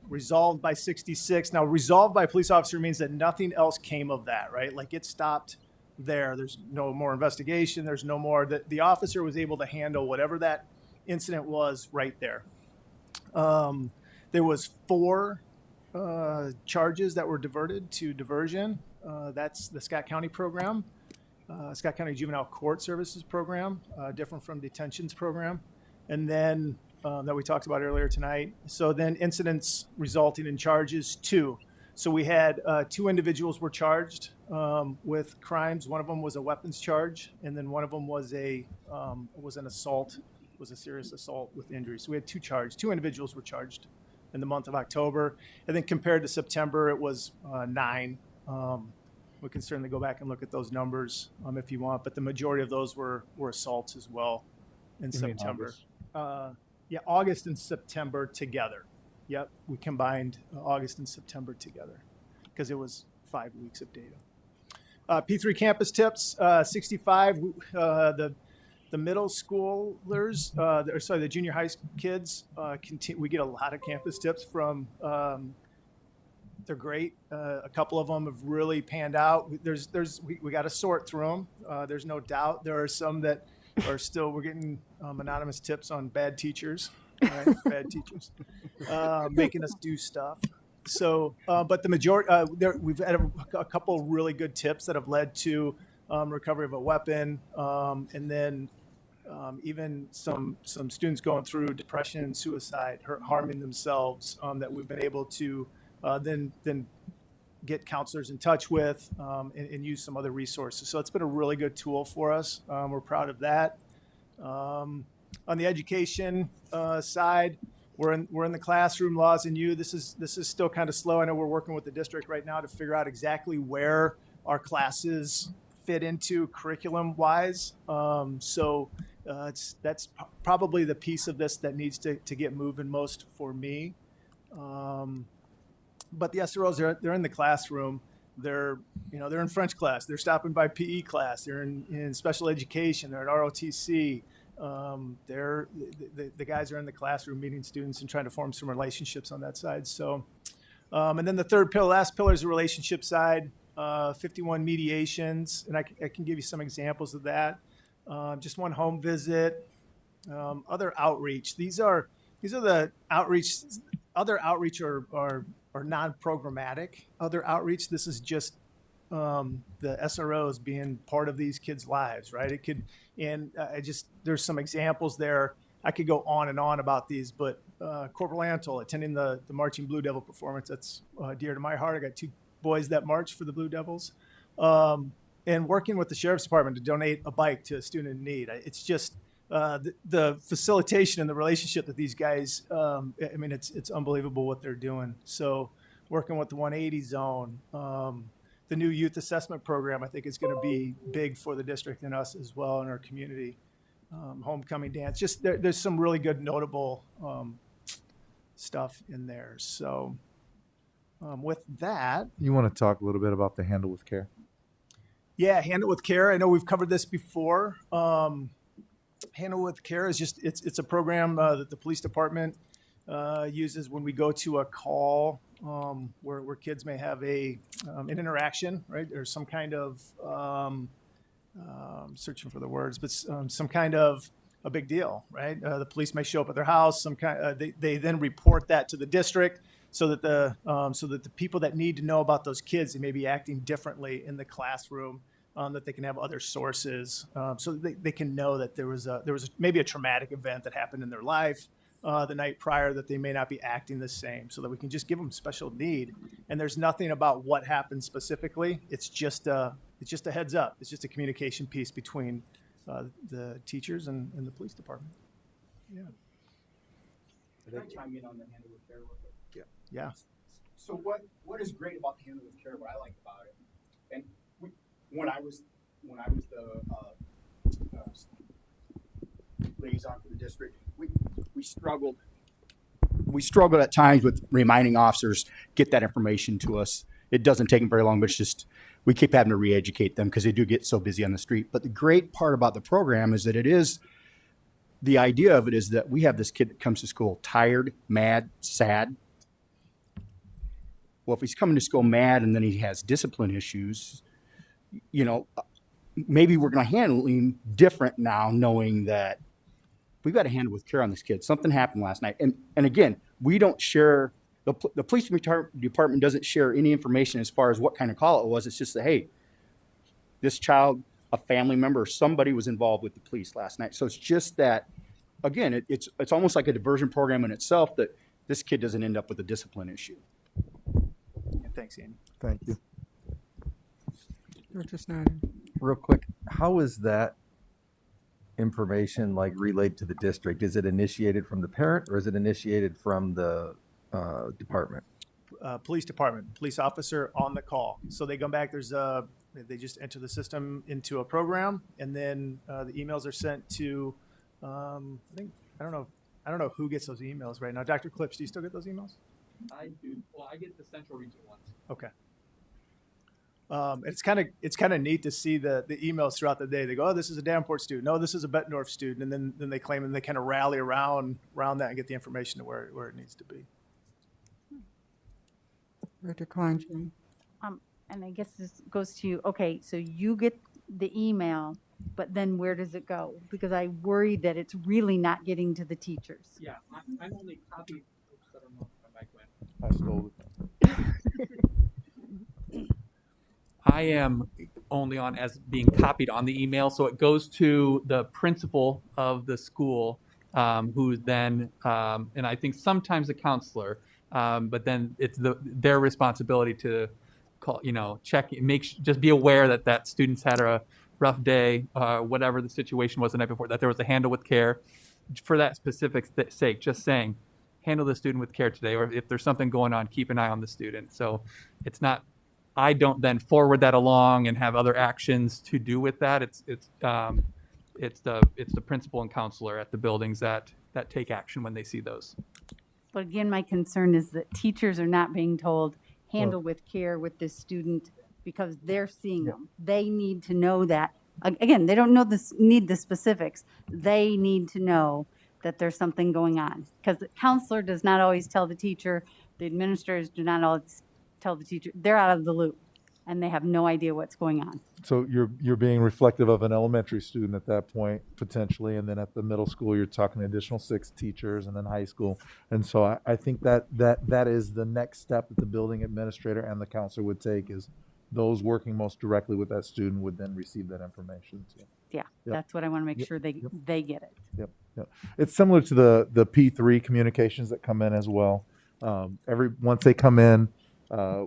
Resolved by 66. Now, resolved by a police officer means that nothing else came of that, right? Like it stopped there. There's no more investigation. There's no more. The officer was able to handle whatever that incident was right there. There was 4 charges that were diverted to diversion. That's the Scott County program, Scott County Juvenile Court Services program, different from detentions program. And then that we talked about earlier tonight. So then incidents resulting in charges, 2. So we had 2 individuals were charged with crimes. One of them was a weapons charge, and then one of them was an assault, was a serious assault with injury. So we had 2 individuals were charged in the month of October. And then compared to September, it was 9. We can certainly go back and look at those numbers if you want, but the majority of those were assaults as well in September. Yeah, August and September together. Yep, we combined August and September together because it was 5 weeks of data. P3 campus tips, 65. The middle schoolers, the junior high kids, we get a lot of campus tips from. They're great. A couple of them have really panned out. We got to sort through them. There's no doubt. There are some that are still, we're getting anonymous tips on bad teachers, right? Bad teachers, making us do stuff. So, but the majority, we've had a couple of really good tips that have led to recovery of a weapon, and then even some students going through depression and suicide, harming themselves, that we've been able to then get counselors in touch with, and use some other resources. So it's been a really good tool for us. We're proud of that. On the education side, we're in the classroom, laws and you. This is still kind of slow. I know we're working with the district right now to figure out exactly where our classes fit into curriculum wise. So that's probably the piece of this that needs to get moving most for me. But the SROs, they're in the classroom. They're in French class. They're stopping by PE class. They're in special education. They're at ROTC. The guys are in the classroom meeting students and trying to form some relationships on that side. So, and then the last pillar is the relationship side. 51 mediations, and I can give you some examples of that. Just one home visit, other outreach. These are the outreach. Other outreach are non-programmatic. Other outreach. This is just the SROs being part of these kids' lives, right? It could, and there's some examples there. I could go on and on about these, but Corporal Antle attending the Marching Blue Devil performance, that's dear to my heart. I got 2 boys that march for the Blue Devils, and working with the Sheriff's Department to donate a bike to a student in need. It's just the facilitation and the relationship that these guys, it's unbelievable what they're doing. So working with the 180 zone, the new youth assessment program, I think is going to be big for the district and us as well in our community. Homecoming dance, just there's some really good notable stuff in there. So with that, You want to talk a little bit about the Handle with Care? yeah, Handle with Care. I know we've covered this before. Handle with Care is it's a program that the police department uses when we go to a call where kids may have an interaction, right? Or some kind of searching for the words, but some kind of a big deal, right? The police may show up at their house. They then report that to the district so that the people that need to know about those kids, they may be acting differently in the classroom, that they can have other sources, so that they can know that there was maybe a traumatic event that happened in their life the night prior, that they may not be acting the same, so that we can just give them special need. And there's nothing about what happened specifically. It's just a heads up. It's just a communication piece between the teachers and the police department. Yeah. Can I chime in on the handle with care real quick? Yeah. So what is great about the handle with care? What I like about it, and when I was the liaison for the district, we struggled at times with reminding officers get that information to us. It doesn't take them very long, but it's just we keep having to re-educate them because they do get so busy on the street. But the great part about the program is that the idea of it is that we have this kid that comes to school tired, mad, sad. Well, if he's coming to school mad and then he has discipline issues, maybe we're going to handle him different now, knowing that we've got to handle with care on this kid. Something happened last night. And again, we don't share, the police department doesn't share any information as far as what kind of call it was. It's just that, hey, this child, a family member, or somebody was involved with the police last night. So it's just that, again, it's almost like a diversion program in itself, that this kid doesn't end up with a discipline issue. Yeah, thanks, Andy. Thank you. Director Snyder. Real quick, how is that information relayed to the district? Is it initiated from the parent or is it initiated from the department? Police department, police officer on the call. So they come back, they just enter the system into a program, and then the emails are sent to, I don't know who gets those emails right now. Dr. Clips, do you still get those emails? I do. Well, I get the central region ones. Okay. It's kind of neat to see the emails throughout the day. They go, oh, this is a Davenport student. No, this is a Bettendorf student. And then they claim, and they kind of rally around that and get the information to where it needs to be. Director Kleinschmidt. And I guess this goes to you. Okay, so you get the email, but then where does it go? Because I worry that it's really not getting to the teachers. Yeah, I'm only copying. Oops, I don't know if my mic went. I stole it. I am only on as being copied on the email, so it goes to the principal of the school, who then, and I think sometimes the counselor, but then it's their responsibility to call, check, just be aware that student's had a rough day, whatever the situation was the night before, that there was a handle with care. For that specific sake, just saying, handle the student with care today, or if there's something going on, keep an eye on the student. So it's not, I don't then forward that along and have other actions to do with that. It's the principal and counselor at the buildings that take action when they see those. But again, my concern is that teachers are not being told, handle with care with this student, because they're seeing them. They need to know that. Again, they don't need the specifics. They need to know that there's something going on. Because the counselor does not always tell the teacher, the administrators do not always tell the teacher. They're out of the loop, and they have no idea what's going on. So you're being reflective of an elementary student at that point, potentially, and then at the middle school, you're talking additional 6 teachers, and then high school. And so I think that is the next step that the building administrator and the counselor would take, is those working most directly with that student would then receive that information. So, Yeah, yep. that's what I want to make sure they get it. Yep. It's similar to the P3 communications that come in as well. Once they come in,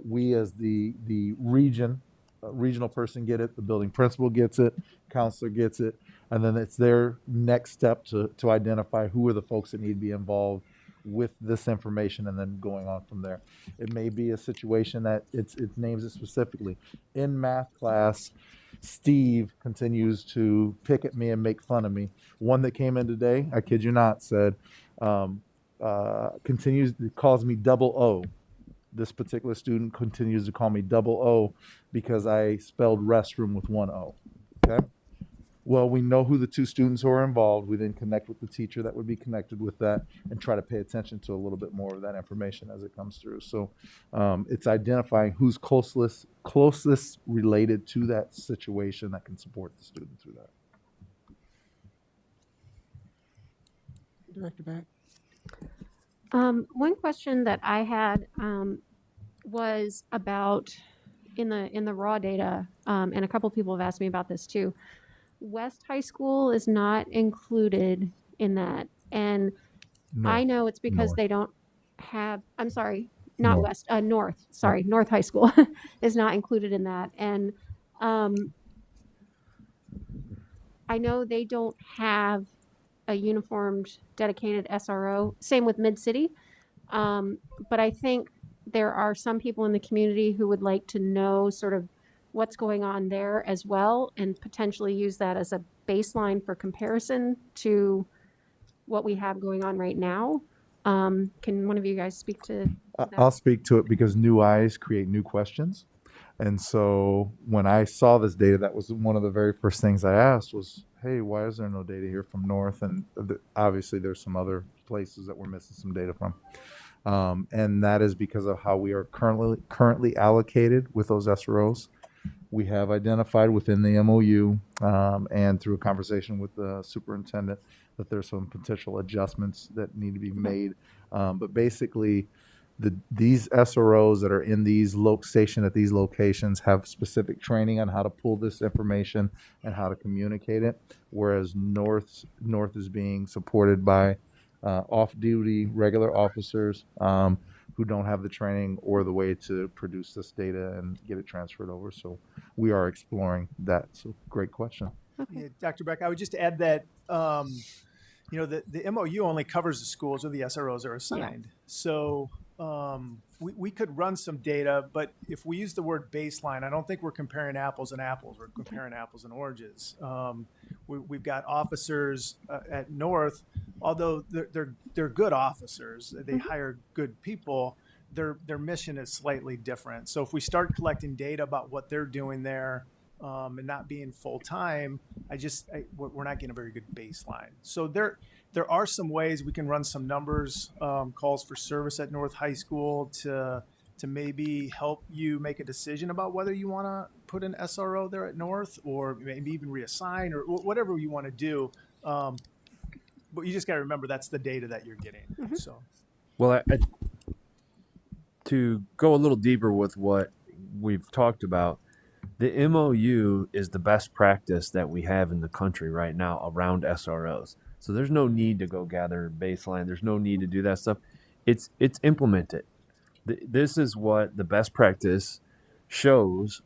we as the regional person get it, the building principal gets it, counselor gets it, and then it's their next step to identify who are the folks that need to be involved with this information, and then going on from there. It may be a situation that it names it specifically. In math class, Steve continues to pick at me and make fun of me. One that came in today, I kid you not, said, calls me double O. This particular student continues to call me double O because I spelled restroom with one O. Okay? Well, we know who the two students who are involved. We then connect with the teacher that would be connected with that and try to pay attention to a little bit more of that information as it comes through. So it's identifying who's closest related to that situation that can support the student through that. Director Beck. One question that I had was about in the raw data, and a couple people have asked me about this too. West High School is not included in that, and I know it's because they don't have. I'm sorry, not North. West. North. Sorry, North High School is not included in that, and I know they don't have a uniformed, dedicated SRO. Same with Mid City, but I think there are some people in the community who would like to know sort of what's going on there as well, and potentially use that as a baseline for comparison to what we have going on right now. Can one of you guys speak to that? I'll speak to it because new eyes create new questions. And so when I saw this data, that was one of the very first things I asked was, hey, why is there no data here from North? And obviously there's some other places that we're missing some data from. And that is because of how we are currently allocated with those SROs. We have identified within the MOU and through a conversation with the superintendent that there's some potential adjustments that need to be made. But basically, these SROs that are in these stationed at these locations have specific training on how to pull this information and how to communicate it, whereas North is being supported by off-duty regular officers who don't have the training or the way to produce this data and get it transferred over. So we are exploring that. So great question. Yeah, Dr. Beck, I would just add that the MOU only covers the schools where the SROs are assigned. Yeah. So we could run some data, but if we use the word baseline, I don't think we're comparing apples and apples. We're comparing apples and oranges. We've got officers at North, although they're good officers. They hire good people. Their mission is slightly different. So if we start collecting data about what they're doing there and not being full time, we're not getting a very good baseline. So there are some ways we can run some numbers, calls for service at North High School to maybe help you make a decision about whether you want to put an SRO there at North or maybe even reassign or whatever you want to do. But you just got to remember that's the data that you're getting. Mm-hmm. So, well, to go a little deeper with what we've talked about, the MOU is the best practice that we have in the country right now around SROs. So there's no need to go gather baseline. There's no need to do that stuff. It's implemented. This is what the best practice shows.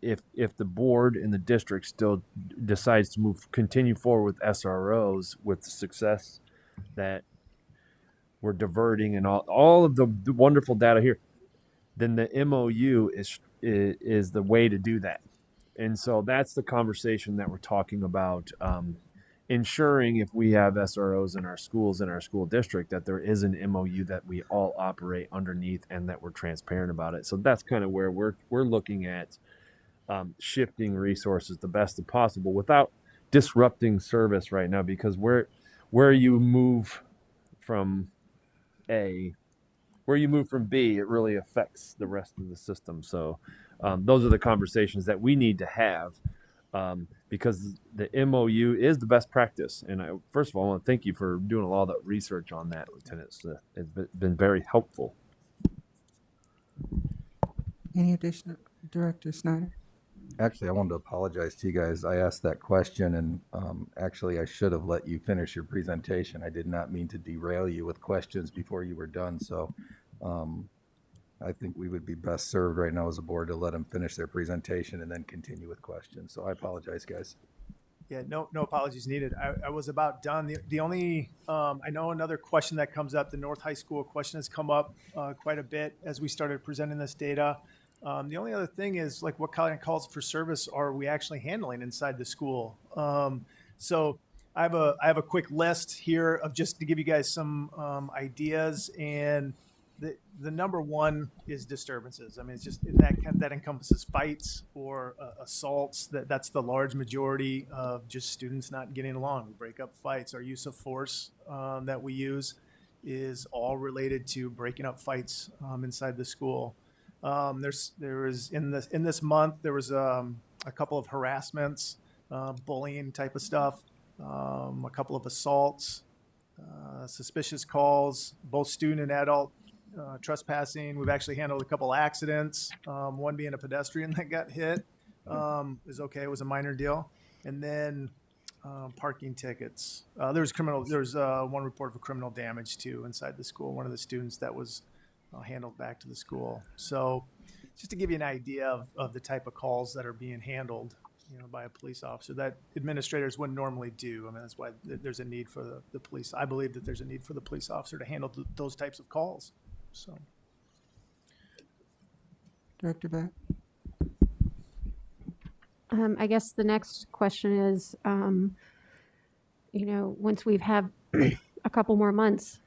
If the board and the district still decides to continue forward with SROs with the success that we're diverting and all of the wonderful data here, then the MOU is the way to do that. And so that's the conversation that we're talking about. Ensuring if we have SROs in our schools, in our school district, that there is an MOU that we all operate underneath and that we're transparent about it. So that's kind of where we're looking at shifting resources the best possible without disrupting service right now, because where you move from A, where you move from B, it really affects the rest of the system. So those are the conversations that we need to have. Because the MOU is the best practice. And first of all, I want to thank you for doing a lot of the research on that, Lieutenant Smith. It's been very helpful. Any additional, Director Snyder? Actually, I wanted to apologize to you guys. I asked that question, and actually I should have let you finish your presentation. I did not mean to derail you with questions before you were done. So I think we would be best served right now as a board to let them finish their presentation and then continue with questions. So I apologize, guys. Yeah, no apologies needed. I was about done. The only, I know another question that comes up, the North High School question has come up quite a bit as we started presenting this data. The only other thing is, like, what kind of calls for service are we actually handling inside the school? So I have a quick list here of just to give you guys some ideas, and the number one is disturbances. I mean, it's just that encompasses fights or assaults. That's the large majority of just students not getting along. We break up fights. Our use of force that we use is all related to breaking up fights inside the school. There was in this month there was a couple of harassments, bullying type of stuff, a couple of assaults, suspicious calls, both student and adult. Trespassing. We've actually handled a couple accidents. One being a pedestrian that got hit is okay. It was a minor deal. And then parking tickets. There's one report for criminal damage too inside the school. One of the students that was handled back to the school. So just to give you an idea of the type of calls that are being handled, by a police officer that administrators wouldn't normally do. I mean, that's why there's a need for the police. I believe that there's a need for the police officer to handle those types of calls. So, Director Beck? I guess the next question is, once we've had a couple more months,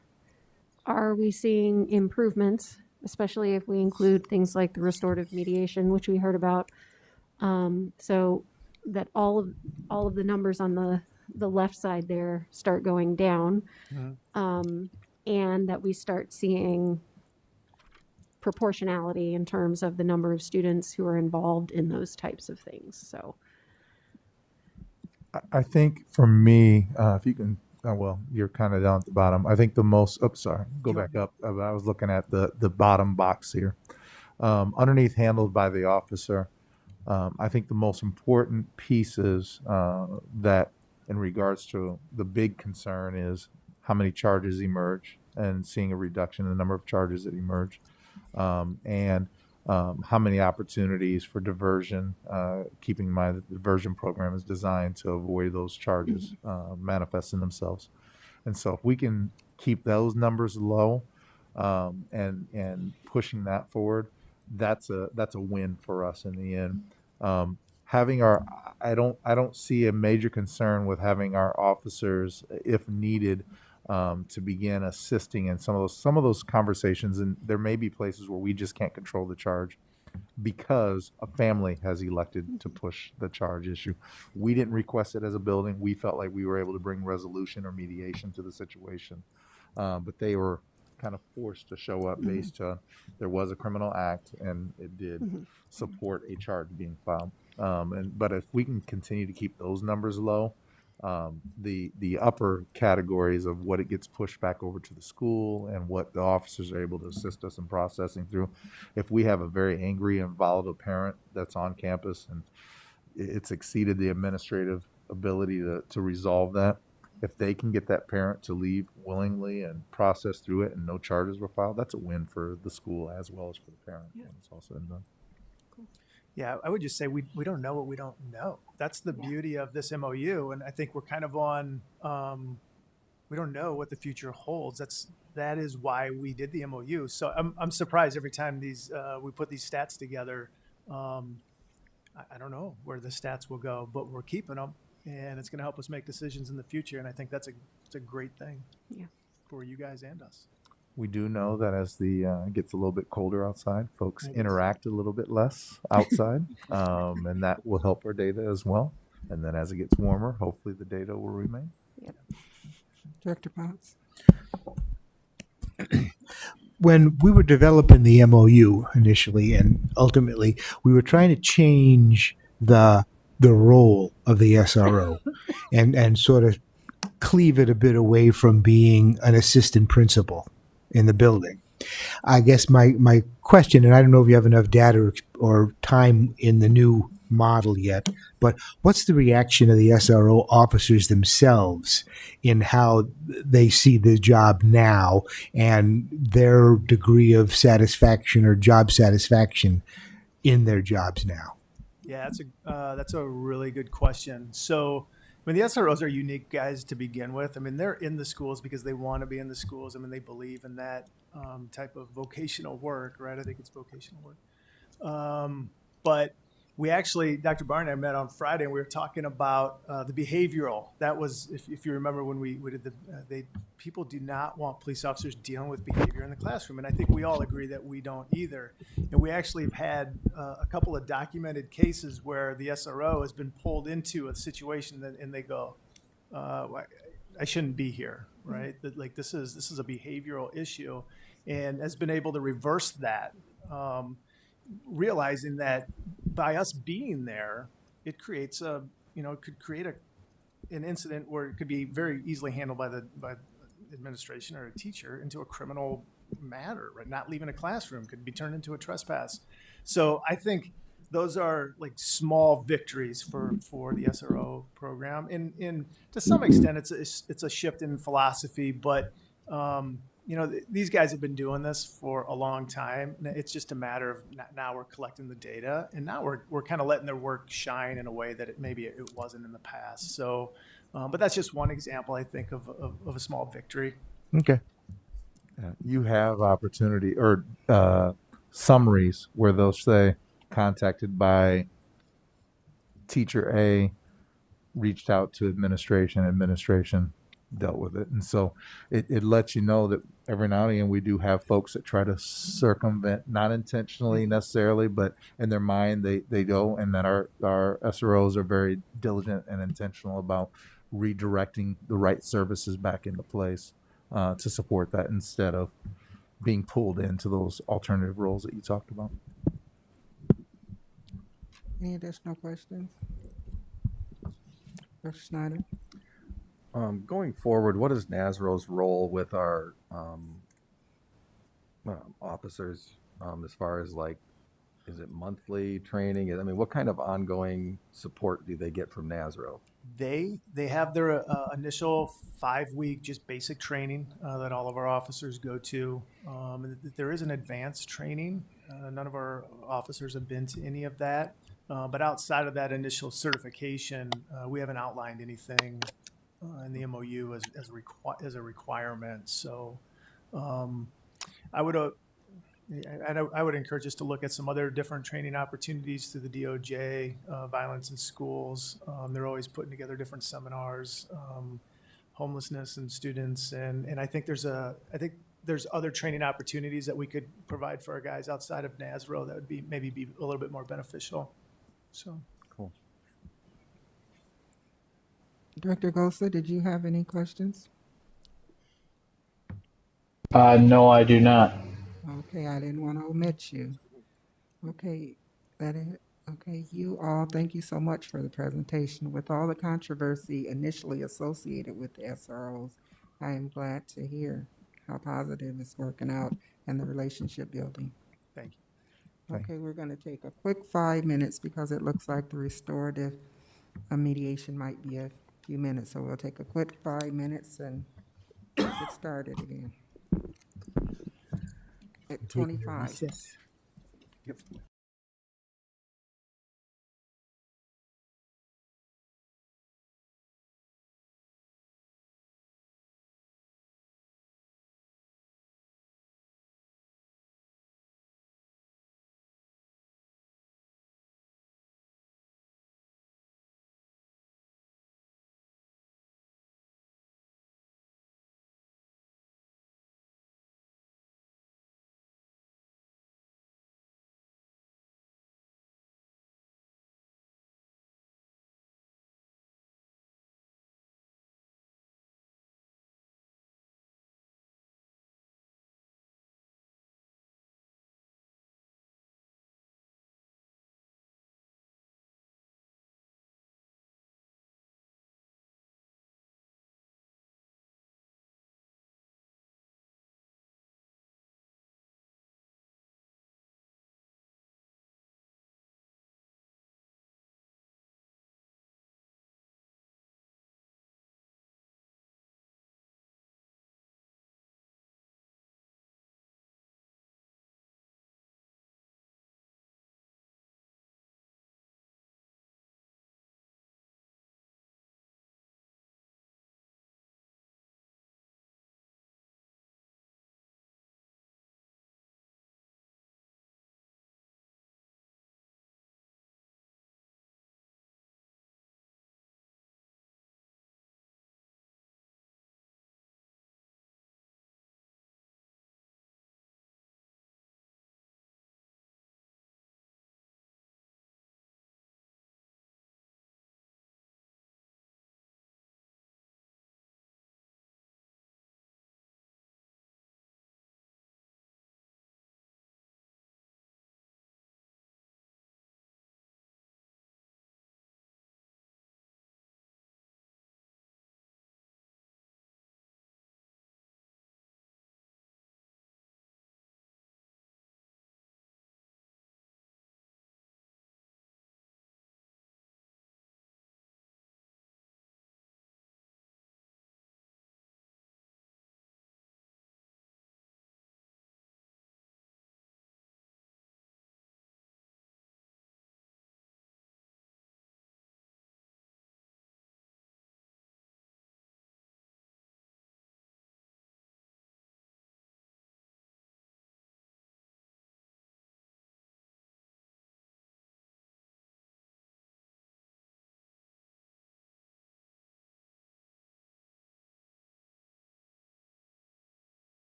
are we seeing improvements, especially if we include things like the restorative mediation, which we heard about, so that all of the numbers on the left side there start going down, and that we start seeing proportionality in terms of the number of students who are involved in those types of things. So I think for me, if you can, you're kind of down at the bottom. I think the most, go back up. I was looking at the bottom box here. Underneath handled by the officer, I think the most important pieces that in regards to the big concern is how many charges emerge and seeing a reduction in the number of charges that emerge. And how many opportunities for diversion, keeping in mind that the diversion program is designed to avoid those charges manifesting themselves. And so if we can keep those numbers low and pushing that forward, that's a win for us in the end. I don't see a major concern with having our officers, if needed, to begin assisting in some of those conversations. And there may be places where we just can't control the charge because a family has elected to push the charge issue. We didn't request it as a building. We felt like we were able to bring resolution or mediation to the situation, but they were kind of forced to show up based on there was a criminal act and it did support a charge being filed. But if we can continue to keep those numbers low, the upper categories of what it gets pushed back over to the school and what the officers are able to assist us in processing through. If we have a very angry and volatile parent that's on campus and it's exceeded the administrative ability to resolve that, if they can get that parent to leave willingly and process through it and no charges were filed, that's a win for the school as well as for the parent when it's all said and done. Yeah, I would just say we don't know what we don't know. That's the beauty of this MOU, and I think we're kind of on. We don't know what the future holds. That is why we did the MOU. So I'm surprised every time we put these stats together. I don't know where the stats will go, but we're keeping them, and it's going to help us make decisions in the future. And I think it's a great thing for you guys and us. We do know that as it gets a little bit colder outside, folks interact a little bit less outside, and that will help our data as well. And then as it gets warmer, hopefully the data will remain. Yep. Director Potts? When we were developing the MOU initially and ultimately, we were trying to change the role of the SRO and sort of cleave it a bit away from being an assistant principal in the building. I guess my question, and I don't know if you have enough data or time in the new model yet, but what's the reaction of the SRO officers themselves in how they see the job now and their degree of satisfaction or job satisfaction in their jobs now? Yeah, that's a really good question. So, I mean, the SROs are unique guys to begin with. I mean, they're in the schools because they want to be in the schools. I mean, they believe in that type of vocational work, right? I think it's vocational work. But we actually, Dr. Barr and I met on Friday, and we were talking about the behavioral. That was, if you remember when we did people do not want police officers dealing with behavior in the classroom, and I think we all agree that we don't either. And we actually have had a couple of documented cases where the SRO has been pulled into a situation and they go, I shouldn't be here, right? That, like, this is a behavioral issue, and has been able to reverse that, realizing that by us being there, it creates it could create an incident where it could be very easily handled by the administration or a teacher into a criminal matter, right? Not leaving a classroom could be turned into a trespass. So I think those are like small victories for the SRO program. And to some extent, it's a shift in philosophy, but these guys have been doing this for a long time. It's just a matter of now we're collecting the data, and now we're kind of letting their work shine in a way that maybe it wasn't in the past. So, but that's just one example, I think, of a small victory. Okay. You have opportunity or summaries where they'll say contacted by teacher A, reached out to administration dealt with it. And so it lets you know that every now and again we do have folks that try to circumvent, not intentionally necessarily, but in their mind they go, and that our SROs are very diligent and intentional about redirecting the right services back into place to support that instead of being pulled into those alternative roles that you talked about. Any additional questions? Dr. Snyder? Going forward, what is NASRO's role with our officers as far as, like, is it monthly training? I mean, what kind of ongoing support do they get from NASRO? They have their initial 5-week just basic training that all of our officers go to. There is an advanced training. None of our officers have been to any of that. But outside of that initial certification, we haven't outlined anything in the MOU as a requirement. So I would encourage us to look at some other different training opportunities through the DOJ, violence in schools. They're always putting together different seminars, homelessness and students, and I think there's other training opportunities that we could provide for our guys outside of NASRO that would maybe be a little bit more beneficial. So cool. Director Gosa, did you have any questions? No, I do not. Okay, I didn't want to omit you. Okay, that is okay. You all, thank you so much for the presentation. With all the controversy initially associated with the SROs, I am glad to hear how positive it's working out and the relationship building. Thank you. Okay, we're going to take a quick 5 minutes because it looks like the restorative mediation might be a few minutes. So we'll take a quick 5 minutes and get started again. At 25. Yep.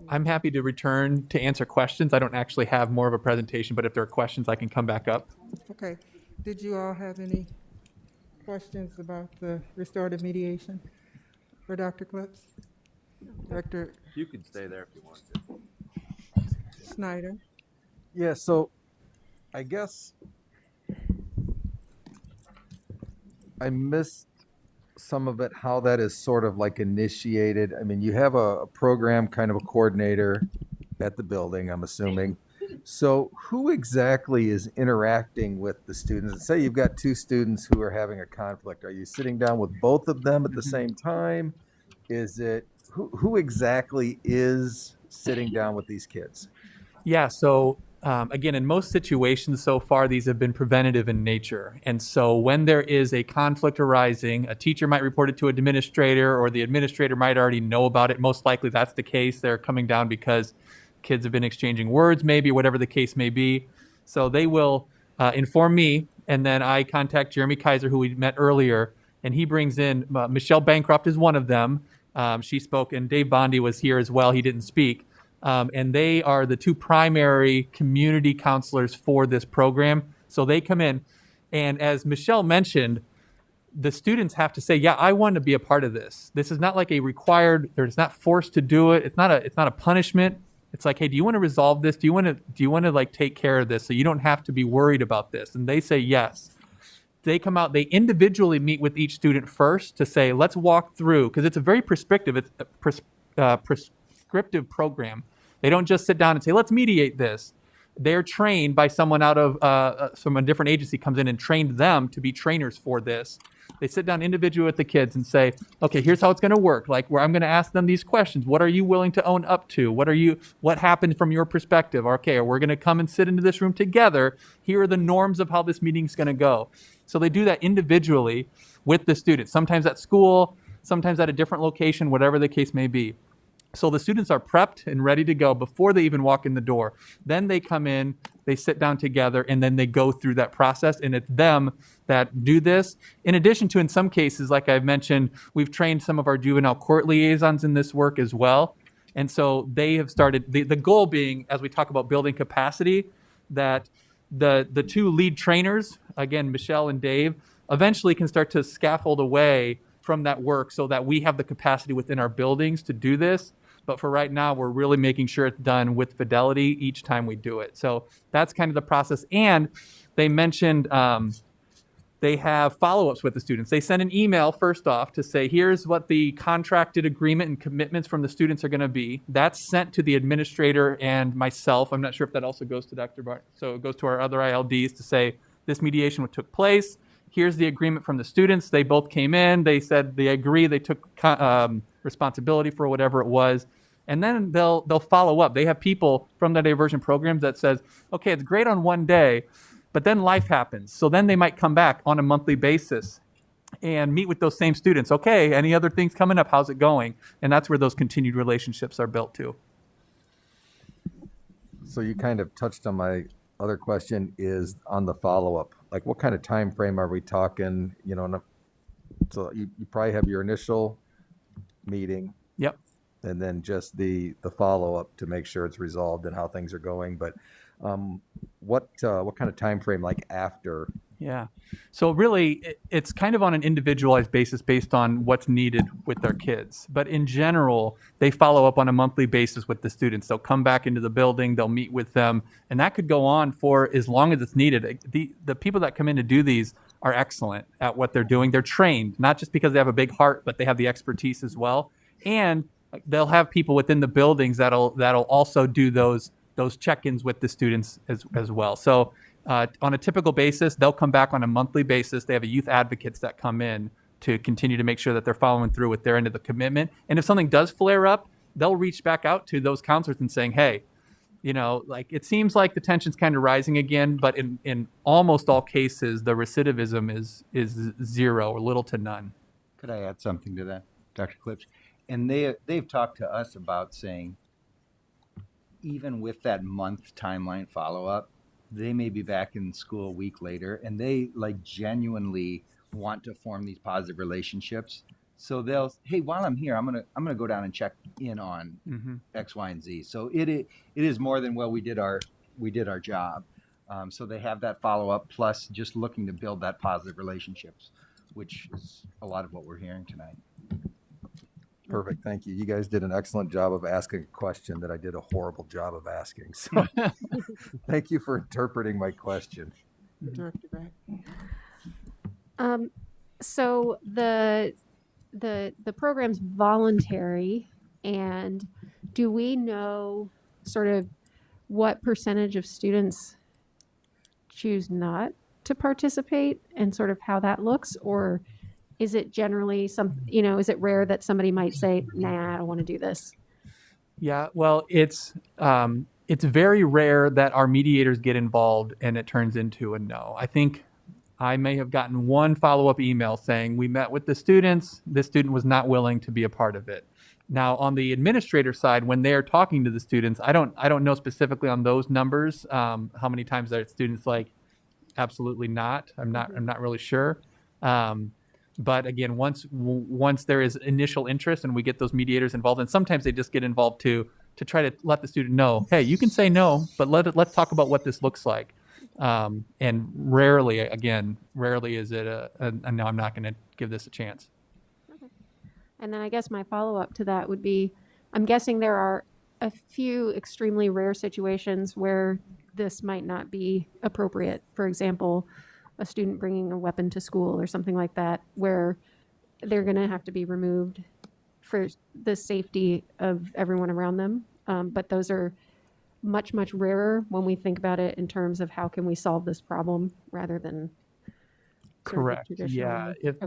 I'm happy to return to answer questions. I don't actually have more of a presentation, but if there are questions, I can come back up. Okay. Did you all have any questions about the restorative mediation for Dr. Clips? Director You can stay there if you want to. Snyder? Yeah, so I guess I missed some of it, how that is sort of like initiated. I mean, you have a program kind of a coordinator at the building, I'm assuming. So who exactly is interacting with the students? Say you've got two students who are having a conflict. Are you sitting down with both of them at the same time? Is it, who exactly is sitting down with these kids? Yeah, so again, in most situations so far, these have been preventative in nature. And so when there is a conflict arising, a teacher might report it to an administrator, or the administrator might already know about it. Most likely that's the case. They're coming down because kids have been exchanging words, maybe, whatever the case may be. So they will inform me, and then I contact Jeremy Kaiser, who we met earlier, and he brings in Michelle Bancroft is one of them. She spoke, and Dave Bondi was here as well. He didn't speak. And they are the two primary community counselors for this program. So they come in, and as Michelle mentioned, the students have to say, yeah, I want to be a part of this. This is not like a required, they're not forced to do it. It's not a punishment. It's like, hey, do you want to resolve this? Do you want to like take care of this so you don't have to be worried about this? And they say yes. They come out, they individually meet with each student first to say, let's walk through, because it's a very prescriptive program. They don't just sit down and say, let's mediate this. They're trained by someone out of from a different agency comes in and trained them to be trainers for this. They sit down individually with the kids and say, okay, here's how it's going to work. Like, where I'm going to ask them these questions. What are you willing to own up to? What happened from your perspective? Okay, we're going to come and sit into this room together. Here are the norms of how this meeting's going to go. So they do that individually with the students, sometimes at school, sometimes at a different location, whatever the case may be. So the students are prepped and ready to go before they even walk in the door. Then they come in, they sit down together, and then they go through that process. And it's them that do this. In addition to, in some cases, like I've mentioned, we've trained some of our juvenile court liaisons in this work as well. And so they have started, the goal being, as we talk about building capacity, that the two lead trainers, again, Michelle and Dave, eventually can start to scaffold away from that work so that we have the capacity within our buildings to do this. But for right now, we're really making sure it's done with fidelity each time we do it. So that's kind of the process. And they mentioned they have follow-ups with the students. They send an email first off to say, here's what the contracted agreement and commitments from the students are going to be. That's sent to the administrator and myself. I'm not sure if that also goes to Dr. Bart. So it goes to our other ILDs to say, this mediation took place. Here's the agreement from the students. They both came in. They said they agree. They took responsibility for whatever it was. And then they'll follow up. They have people from the diversion programs that says, okay, it's great on one day, but then life happens. So then they might come back on a monthly basis and meet with those same students. Okay, any other things coming up? How's it going? And that's where those continued relationships are built to. So you kind of touched on my other question, is on the follow-up. Like, what kind of time frame are we talking? You know, so you probably have your initial meeting. Yep. And then just the follow-up to make sure it's resolved and how things are going. But what kind of time frame, like, after? Yeah. So really, it's kind of on an individualized basis based on what's needed with their kids. But in general, they follow up on a monthly basis with the students. They'll come back into the building, they'll meet with them, and that could go on for as long as it's needed. The people that come in to do these are excellent at what they're doing. They're trained, not just because they have a big heart, but they have the expertise as well. And they'll have people within the buildings that'll also do those check-ins with the students as well. So on a typical basis, they'll come back on a monthly basis. They have a youth advocates that come in to continue to make sure that they're following through with their end of the commitment. And if something does flare up, they'll reach back out to those counselors and saying, hey, you know, like, it seems like the tension's kind of rising again, but in almost all cases, the recidivism is zero or little to none. Could I add something to that, Dr. Clips? And they've talked to us about saying, even with that month timeline follow-up, they may be back in school a week later, and they, like, genuinely want to form these positive relationships. So they'll, hey, while I'm here, I'm gonna go down and check in on X, Y, and Z. So it is more than, well, we did our job. So they have that follow up, plus just looking to build that positive relationships, which is a lot of what we're hearing tonight. Perfect. Thank you. You guys did an excellent job of asking a question that I did a horrible job of asking. So thank you for interpreting my question. Director Beck. So the program's voluntary, and do we know sort of what percentage of students choose not to participate and sort of how that looks? Or is it generally is it rare that somebody might say, nah, I don't want to do this? Yeah, well, it's very rare that our mediators get involved and it turns into a no. I think I may have gotten one follow-up email saying we met with the students. This student was not willing to be a part of it. Now, on the administrator side, when they're talking to the students, I don't know specifically on those numbers how many times that students like absolutely not. I'm not really sure. But again, once there is initial interest and we get those mediators involved, and sometimes they just get involved to try to let the student know, hey, you can say no, but let's talk about what this looks like. And rarely is it a no, I'm not going to give this a chance. Okay. And then I guess my follow-up to that would be, I'm guessing there are a few extremely rare situations where this might not be appropriate. For example, a student bringing a weapon to school or something like that, where they're going to have to be removed for the safety of everyone around them. But those are much, much rarer when we think about it in terms of how can we solve this problem rather than Correct. Yeah. If Okay.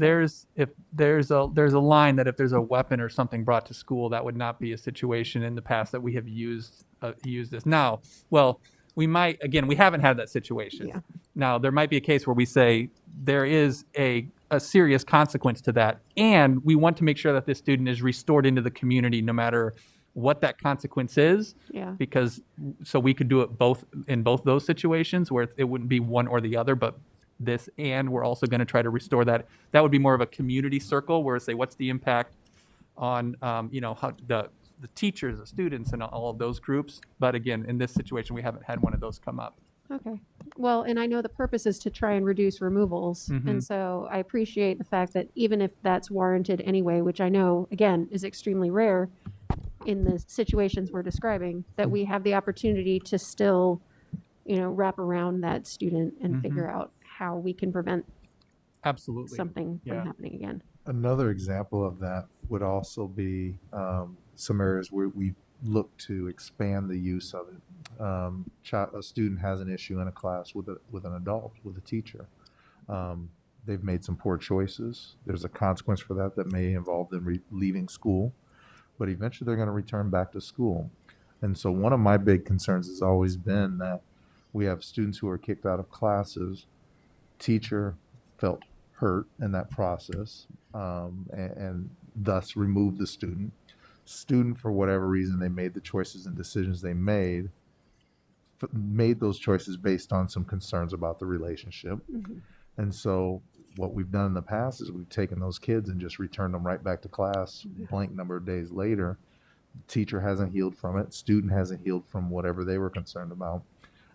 there's a line that if there's a weapon or something brought to school, that would not be a situation in the past that we have used this. Now, well, we haven't had that situation. Yeah. Now, there might be a case where we say there is a serious consequence to that, and we want to make sure that this student is restored into the community no matter what that consequence is. Yeah. Because so we could do it in both those situations where it wouldn't be one or the other, but this, and we're also going to try to restore that. That would be more of a community circle where say, what's the impact on, how the teachers, the students, and all of those groups. But again, in this situation, we haven't had one of those come up. Okay. Well, and I know the purpose is to try and reduce removals. And so I appreciate the fact that even if that's warranted anyway, which I know, again, is extremely rare in the situations we're describing, that we have the opportunity to still, wrap around that student and figure out how we can prevent Absolutely something from happening again. Another example of that would also be some areas where we look to expand the use of it. A student has an issue in a class with an adult, with a teacher. They've made some poor choices. There's a consequence for that may involve them leaving school, but eventually they're going to return back to school. And so one of my big concerns has always been that we have students who are kicked out of classes. Teacher felt hurt in that process and thus removed the student. Student, for whatever reason, they made the choices and decisions they made those choices based on some concerns about the relationship. And so what we've done in the past is we've taken those kids and just returned them right back to class blank number of days later. Teacher hasn't healed from it. Student hasn't healed from whatever they were concerned about.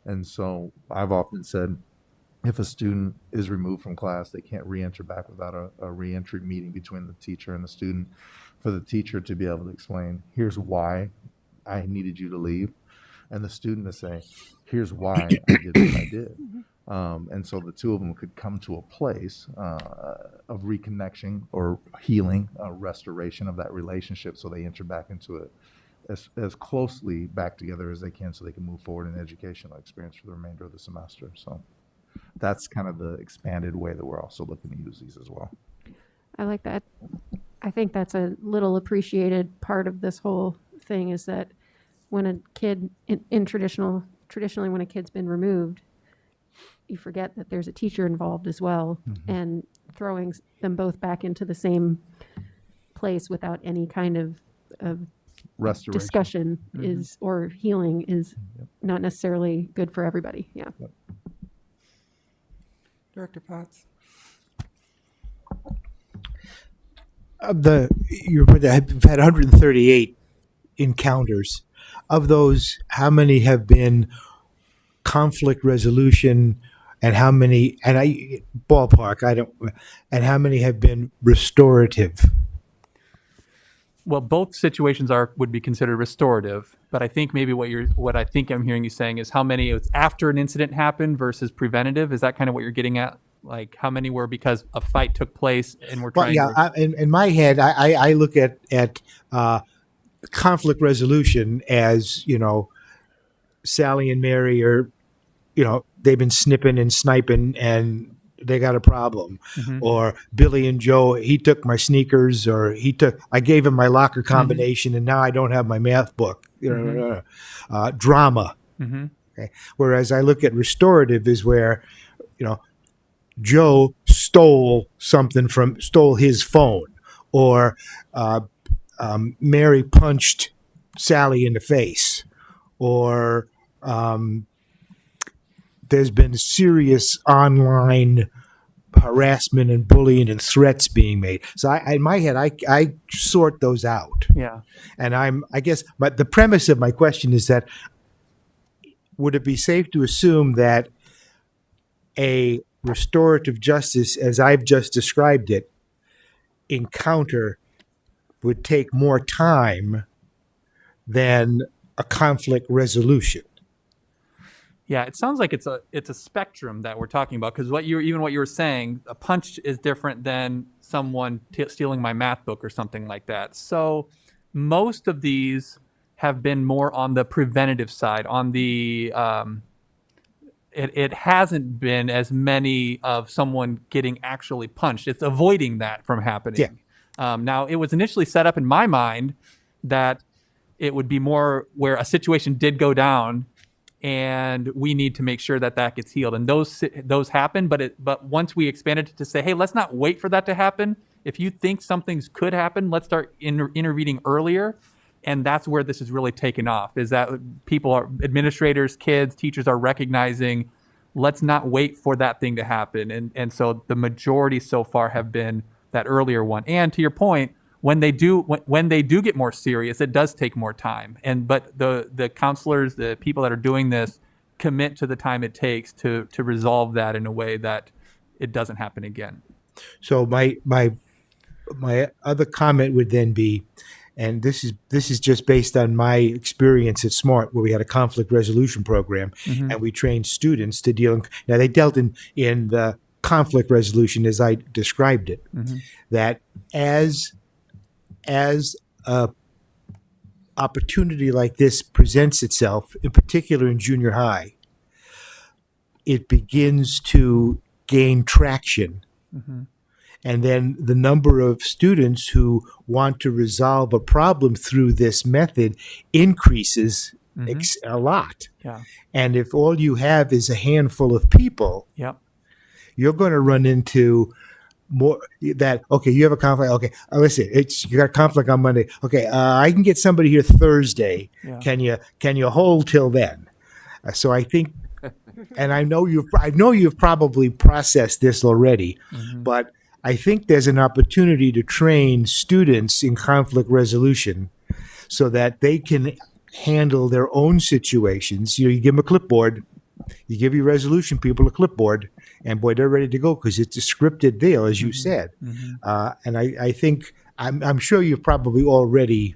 And so I've often said, if a student is removed from class, they can't re-enter back without a re-entry meeting between the teacher and the student, for the teacher to be able to explain, here's why I needed you to leave, and the student to say, here's why I did what I did. And so the two of them could come to a place of reconnection or healing, restoration of that relationship, so they enter back into it as closely back together as they can, so they can move forward in educational experience for the remainder of the semester. So that's kind of the expanded way that we're also looking to use these as well. I like that. I think that's a little appreciated part of this whole thing, is that when a kid traditionally when a kid's been removed, you forget that there's a teacher involved as well, and throwing them both back into the same place without any kind of restoration discussion or healing is not necessarily good for everybody. Yeah. Director Potts. Of the, you've had 138 encounters. Of those, how many have been conflict resolution, and how many, and I ballpark, I don't, and how many have been restorative? Well, both situations would be considered restorative, but I think maybe what I think I'm hearing you saying is how many it's after an incident happened versus preventative. Is that kind of what you're getting at? Like how many were because a fight took place and we're Well, trying yeah, to. in my head, I look at conflict resolution as, Sally and Mary are, they've been snipping and sniping and they got a problem. Mhm. Or Billy and Joe, he took my sneakers, or I gave him my locker combination and now I don't have my math book. Mhm. Drama. Mhm. Okay. Whereas I look at restorative is where, Joe stole his phone, or Mary punched Sally in the face, or there's been serious online harassment and bullying and threats being made. So in my head, I sort those out. Yeah. And but the premise of my question is that, would it be safe to assume that a restorative justice, as I've just described it, encounter would take more time than a conflict resolution? Yeah, it sounds like it's a spectrum that we're talking about, because what you were saying, a punch is different than someone stealing my math book or something like that. So most of these have been more on the preventative side. On the it hasn't been as many of someone getting actually punched. It's avoiding that from happening. Yeah. Now, it was initially set up in my mind that it would be more where a situation did go down and we need to make sure that gets healed. And those happen, but once we expanded it to say, hey, let's not wait for that to happen. If you think something's could happen, let's start intervening earlier. And that's where this is really taken off, is that administrators, kids, teachers are recognizing, let's not wait for that thing to happen. And so the majority so far have been that earlier one. And to your point, when they do get more serious, it does take more time. But the counselors, the people that are doing this, commit to the time it takes to resolve that in a way that it doesn't happen again. So my other comment would then be, and this is just based on my experience at Smart, where we had a conflict resolution program, Mhm. and we trained students to deal. Now they dealt in the conflict resolution as I described it. Mhm. That as a opportunity like this presents itself, in particular in junior high, it begins to gain traction. Mhm. And then the number of students who want to resolve a problem through this method increases a lot. Yeah. And if all you have is a handful of people, Yep. you're going to run into more that, okay, you have a conflict. Okay, listen, you got a conflict on Monday. Okay, I can get somebody here Thursday. Yeah. Can you hold till then? So I think, and I know you've probably processed this already, but I think there's an opportunity to train students in conflict resolution so that they can handle their own situations. You give them a clipboard, you give your resolution people a clipboard, and boy, they're ready to go because it's a scripted deal, as you said. And I think, I'm sure you probably already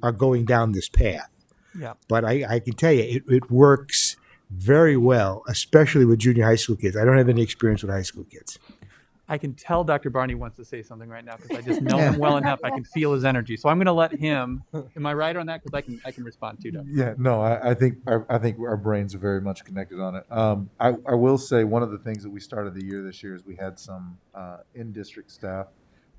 are going down this path. Yeah. But I can tell you, it works very well, especially with junior high school kids. I don't have any experience with high school kids. I can tell Dr. Barney wants to say something right now because I just know him well enough. I can feel his energy. So I'm going to let him. Am I right on that? Because I can respond too. Dr. Yeah, no, I think our brains are very much connected on it. I will say one of the things that we started the year this year is we had some in-district staff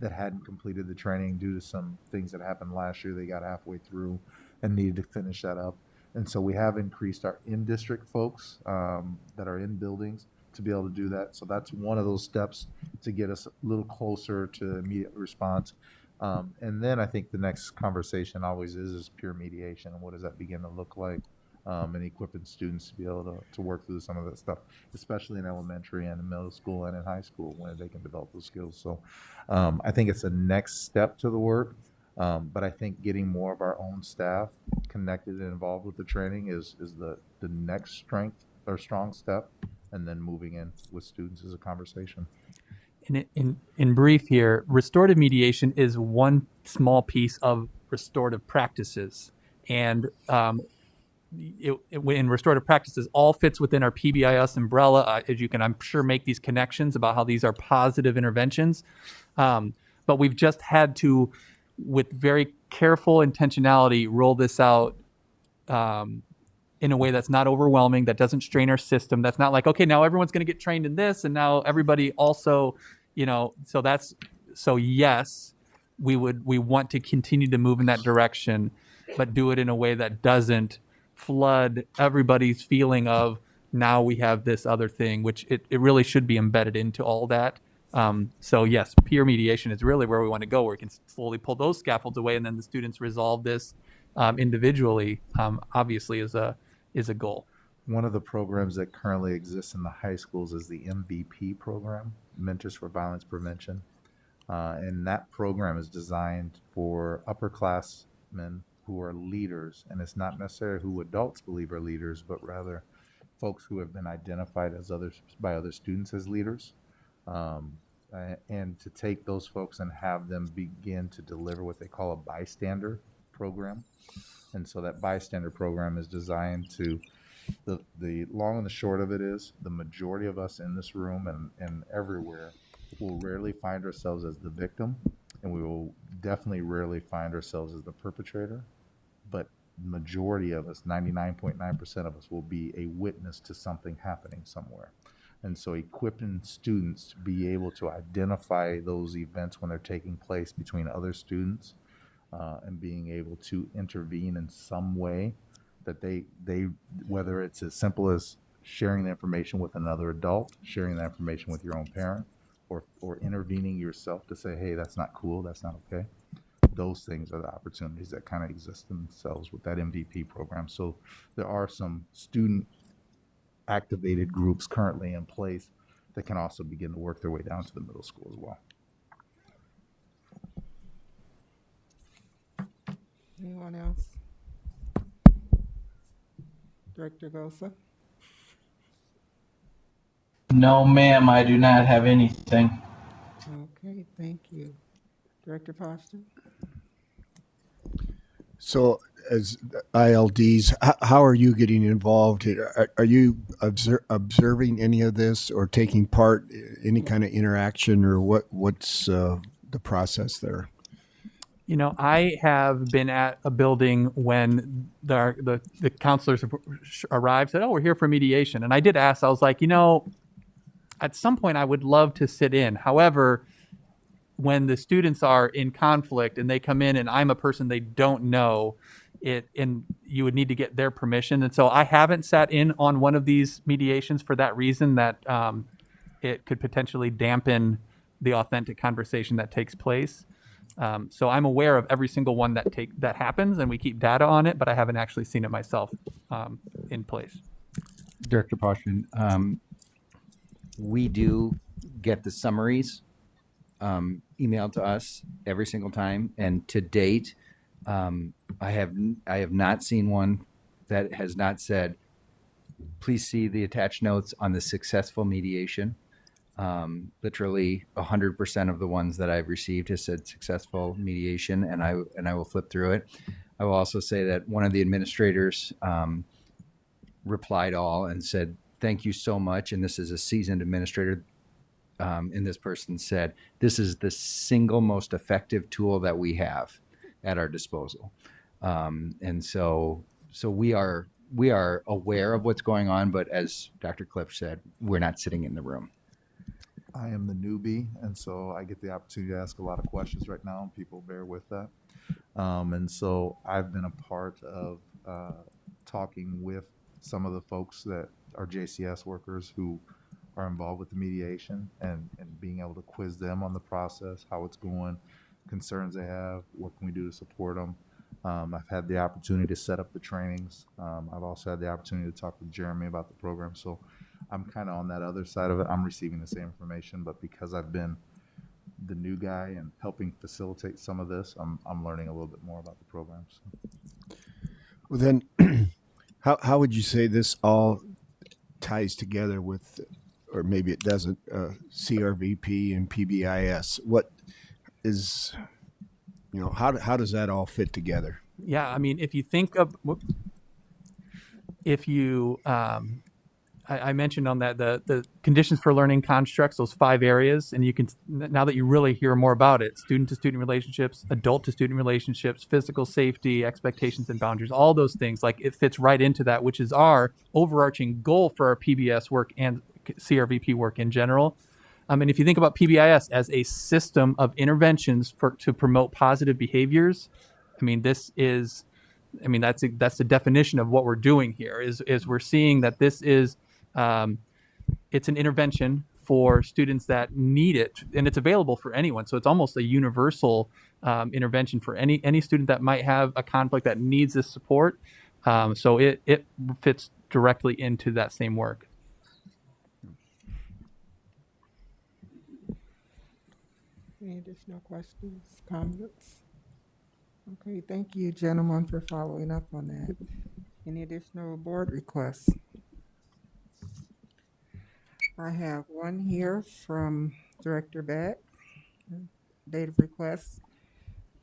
that hadn't completed the training due to some things that happened last year. They got halfway through and needed to finish that up. And so we have increased our in-district folks that are in buildings to be able to do that. So that's one of those steps to get us a little closer to immediate response. And then I think the next conversation always is pure mediation, and what does that begin to look like and equipping students to be able to work through some of that stuff, especially in elementary and in middle school and in high school when they can develop those skills. So I think it's a next step to the work. But I think getting more of our own staff connected and involved with the training is the next strength or strong step, and then moving in with students is a conversation. In brief here, restorative mediation is one small piece of restorative practices. And in restorative practices, all fits within our PBIS umbrella, as you can, I'm sure, make these connections about how these are positive interventions. But we've just had to, with very careful intentionality, roll this out in a way that's not overwhelming, that doesn't strain our system. That's not like, okay, now everyone's going to get trained in this, and now everybody also, so yes, we want to continue to move in that direction, but do it in a way that doesn't flood everybody's feeling of now we have this other thing, which it really should be embedded into all that. So yes, peer mediation is really where we want to go, where we can slowly pull those scaffolds away, and then the students resolve this individually. Obviously, is a goal. One of the programs that currently exists in the high schools is the MVP program, Mentors for Violence Prevention. And that program is designed for upperclassmen who are leaders. And it's not necessarily who adults believe are leaders, but rather folks who have been identified as by other students as leaders. And to take those folks and have them begin to deliver what they call a bystander program. And so that bystander program is designed to, the long and the short of it is, the majority of us in this room and everywhere will rarely find ourselves as the victim, and we will definitely rarely find ourselves as the perpetrator. But the majority of us, 99.9% of us, will be a witness to something happening somewhere. And so equipping students to be able to identify those events when they're taking place between other students, and being able to intervene in some way that they whether it's as simple as sharing the information with another adult, sharing that information with your own parent, or intervening yourself to say, hey, that's not cool, that's not okay. Those things are the opportunities that kind of exist themselves with that MVP program. So there are some student activated groups currently in place that can also begin to work their way down to the middle school as well. Anyone else? Director Gosa? No, ma'am, I do not have anything. Okay, thank you. Director Poston? So as ILDs, how are you getting involved? Are you observing any of this or taking part, any kind of interaction, or what's the process there? I have been at a building when the counselors arrived, said, oh, we're here for mediation. And I did ask, I was like, at some point I would love to sit in. However, when the students are in conflict and they come in and I'm a person they don't know, and you would need to get their permission. And so I haven't sat in on one of these mediations for that reason, that it could potentially dampen the authentic conversation that takes place. So I'm aware of every single one that happens, and we keep data on it, but I haven't actually seen it myself in place. Director Poshman, we do get the summaries emailed to us every single time, and to date, I have not seen one that has not said, please see the attached notes on the successful mediation. Literally 100% of the ones that I've received has said successful mediation, and I will flip through it. I will also say that one of the administrators replied all and said, thank you so much. And this is a seasoned administrator. And this person said, this is the single most effective tool that we have at our disposal. And so we are aware of what's going on, but as Dr. Cliff said, we're not sitting in the room. I am the newbie, and so I get the opportunity to ask a lot of questions right now, and people bear with that. And so I've been a part of talking with some of the folks that are JCS workers who are involved with the mediation, and being able to quiz them on the process, how it's going, concerns they have, what can we do to support them. I've had the opportunity to set up the trainings. I've also had the opportunity to talk with Jeremy about the program. So I'm kind of on that other side of it. I'm receiving the same information, but because I've been the new guy and helping facilitate some of this, I'm learning a little bit more about the programs. Well, then, how would you say this all ties together with, or maybe it doesn't, CRVP and PBIS? What is, how does that all fit together? Yeah, I mean, if you think of, if you, I mentioned on that the conditions for learning constructs, those 5 areas, and you can, now that you really hear more about it, student-to-student relationships, adult-to-student relationships, physical safety, expectations and boundaries, all those things, like it fits right into that, which is our overarching goal for our PBS work and CRVP work in general. And if you think about PBIS as a system of interventions to promote positive behaviors, I mean, this is, I mean, that's the definition of what we're doing here is we're seeing that this is, it's an intervention for students that need it, and it's available for anyone. So it's almost a universal intervention for any student that might have a conflict that needs this support. So it fits directly into that same work. Any additional questions, comments? Okay, thank you, gentlemen, for following up on that. Any additional board requests? I have one here from Director Beck. Date of request,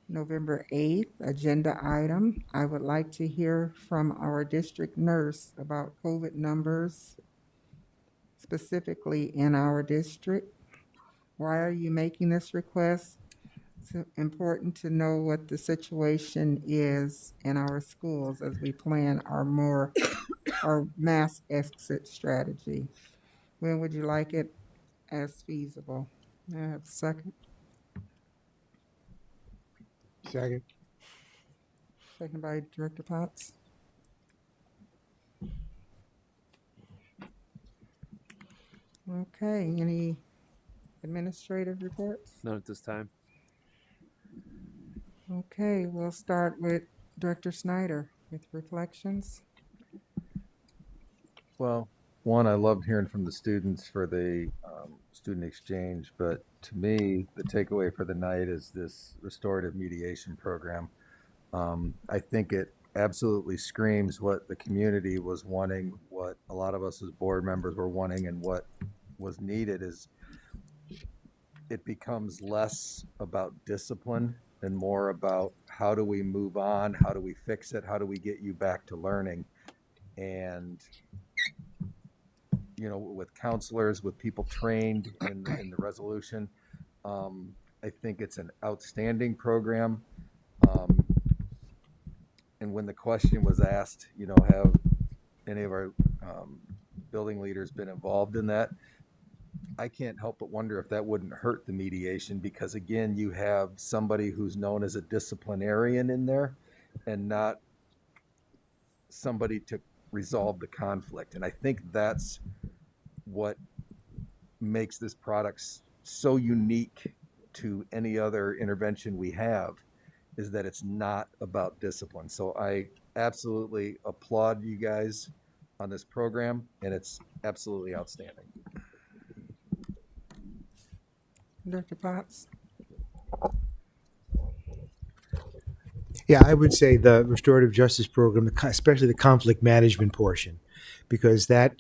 November 8th, agenda item. I would like to hear from our district nurse about COVID numbers, specifically in our district. Why are you making this request? It's important to know what the situation is in our schools as we plan our mass exit strategy. When would you like it as feasible? May I have a second? Second. Second by Director Potts. Okay, any administrative reports? None at this time. Okay, we'll start with Director Snyder with reflections. Well, one, I loved hearing from the students for the student exchange, but to me, the takeaway for the night is this restorative mediation program. I think it absolutely screams what the community was wanting, what a lot of us as board members were wanting, and what was needed is it becomes less about discipline and more about how do we move on, how do we fix it, how do we get you back to learning. And with counselors, with people trained in the resolution, I think it's an outstanding program. And when the question was asked, have any of our building leaders been involved in that? I can't help but wonder if that wouldn't hurt the mediation, because again, you have somebody who's known as a disciplinarian in there and not somebody to resolve the conflict. And I think that's what makes this product so unique to any other intervention we have, is that it's not about discipline. So I absolutely applaud you guys on this program, and it's absolutely outstanding. Director Potts? Yeah, I would say the restorative justice program, especially the conflict management portion, because that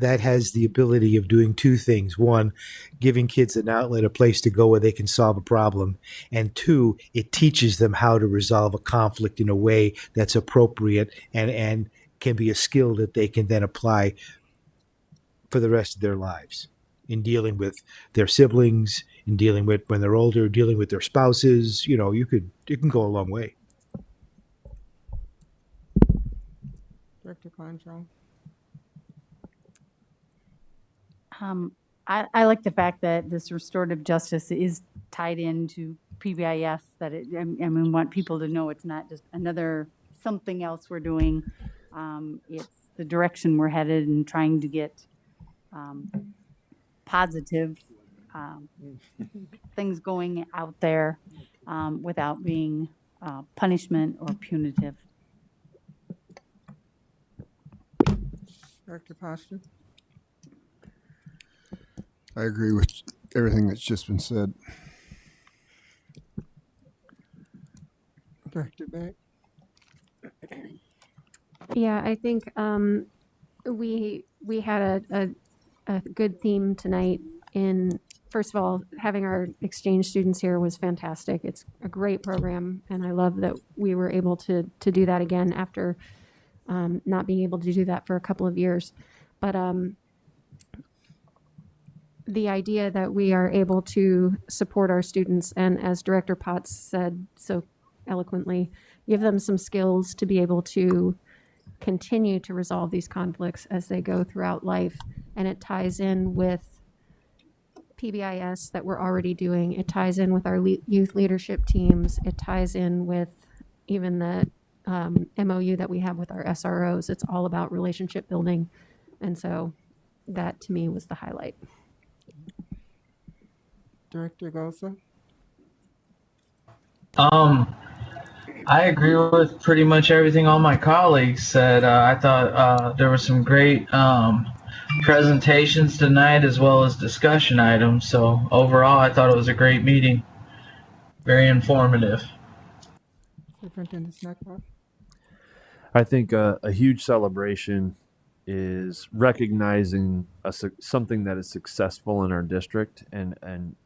has the ability of doing 2 things. 1, giving kids an outlet, a place to go where they can solve a problem. And 2, it teaches them how to resolve a conflict in a way that's appropriate and can be a skill that they can then apply for the rest of their lives in dealing with their siblings, in dealing with when they're older, dealing with their spouses. It can go a long way. Director Control? I like the fact that this restorative justice is tied into PBIS, that we want people to know it's not just another something else we're doing. It's the direction we're headed and trying to get positive things going out there without being punishment or punitive. Director Posture? I agree with everything that's just been said. Director Beck? Yeah, I think we had a good theme tonight. In first of all, having our exchange students here was fantastic. It's a great program, and I love that we were able to do that again after not being able to do that for a couple of years. But the idea that we are able to support our students, and as Director Potts said so eloquently, give them some skills to be able to continue to resolve these conflicts as they go throughout life. And it ties in with PBIS that we're already doing. It ties in with our youth leadership teams. It ties in with even the MOU that we have with our SROs. It's all about relationship building. And so that to me was the highlight. Director Gosa? I agree with pretty much everything all my colleagues said. I thought there were some great presentations tonight as well as discussion items. So overall, I thought it was a great meeting. Very informative. Superintendent Snackbar? I think a huge celebration is recognizing something that is successful in our district, and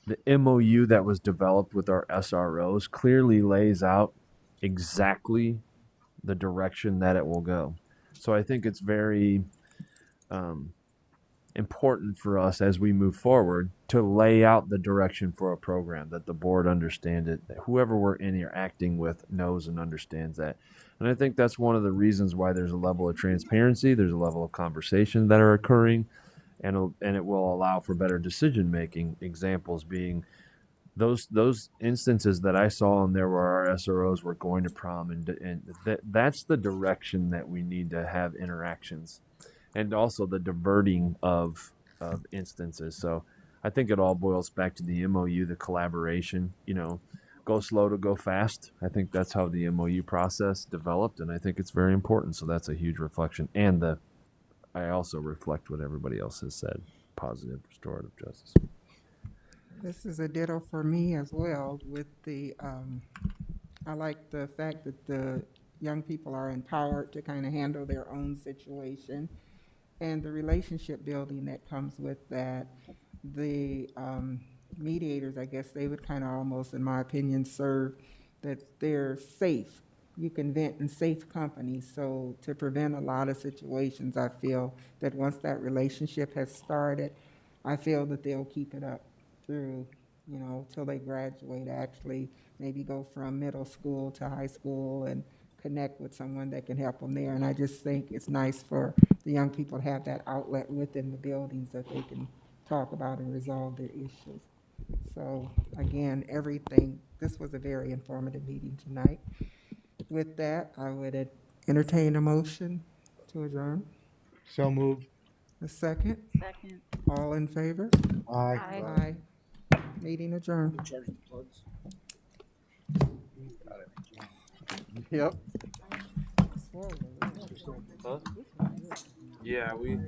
the MOU that was developed with our SROs clearly lays out exactly the direction that it will go. So I think it's very important for us as we move forward to lay out the direction for a program, that the board understands it, that whoever we're interacting with knows and understands that. And I think that's one of the reasons why there's a level of transparency, there's a level of conversation that are occurring, and it will allow for better decision making. Examples being those instances that I saw in there where our SROs were going to prom, and that's the direction that we need to have interactions, and also the diverting of instances. So I think it all boils back to the MOU, the collaboration. Go slow to go fast. I think that's how the MOU process developed, and I think it's very important. So that's a huge reflection, and I also reflect what everybody else has said. Positive restorative justice. This is a ditto for me as well with the, I like the fact that the young people are empowered to kind of handle their own situation and the relationship building that comes with that. The mediators, I guess they would kind of almost, in my opinion, serve that they're safe. You can vent in safe company. So to prevent a lot of situations, I feel that once that relationship has started, I feel that they'll keep it up through, till they graduate, actually maybe go from middle school to high school and connect with someone that can help them there. And I just think it's nice for the young people to have that outlet within the buildings that they can talk about and resolve their issues. So again, this was a very informative meeting tonight. With that, I would entertain a motion to adjourn. So moved. A second? Second. All in favor? Aye. Aye. Meeting adjourned. Yep. Yeah, we